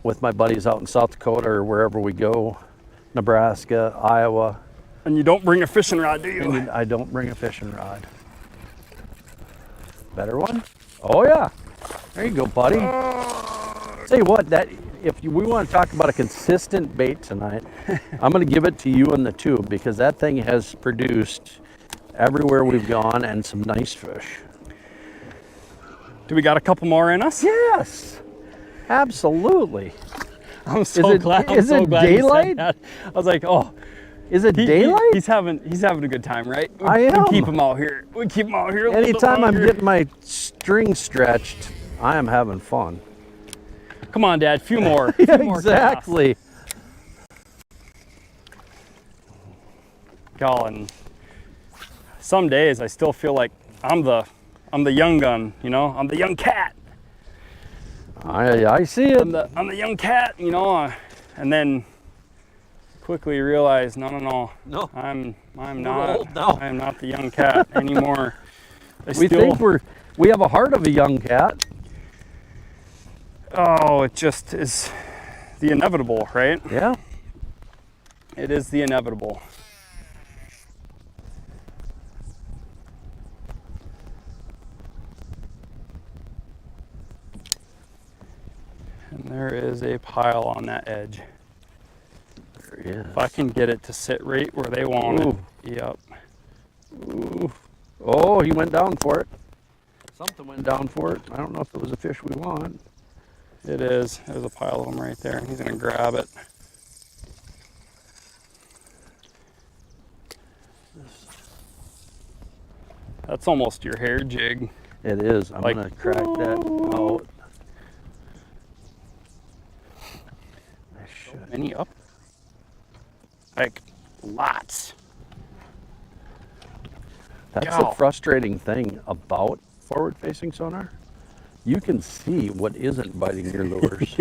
with my buddies out in South Dakota or wherever we go, Nebraska, Iowa. And you don't bring a fishing rod, do you? And I don't bring a fishing rod. Better one? Oh yeah. There you go, buddy. Tell you what, we want to talk about a consistent bait tonight, I'm going to give it to you and the tube, because that thing has produced everywhere we've gone, and some nice fish. Do we got a couple more in us? Yes, absolutely. I'm so glad. I'm so glad you said daylight? that. I was like, oh. Is it daylight? He's having a good time, right? I am. We keep him out here. We keep him out here. Anytime I'm getting my string stretched, I am having fun. Come on, Dad. Few more. Yeah, Few more exactly. Colin. Some days I still feel like I'm the young gun. You know, I'm the young cat. I see it. I'm the young cat. You know, and then quickly realize, no. I'm not. Old now. I am not the young cat anymore. We think we have a heart of a young cat. Oh, it just is the inevitable, right? Yeah. It is the inevitable. And there is a pile on that edge. Yeah. If I can get it to sit right where they want Ooh. it. Yep. Ooh. Oh, he went down for it. Something went down for it. I don't know if it was a fish we want. It is. There's a pile of them right there. He's going to grab it. That's almost your hair jig. It is. I'm going to crack that out. I should. Many up. Like, lots. That's the frustrating thing about forward-facing sonar. You can see what isn't biting your lures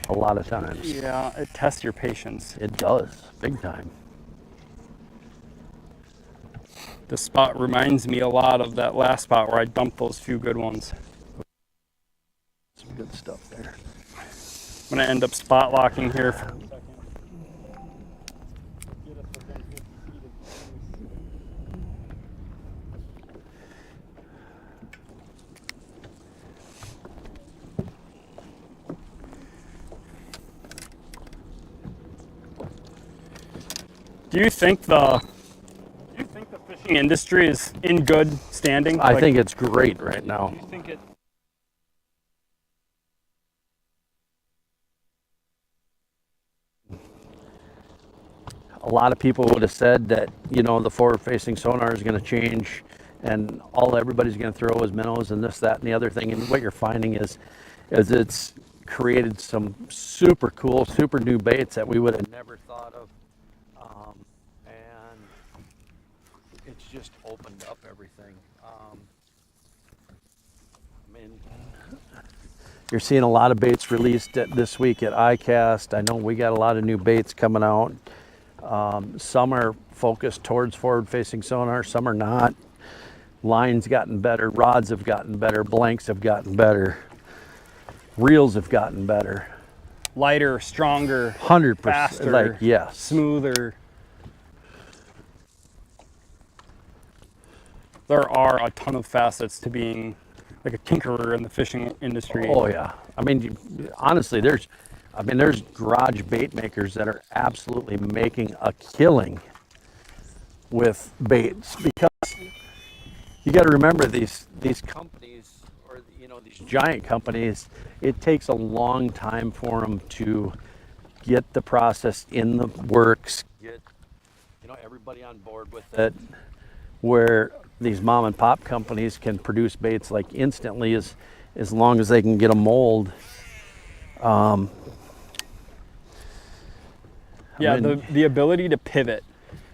a lot of times. Yeah, it tests your patience. It does, big time. This spot reminds me a lot of that last spot where I dumped those few good ones. Some good stuff there. I'm going to end up spot locking here. Do you think the fishing industry is in good standing? I think it's great right now. Do you think it? a lot of people would have said that, you know, the forward-facing sonar is going to change and everybody's going to throw is minnows and this, that, and the other thing. And what you're finding is it's created some super cool, super new baits that we would have never thought of. And it's just opened up everything. I mean, you're seeing a lot of baits released this week at ICAST. I know we got a lot of new baits coming out. Some are focused towards forward-facing sonar, some are not. Lines gotten better, rods have gotten better, blanks have gotten better, reels have gotten better. Lighter, stronger, 100%, faster, like, yes. smoother. There are a ton of facets to being like a tinkerer in the fishing industry. Oh yeah. I mean, honestly, there's garage bait makers that are absolutely making a killing with baits, because you got to remember these companies, or you know, these giant companies, it takes a long time for them to get the process in the works, get, you know, everybody on board with it, where these mom and pop companies can produce baits like instantly, as long as they can get a mold. Yeah, I mean, the ability to pivot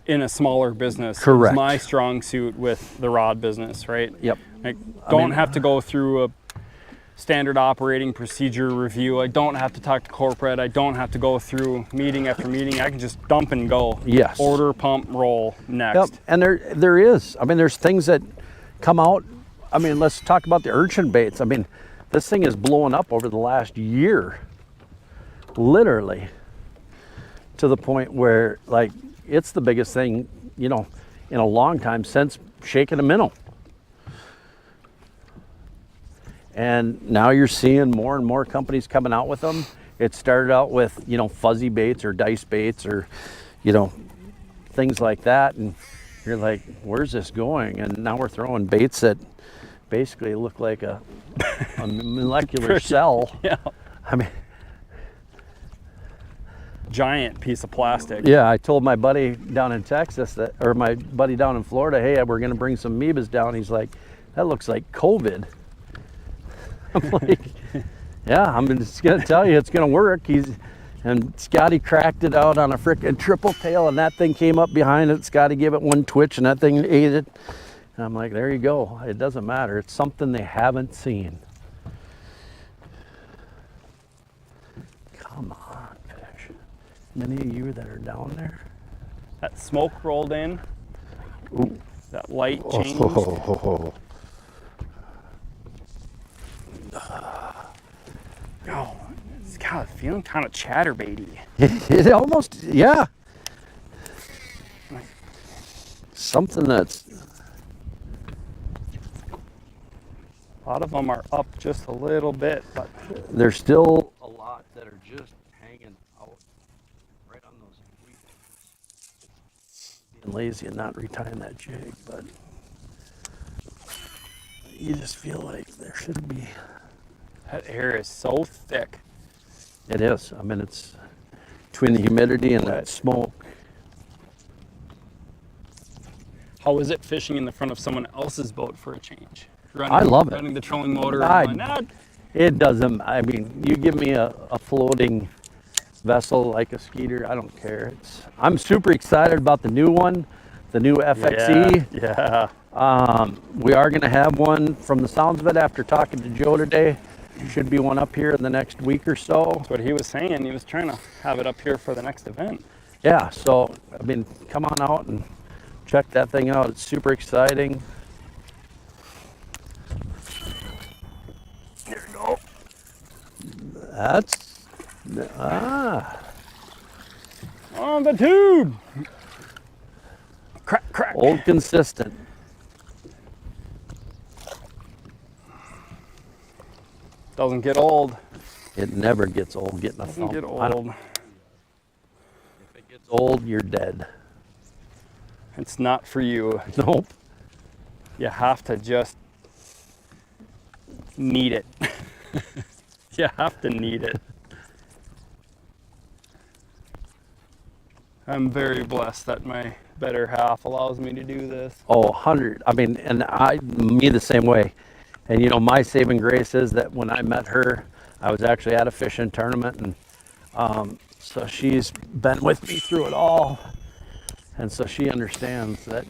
in a smaller business correct. is my strong suit with the rod business, right? Yep. I don't have to go through a standard operating procedure review. I don't have to talk to corporate. I don't have to go through meeting after meeting. I can just dump and go. Yes. Order, pump, roll, next. Yep. And there is. I mean, there's things that come out. I mean, let's talk about the urchin baits. I mean, this thing is blowing up over the last year, literally, to the point where, like, it's the biggest thing, you know, in a long time since shaking a minnow. And now you're seeing more and more companies coming out with them. It started out with, you know, fuzzy baits or dice baits or, you know, things like that. And you're like, where's this going? And now we're throwing baits that basically look like a molecular cell. Yeah. I mean, Giant piece of plastic. yeah, I told my buddy down in Texas that, or my buddy down in Florida, hey, we're going to bring some amoebas down. He's like, that looks like COVID. I'm like, yeah, I'm just going to tell you it's going to work. And Scotty cracked it out on a frickin' triple tail, and that thing came up behind it. Scotty gave it one twitch, and that thing ate it. And I'm like, there you go. It doesn't matter. It's something they haven't seen. Come on, fish. Many of you that are down there. That smoke rolled in. Ooh. That light changed. Oh, it's kind of feeling kind of chatterbaity. It almost, yeah. Something that's... A lot of them are up just a little bit, but there's still a lot that are just hanging out right on those weekends. Being lazy and not retying that jig, but you just feel like there should be. that air is so thick. It is. I mean, it's between the humidity and that smoke. How is it fishing in the front of someone else's boat for a change? I love it. Running the trolling motor. It doesn't. I mean, you give me a floating vessel like a skeeter, I don't care. I'm super excited about the new one, the new FXE. Yeah. We are going to have one, from the sounds of it, after talking to Joe today. Should be one up here in the next week or so. That's what he was saying. He was trying to have it up here for the next event. Yeah, so, I mean, come on out and check that thing out. It's super exciting. There you go. That's, on the tube. Crack, crack. old consistent. Doesn't get old. It never gets old getting a Doesn't thump. get old. If it gets old, you're dead. It's not for you. Nope. You have to just need it. You have to need it. I'm very blessed that my better half allows me to do this. Oh, 100. I mean, and me the same way. And you know, my saving grace is that when I met her, I was actually at a fishing tournament, and so she's been with me through it all. And so she understands that,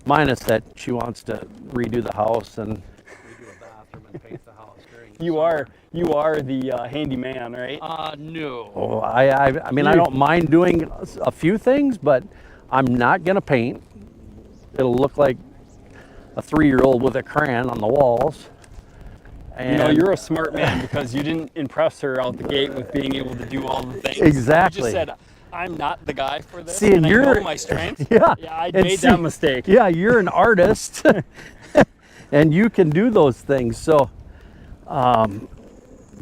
minus that she wants to redo the house and redo a bathroom and paint the house during the You are the handyman, right? No. Oh, I mean, I don't mind doing a few things, but I'm not gonna paint. It'll look like a 3-year-old with a crayon on the walls. And you know, you're a smart man because you didn't impress her out the gate with being able to do all the things. Exactly. You just said, I'm not the guy for this. See, and I you're know my strengths. Yeah, I made that mistake. Yeah, you're an artist, and you can do those things. So,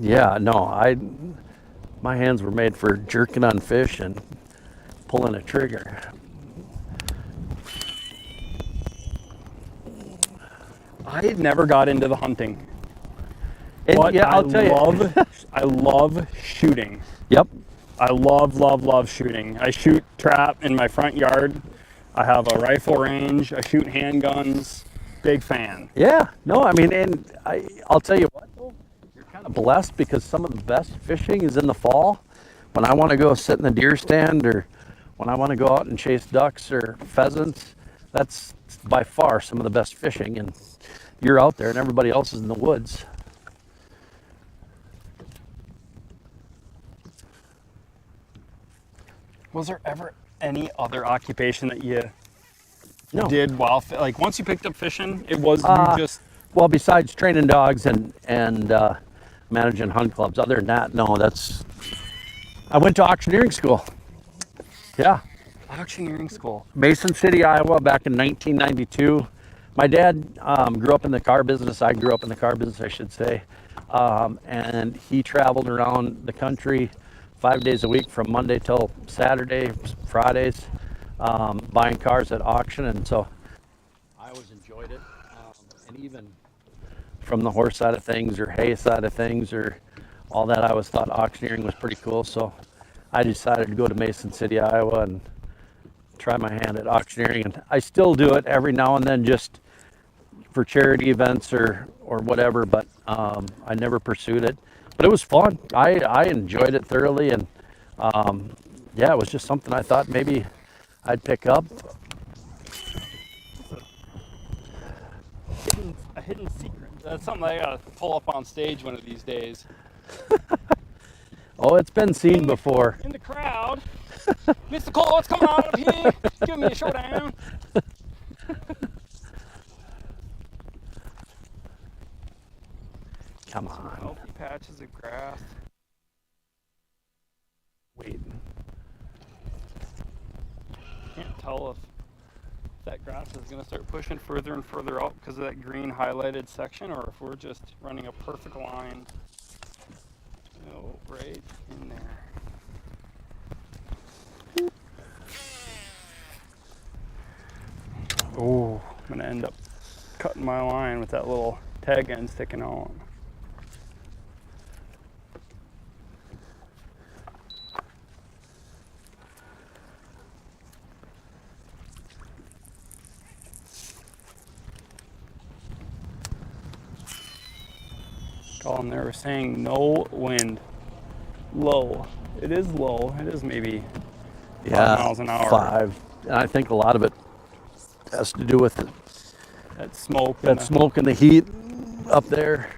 yeah, no, my hands were made for jerking on fish and pulling a trigger. I never got into the hunting. And But yeah, I'll tell you. I love shooting. Yep. I love shooting. I shoot trap in my front yard. I have a rifle range. I shoot handguns. Big fan. Yeah. No, I mean, and I'll tell you what, though, you're kind of blessed because some of the best fishing is in the fall. When I want to go sit in the deer stand, or when I want to go out and chase ducks or pheasants, that's by far some of the best fishing. And you're out there and everybody else is in the woods. Was there ever any other occupation that you No. did while, like once you picked up fishing, it was you just... Well, besides training dogs and managing hunt clubs, other than that, no, I went to auctioneering school. Yeah. Auctioneering school. Mason City, Iowa, back in 1992. My dad grew up in the car business. I grew up in the car business, I should say. And he traveled around the country 5 days a week from Monday till Saturday, Fridays, buying cars at auction. And so I always enjoyed it. And even from the horse side of things or hay side of things or all that, I always thought auctioneering was pretty cool. So I decided to go to Mason City, Iowa and try my hand at auctioneering. And I still do it every now and then just for charity events or whatever, but I never pursued it. But it was fun. I enjoyed it thoroughly, and yeah, it was just something I thought maybe I'd pick up. A hidden secret. That's something I gotta pull up on stage one of these days. Oh, it's been seen before. In the crowd. Mr. Cole, what's coming on up here? Give me a showdown. Come on. Healthy patches of grass. Wait. Can't tell if that grass is going to start pushing further and further out because of that green highlighted section, or if we're just running a perfect line. Oh, right in there. Oh, I'm going to end up cutting my line with that little tag end sticking out. Colin, they were saying no wind. Low. It is low. It is maybe 5 miles an hour. 5. And I think a lot of it has to do with That smoke. that smoke and the heat up there.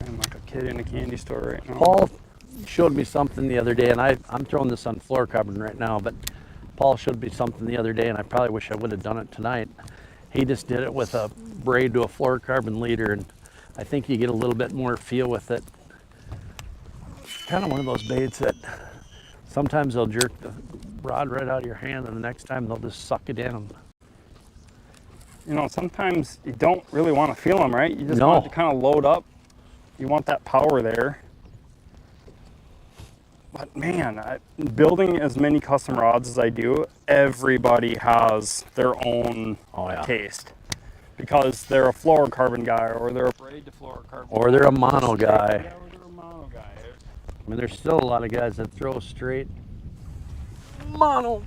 I'm like a kid in a candy store right now. Paul showed me something the other day, and I'm throwing this on fluorocarbon right now, but Paul showed me something the other day, and I probably wish I would have done it tonight. He just did it with a braid to a fluorocarbon leader, and I think you get a little bit more feel with it. Kind of one of those baits that sometimes they'll jerk the rod right out of your hand, and the next time they'll just suck it in. You know, sometimes you don't really want to feel them, right? You just No. want it to kind of load up. You want that power there. But man, building as many custom rods as I do, everybody has their own Oh, yeah. taste. because they're a fluorocarbon guy, or they're a braid to fluorocarbon, or they're a mono guy. Yeah, or they're a mono guy. I mean, there's still a lot of guys that throw straight mono.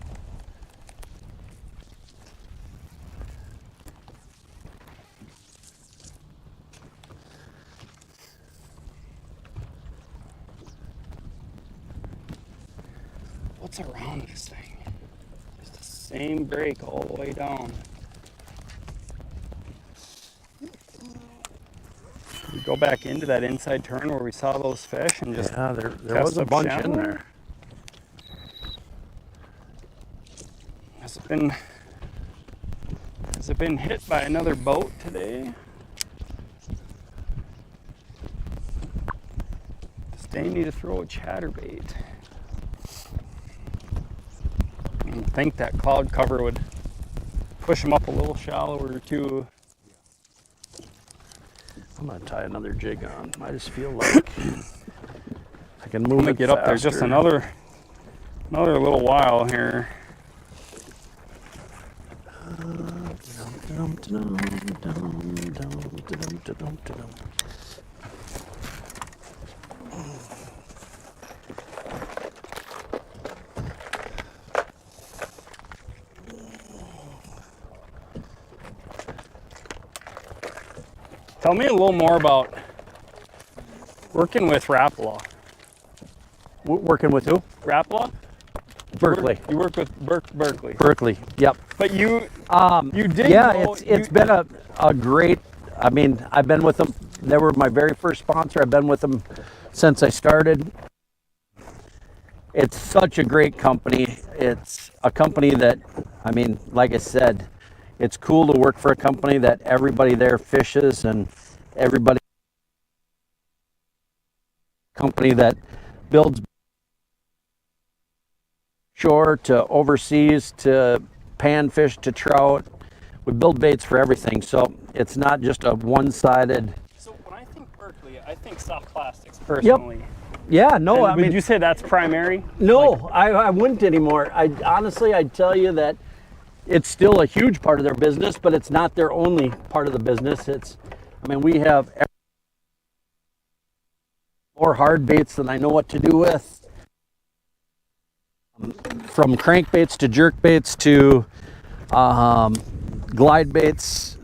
What's around this thing? It's the same break all the way down. We go back into that inside turn where we saw those fish and just Yeah, there was a bunch in there. Has it been hit by another boat today? Does Dane need to throw a chatterbait? I think that cloud cover would push him up a little shallower too. I'm gonna tie another jig on. I just feel like I can move it Get up there just another little while here. Tell me a little more about working with Rapala. Working with who? Rapala? Berkeley. You work with Berkeley. Berkeley. Yep. But you did. Yeah, it's been a great. I mean, I've been with them. They were my very first sponsor. I've been with them since I started. It's such a great company. It's a company that, I mean, like I said, it's cool to work for a company that everybody there fishes, and everybody company that builds shore to overseas to panfish to trout. We build baits for everything, so it's not just a one-sided. So when I think Berkeley, I think soft plastics personally. Yep. Yeah, no, I mean, would you say that's primary? No, Like, I wouldn't anymore. I'd tell you that it's still a huge part of their business, but it's not their only part of the business. I mean, we have more hard baits than I know what to do with. From crankbaits to jerk baits to glide baits.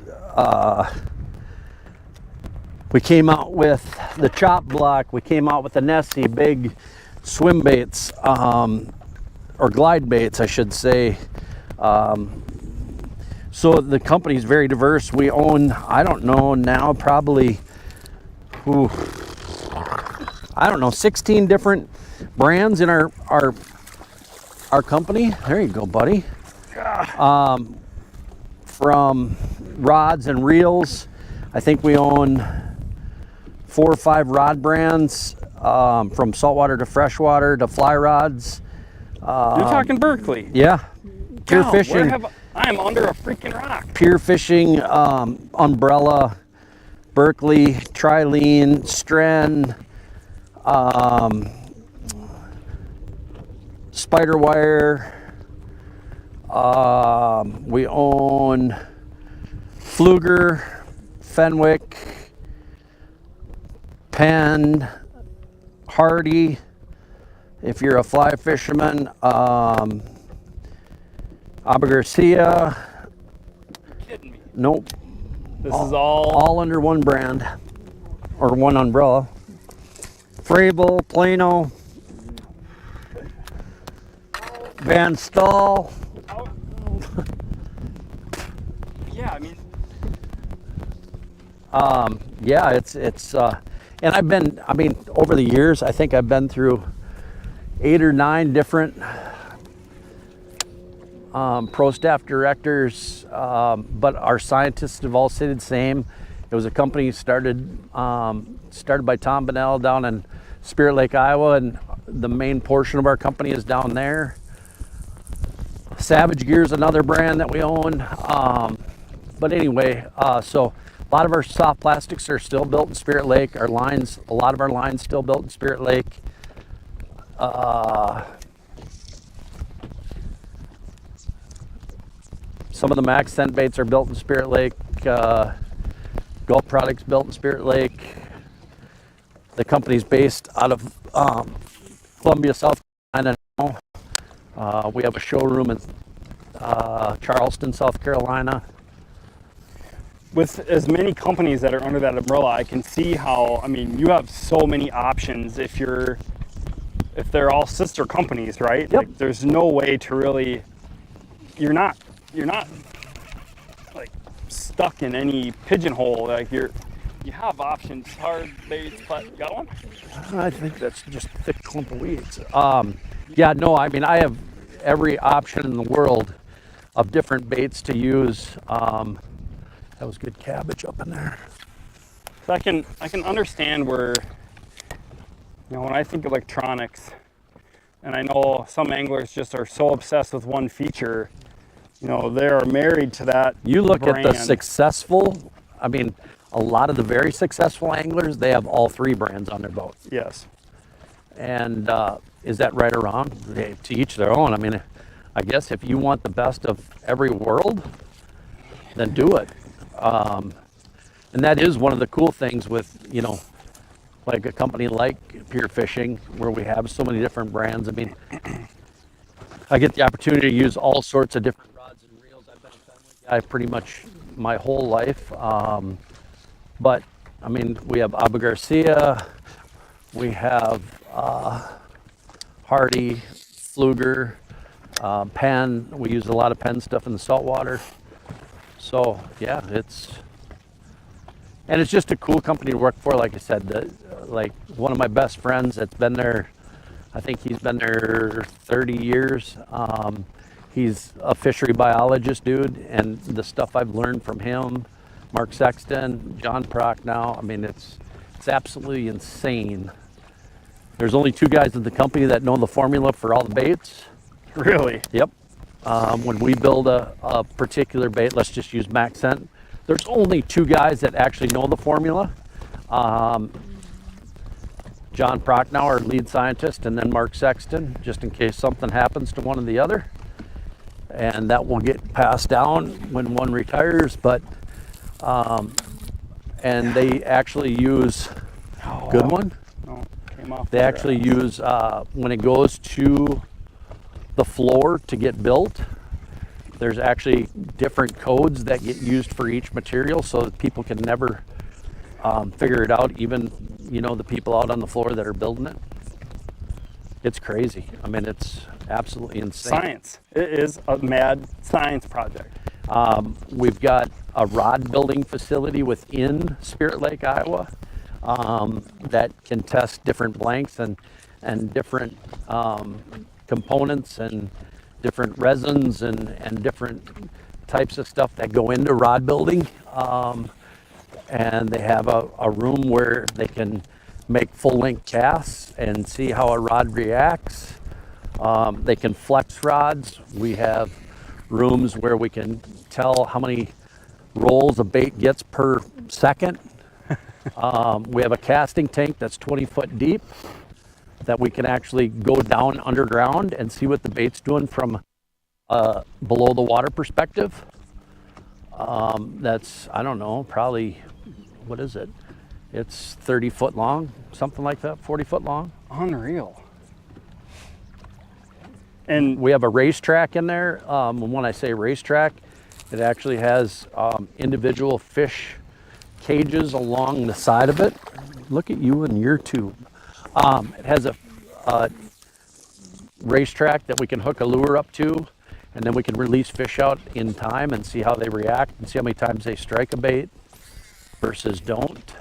We came out with the chop block. We came out with the Nessie big swim baits, or glide baits, I should say. So the company is very diverse. We own, I don't know now, probably, 16 different brands in our company. There you go, buddy. From rods and reels, I think we own 4 or 5 rod brands, from saltwater to freshwater to fly rods. you're talking Berkeley. Yeah, pure Wow, fishing. I'm under a freaking rock. Pure fishing, umbrella, Berkeley, Trilene, Stren, spider wire. We own Fluger, Fenwick, Penn, Hardy. If you're a fly fisherman, Abu Garcia. You're kidding me. Nope. This is all All under one brand or one umbrella. Frable, Plano, Van Stahl. yeah, I mean, Yeah, it's and I've been, I mean, over the years, I think I've been through 8 or 9 different pro staff directors, but our scientists have all stayed the same. It was a company started by Tom Bonnell down in Spirit Lake, Iowa, and the main portion of our company is down there. Savage Gear is another brand that we own. But anyway, so a lot of our soft plastics are still built in Spirit Lake. A lot of our lines still built in Spirit Lake. Some of the Max scent baits are built in Spirit Lake. Gulf products built in Spirit Lake. The company's based out of Columbia, South Carolina now. We have a showroom in Charleston, South Carolina. With as many companies that are under that umbrella, I can see how, I mean, you have so many options if they're all sister companies, right? Yep. Like, there's no way to really, you're not like stuck in any pigeonhole. Like you have options, hard baits, but you got one? I think that's just a thick clump of weeds. Yeah, no, I mean, I have every option in the world of different baits to use. That was good cabbage up in there. So I can understand where, you know, when I think of electronics, and I know some anglers just are so obsessed with one feature, you know, they are married to that You look brand. at the successful, I mean, a lot of the very successful anglers, they have all three brands on their boat. Yes. And is that right or wrong? To each their own. I mean, I guess if you want the best of every world, then do it. And that is one of the cool things with, you know, like a company like Pure Fishing, where we have so many different brands. I mean, I get the opportunity to use all sorts of different rods and reels. I've been a family guy pretty much my whole life. But I mean, we have Abu Garcia, we have Hardy, Fluger, Penn. We use a lot of Penn stuff in the saltwater. So yeah, it's just a cool company to work for. Like I said, like one of my best friends that's been there, I think he's been there 30 years. He's a fishery biologist, dude, and the stuff I've learned from him, Mark Sexton, John Prock now, I mean, it's absolutely insane. There's only two guys in the company that know the formula for all the baits. Really? Yep. When we build a particular bait, let's just use Maxent, there's only two guys that actually know the formula. John Prochnow, our lead scientist, and then Mark Sexton, just in case something happens to one or the other. And that will get passed down when one retires, but, and they actually use, good one? No, came off They there. actually use, when it goes to the floor to get built, there's actually different codes that get used for each material so that people can never figure it out, even, you know, the people out on the floor that are building it. It's crazy. I mean, it's absolutely insane. Science. It is a mad science project. We've got a rod building facility within Spirit Lake, Iowa, that can test different blanks and different components and different resins and different types of stuff that go into rod building. And they have a room where they can make full-length casts and see how a rod reacts. They can flex rods. We have rooms where we can tell how many rolls a bait gets per second. We have a casting tank that's 20 foot deep that we can actually go down underground and see what the bait's doing from below the water perspective. That's, I don't know, probably, what is it? It's 30 foot long, something like that, 40 foot long. Unreal. And We have a racetrack in there. When I say racetrack, it actually has individual fish cages along the side of it. Look at you and your tube. It has a racetrack that we can hook a lure up to, and then we can release fish out in time and see how they react and see how many times they strike a bait versus don't.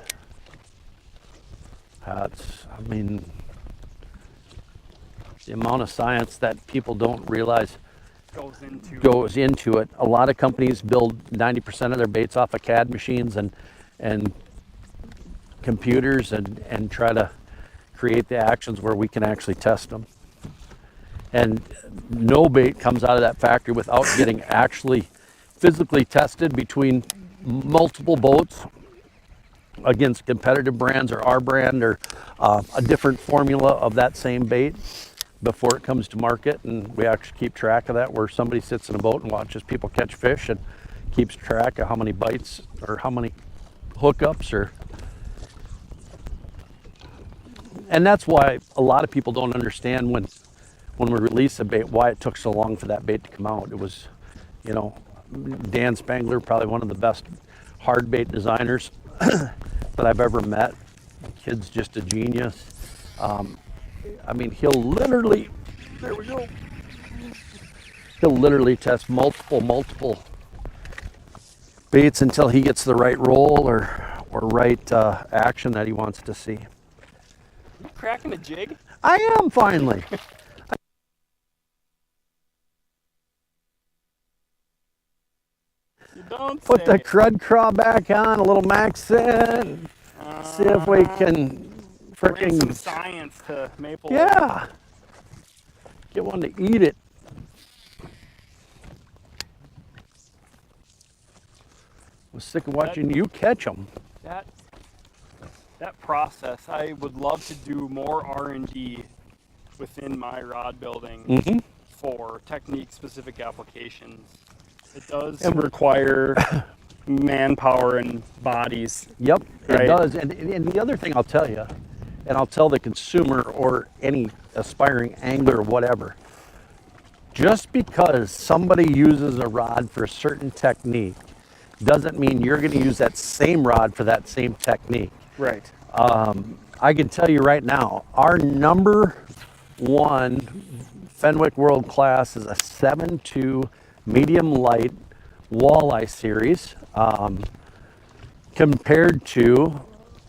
I mean, the amount of science that people don't realize goes into it. A lot of companies build 90% of their baits off of CAD machines and computers and try to create the actions where we can actually test them. And no bait comes out of that factory without getting actually physically tested between multiple boats against competitive brands or our brand or a different formula of that same bait before it comes to market. And we actually keep track of that, where somebody sits in a boat and watches people catch fish and keeps track of how many bites or how many hookups or. And that's why a lot of people don't understand when we release a bait, why it took so long for that bait to come out. It was, you know, Dan Spangler, probably one of the best hard bait designers that I've ever met. The kid's just a genius. I mean, he'll literally, there we go. He'll literally test multiple baits until he gets the right roll or right action that he wants to see. You cracking a jig? I am finally. You don't Put say. the crud craw back on, a little max in. See if we can Bring some fricking, science to maple. yeah, get one to eat it. I'm sick of watching you catch them. That process, I would love to do more R&D within my rod building for technique-specific applications. It does require manpower and bodies. Yep, Right. it does. And the other thing I'll tell you, and I'll tell the consumer or any aspiring angler or whatever, just because somebody uses a rod for a certain technique doesn't mean you're going to use that same rod for that same technique. Right. I can tell you right now, our number one Fenwick World Class is a 7.2 medium light walleye series, compared to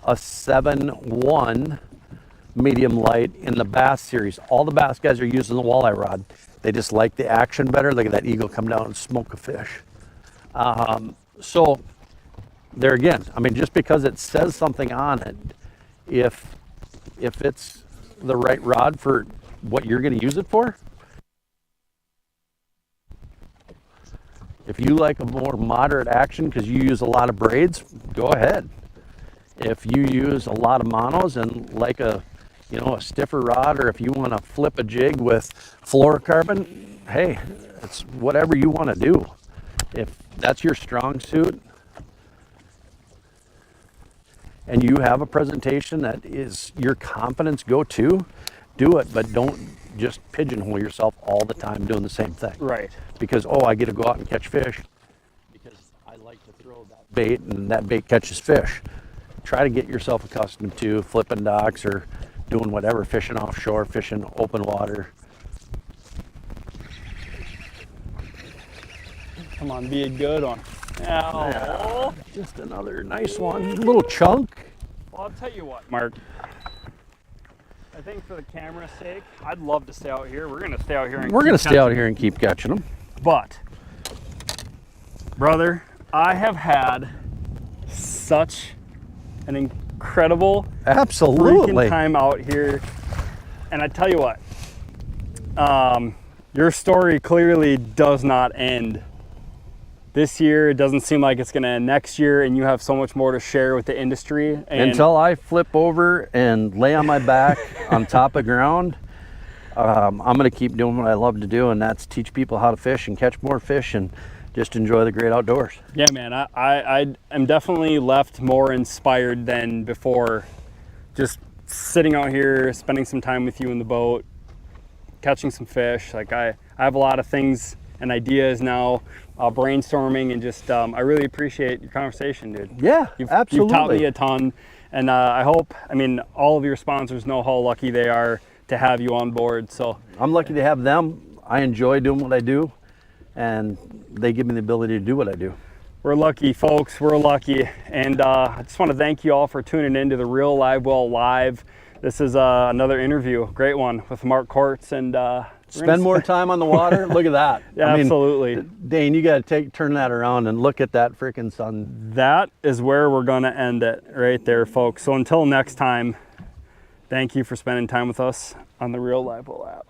a 7.1 medium light in the bass series. All the bass guys are using the walleye rod. They just like the action better. Look at that eagle come down and smoke a fish. So there again, I mean, just because it says something on it, if it's the right rod for what you're going to use it for, if you like a more moderate action because you use a lot of braids, go ahead. If you use a lot of monos and like a stiffer rod, or if you want to flip a jig with fluorocarbon, hey, it's whatever you want to do. If that's your strong suit and you have a presentation that is your confidence go-to, do it, but don't just pigeonhole yourself all the time doing the same thing. Right. Because, oh, I get to go out and catch fish because I like to throw that bait and that bait catches fish. Try to get yourself accustomed to flipping docks or doing whatever, fishing offshore, fishing open water. Come on, be a good one. Yeah, just another nice one. A little chunk. Well, I'll tell you what, Mark. I think for the camera's sake, I'd love to stay out here. We're going to stay out here and We're going to stay out here and keep catching them. But, brother, I have had such an incredible Absolutely. freaking time out here. And I tell you what, your story clearly does not end this year. It doesn't seem like it's going to end next year, and you have so much more to share with the industry. And Until I flip over and lay on my back on top of ground, I'm going to keep doing what I love to do, and that's teach people how to fish and catch more fish and just enjoy the great outdoors. yeah, man, I am definitely left more inspired than before. Just sitting out here, spending some time with you in the boat, catching some fish. Like I have a lot of things and ideas now, brainstorming, and just I really appreciate your conversation, dude. Yeah, absolutely. You've taught me a ton, and I hope, all of your sponsors know how lucky they are to have you on board. So I'm lucky to have them. I enjoy doing what I do, and they give me the ability to do what I do. we're lucky, folks. We're lucky, and I just want to thank you all for tuning in to the Real Live Well Live. This is another interview, great one with Mark Kortz, and spend more time on the water. Look at that. Yeah, absolutely. Dane, you got to turn that around and look at that freaking sun. That is where we're going to end it right there, folks. So until next time, thank you for spending time with us on the Real Live Well app.